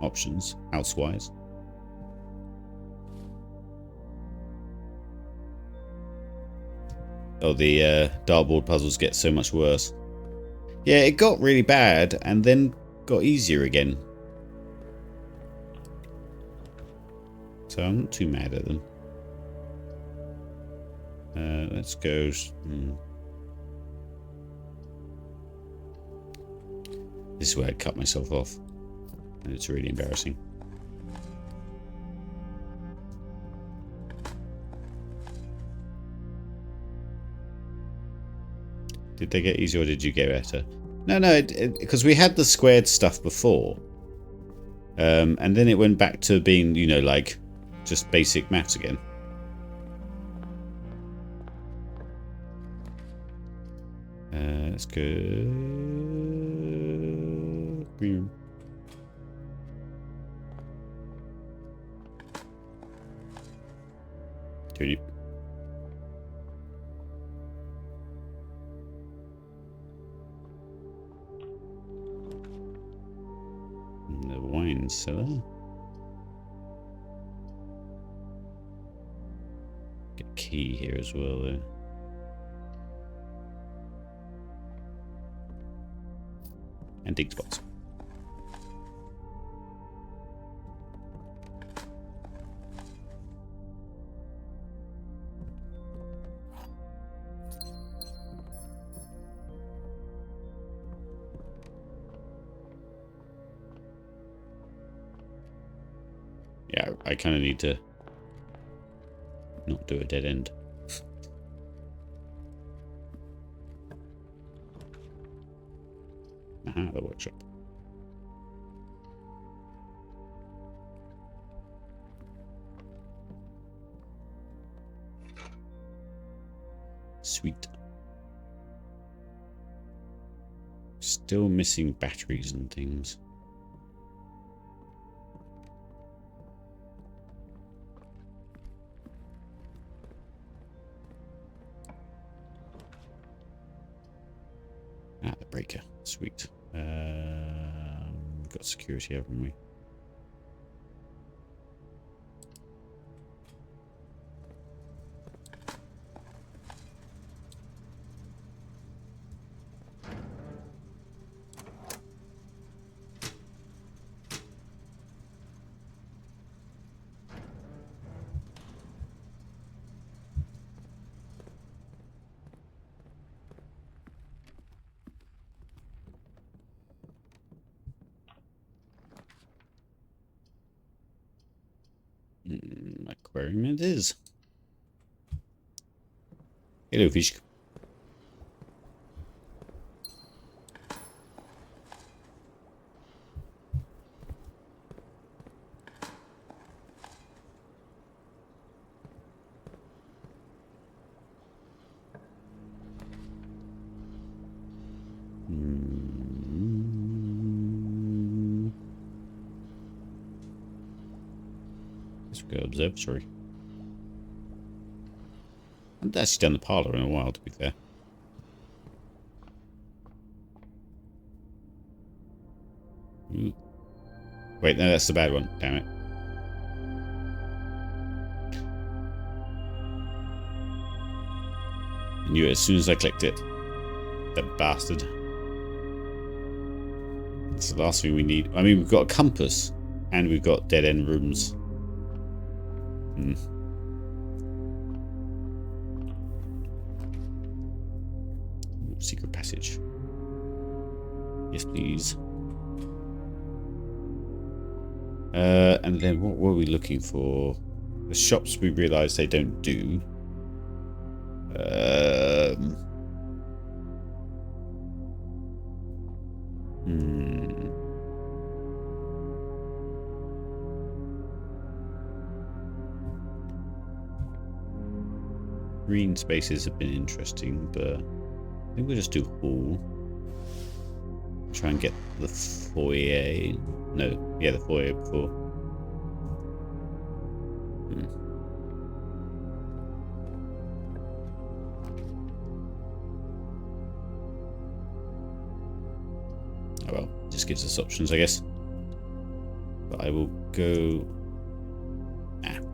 options, house-wise. Oh, the dartboard puzzles get so much worse. Yeah, it got really bad and then got easier again. So I'm not too mad at them. Let's go... This is where I cut myself off. And it's really embarrassing. Did they get easier or did you get better? No, because we had the squared stuff before. And then it went back to being, you know, like, just basic maths again. Let's go... Green. Dude. The wine cellar. Get a key here as well, though. And dig spots. Yeah, I kind of need to not do a dead end. Aha, the workshop. Sweet. Still missing batteries and things. Ah, the breaker. Sweet. We've got security, haven't we? Aquarium it is. Hello, fish. Let's go observatory. I haven't actually done the parlour in a while, to be fair. Ooh. Wait, no, that's the bad one. Damn it. I knew it as soon as I clicked it. That bastard. That's the last thing we need. I mean, we've got a compass. And we've got dead-end rooms. Secret passage. Yes, please. And then what were we looking for? The shops we realised they don't do. Green spaces have been interesting, but I think we'll just do hall. Try and get the foyer. No, yeah, the foyer before. Oh well, just gives us options, I guess. But I will go.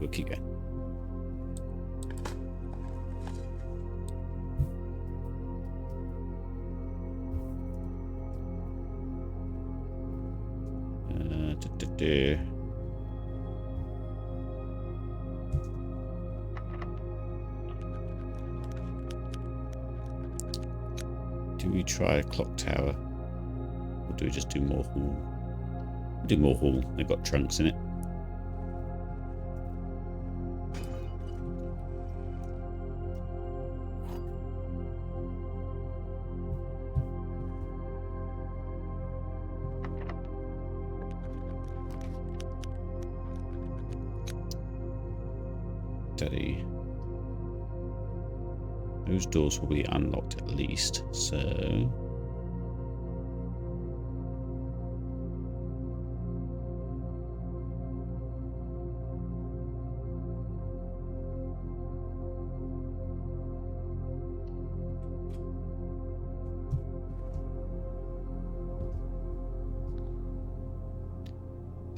We'll keep going. Do we try a clock tower? Or do we just do more hall? We'll do more hall. They've got trunks in it. Study. Those doors will be unlocked at least, so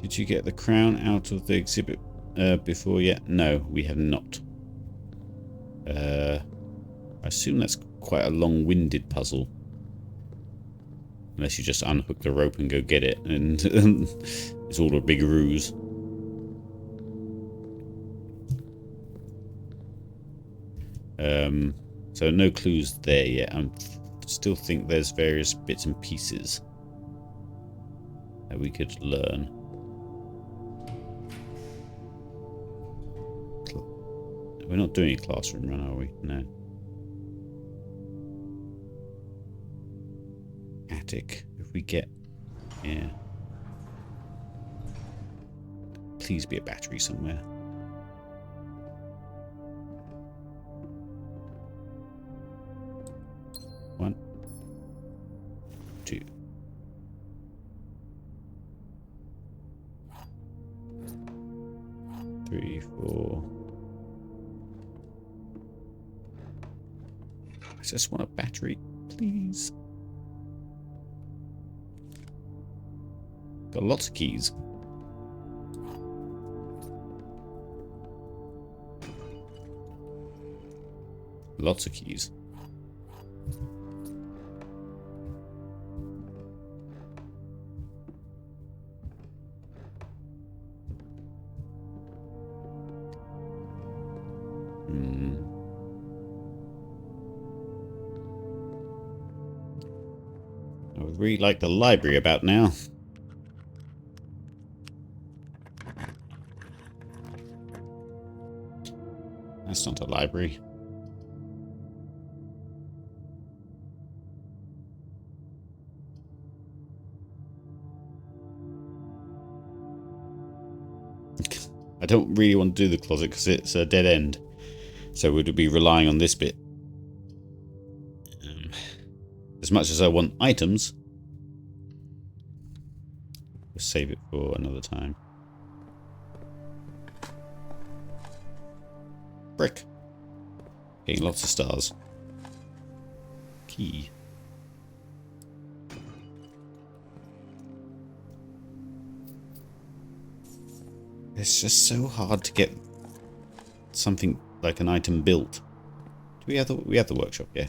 did you get the crown out of the exhibit before yet? No, we have not. I assume that's quite a long-winded puzzle. Unless you just unhook the rope and go get it, and it's all a big ruse. So no clues there yet. I still think there's various bits and pieces that we could learn. We're not doing a classroom run, are we? No. Attic. If we get... Yeah. Please be a battery somewhere. One. Two. Three, four. I just want a battery, please. Got lots of keys. Lots of keys. I would really like the library about now. That's not a library. I don't really want to do the closet because it's a dead end. So we'd be relying on this bit. As much as I want items, we'll save it for another time. Brick. Getting lots of stars. Key. It's just so hard to get something like an item built. Do we have the workshop? Yeah.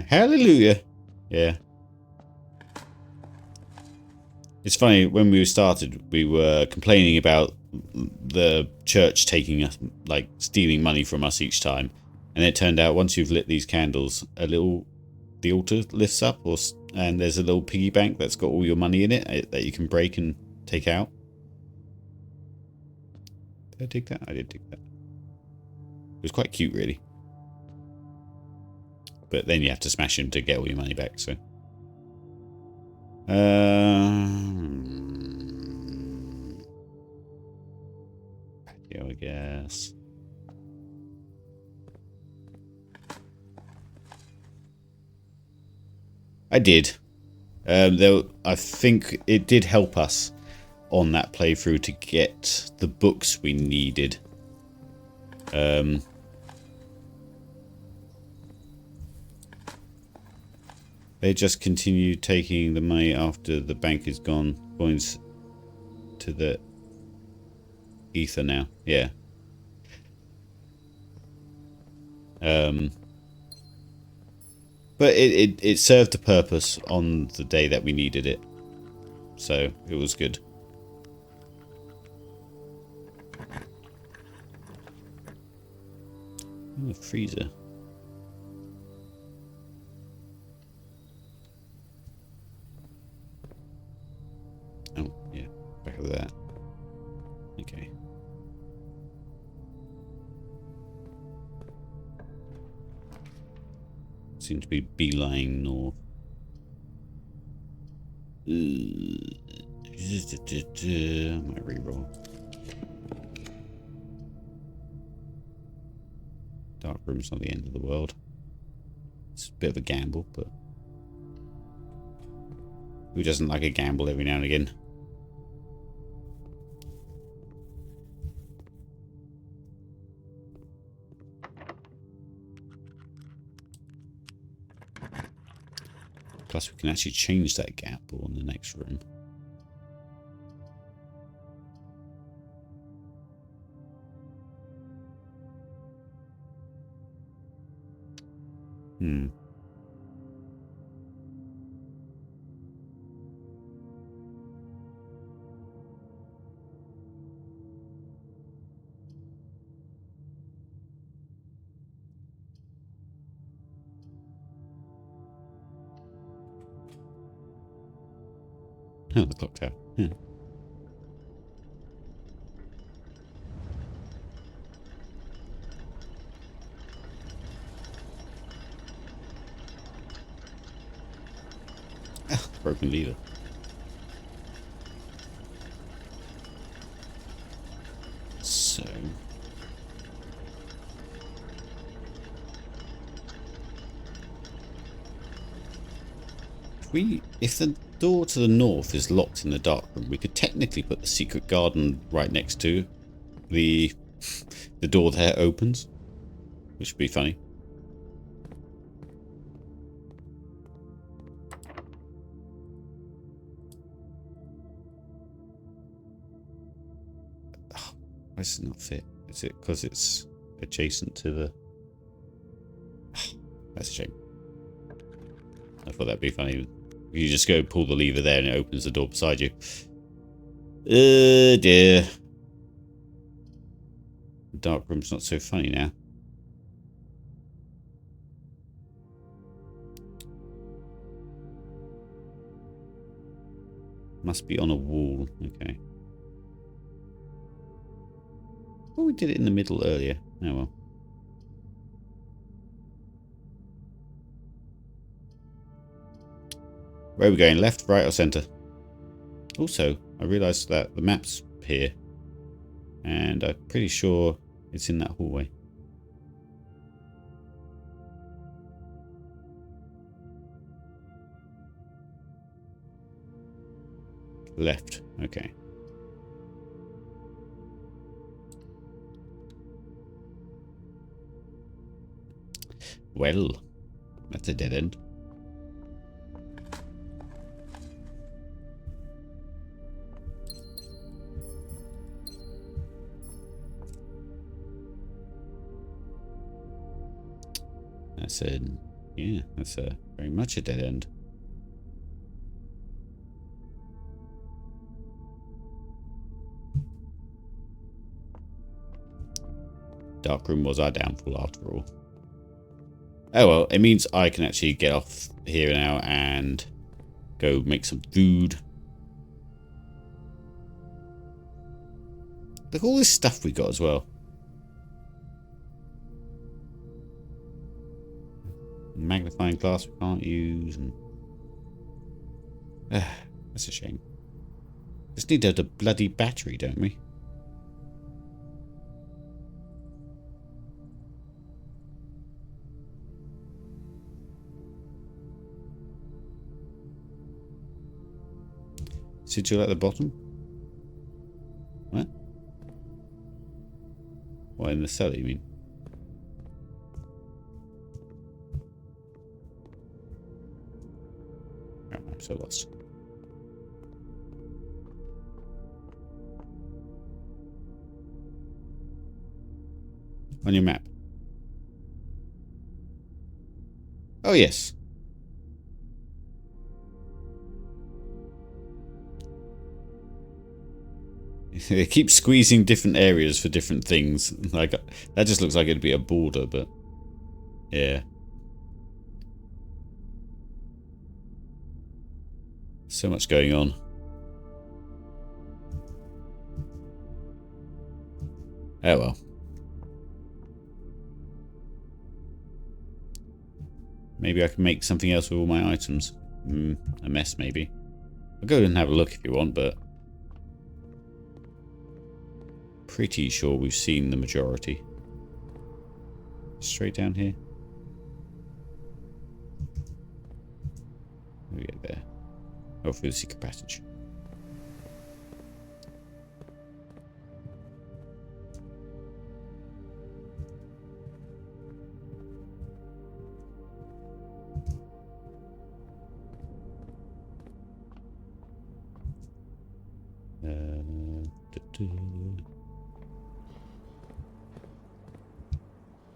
Hallelujah. Yeah. It's funny, when we started, we were complaining about the church taking us, like, stealing money from us each time. And it turned out once you've lit these candles, the altar lifts up, and there's a little piggy bank that's got all your money in it that you can break and take out. Did I take that? I did take that. It was quite cute, really. But then you have to smash him to get all your money back, so. Patio, I guess. I did. I think it did help us on that playthrough to get the books we needed. They just continue taking the money after the bank is gone. Points to the ether now. Yeah. But it served a purpose on the day that we needed it. So it was good. Oh, freezer. Oh, yeah. Back of that. Okay. Seem to be beeline north. Might reroll. Dark room's not the end of the world. It's a bit of a gamble, but who doesn't like a gamble every now and again? Plus, we can actually change that gap on the next room. Oh, the clock tower. Yeah. Ah, broken lever. So... If the door to the north is locked in the dark room, we could technically put the secret garden right next to the door that opens, which would be funny. Oh, why does it not fit? Is it because it's adjacent to the... That's a shame. I thought that'd be funny. You just go pull the lever there and it opens the door beside you. Dear. The dark room's not so funny now. Must be on a wall. Okay. Well, we did it in the middle earlier. Oh well. Where are we going? Left, right, or centre? Also, I realised that the map's here. And I'm pretty sure it's in that hallway. Left. Okay. Well, that's a dead end. I said, yeah, that's very much a dead end. Darkroom was our downfall after all. Oh well, it means I can actually get off here now and go make some food. Look at all this stuff we got as well. Magnifying glass we can't use, and that's a shame. Just need to have the bloody battery, don't we? Sigil at the bottom? What? What, in the cellar, you mean? Oh, I'm so lost. On your map. Oh, yes. They keep squeezing different areas for different things. Like, that just looks like it'd be a border, but yeah. So much going on. Oh well. Maybe I can make something else with all my items. A mess, maybe. I'll go and have a look if you want, but pretty sure we've seen the majority. Straight down here. We get there. Oh, through the secret passage.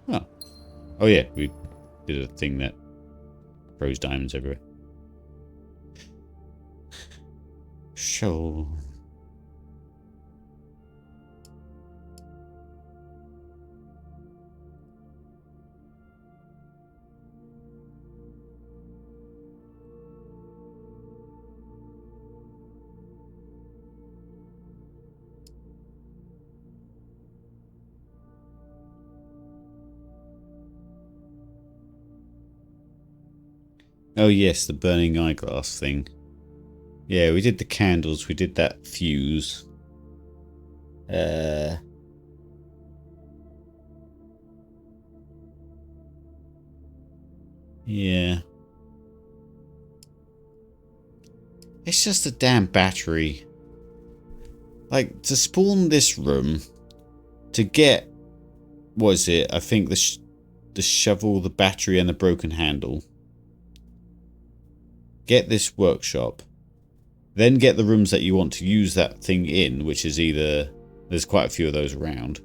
Oh. Oh yeah, we did a thing that throws diamonds everywhere. Show. Oh yes, the burning eyeglass thing. Yeah, we did the candles, we did that fuse. Yeah. It's just a damn battery. Like, to spawn this room, to get, what is it? I think the shovel, the battery, and the broken handle. Get this workshop. Then get the rooms that you want to use that thing in, which is either... There's quite a few of those around.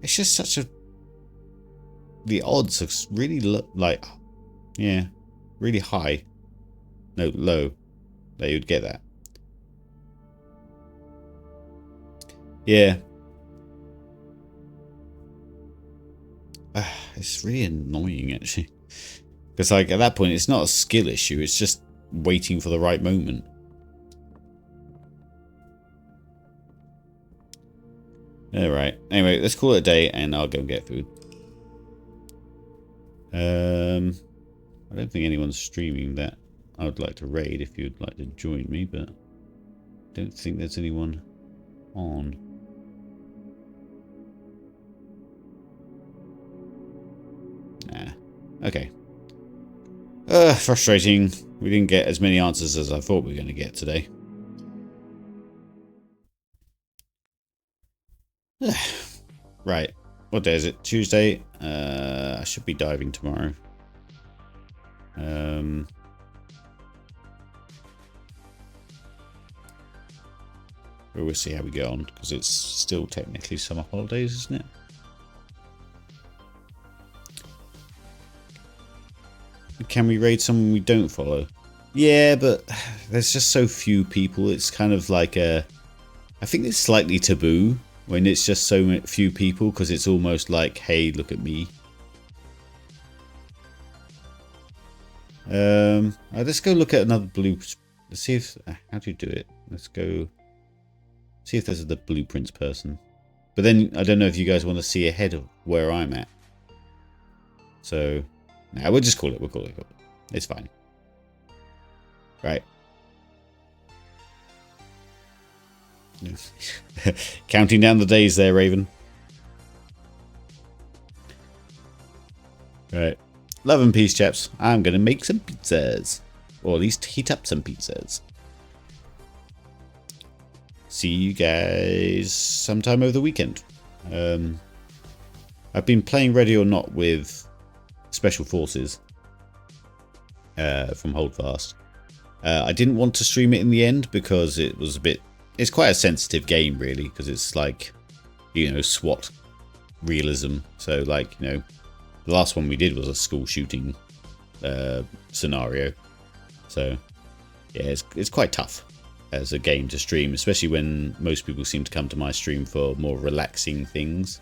It's just such a... The odds are really like... Yeah. Really high. No, low. That you'd get that. Yeah. It's really annoying, actually. Because, like, at that point, it's not a skill issue. It's just waiting for the right moment. Alright. Anyway, let's call it a day, and I'll go and get food. I don't think anyone's streaming that I would like to raid if you'd like to join me, but I don't think there's anyone on. Nah. Okay. Frustrating. We didn't get as many answers as I thought we were going to get today. Right. What day is it? Tuesday. I should be diving tomorrow. We'll see how we go on, because it's still technically summer holidays, isn't it? Can we raid someone we don't follow? Yeah, but there's just so few people. It's kind of like a... I think it's slightly taboo when it's just so few people, because it's almost like, hey, look at me. Let's go look at another blue... Let's see if... How do you do it? Let's go... See if there's the blueprints person. But then, I don't know if you guys want to see ahead of where I'm at. So... Nah, we'll just call it. We'll call it. It's fine. Right. Counting down the days there, Raven. Right. Love and peace, chaps. I'm going to make some pizzas. Or at least heat up some pizzas. See you guys sometime over the weekend. I've been playing Ready or Not with Special Forces from Holdfast. I didn't want to stream it in the end because it was a bit... It's quite a sensitive game, really, because it's like, you know, SWAT realism. So, like, you know, the last one we did was a school shooting scenario. So, yeah, it's quite tough as a game to stream, especially when most people seem to come to my stream for more relaxing things.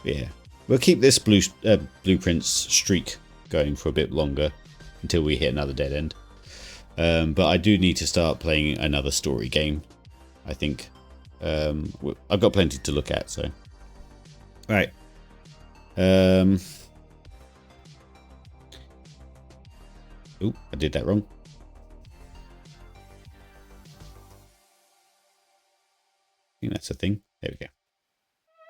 Yeah, we'll keep this blueprints streak going for a bit longer until we hit another dead end. But I do need to start playing another story game, I think. I've got plenty to look at, so. Right. Oh, I did that wrong. I think that's a thing. There we go.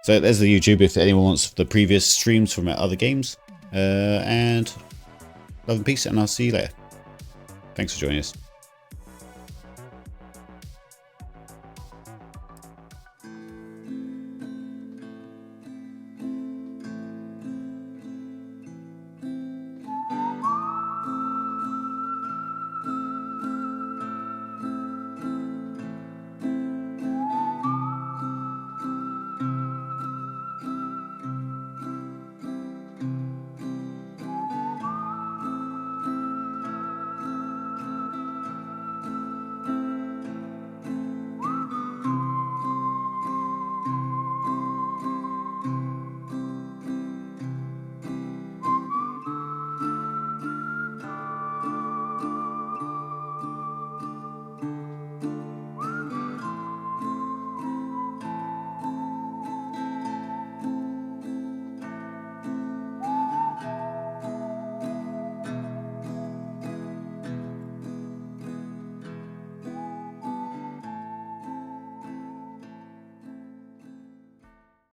So there's the YouTube if anyone wants the previous streams from other games. And love and peace, and I'll see you later. Thanks for joining us.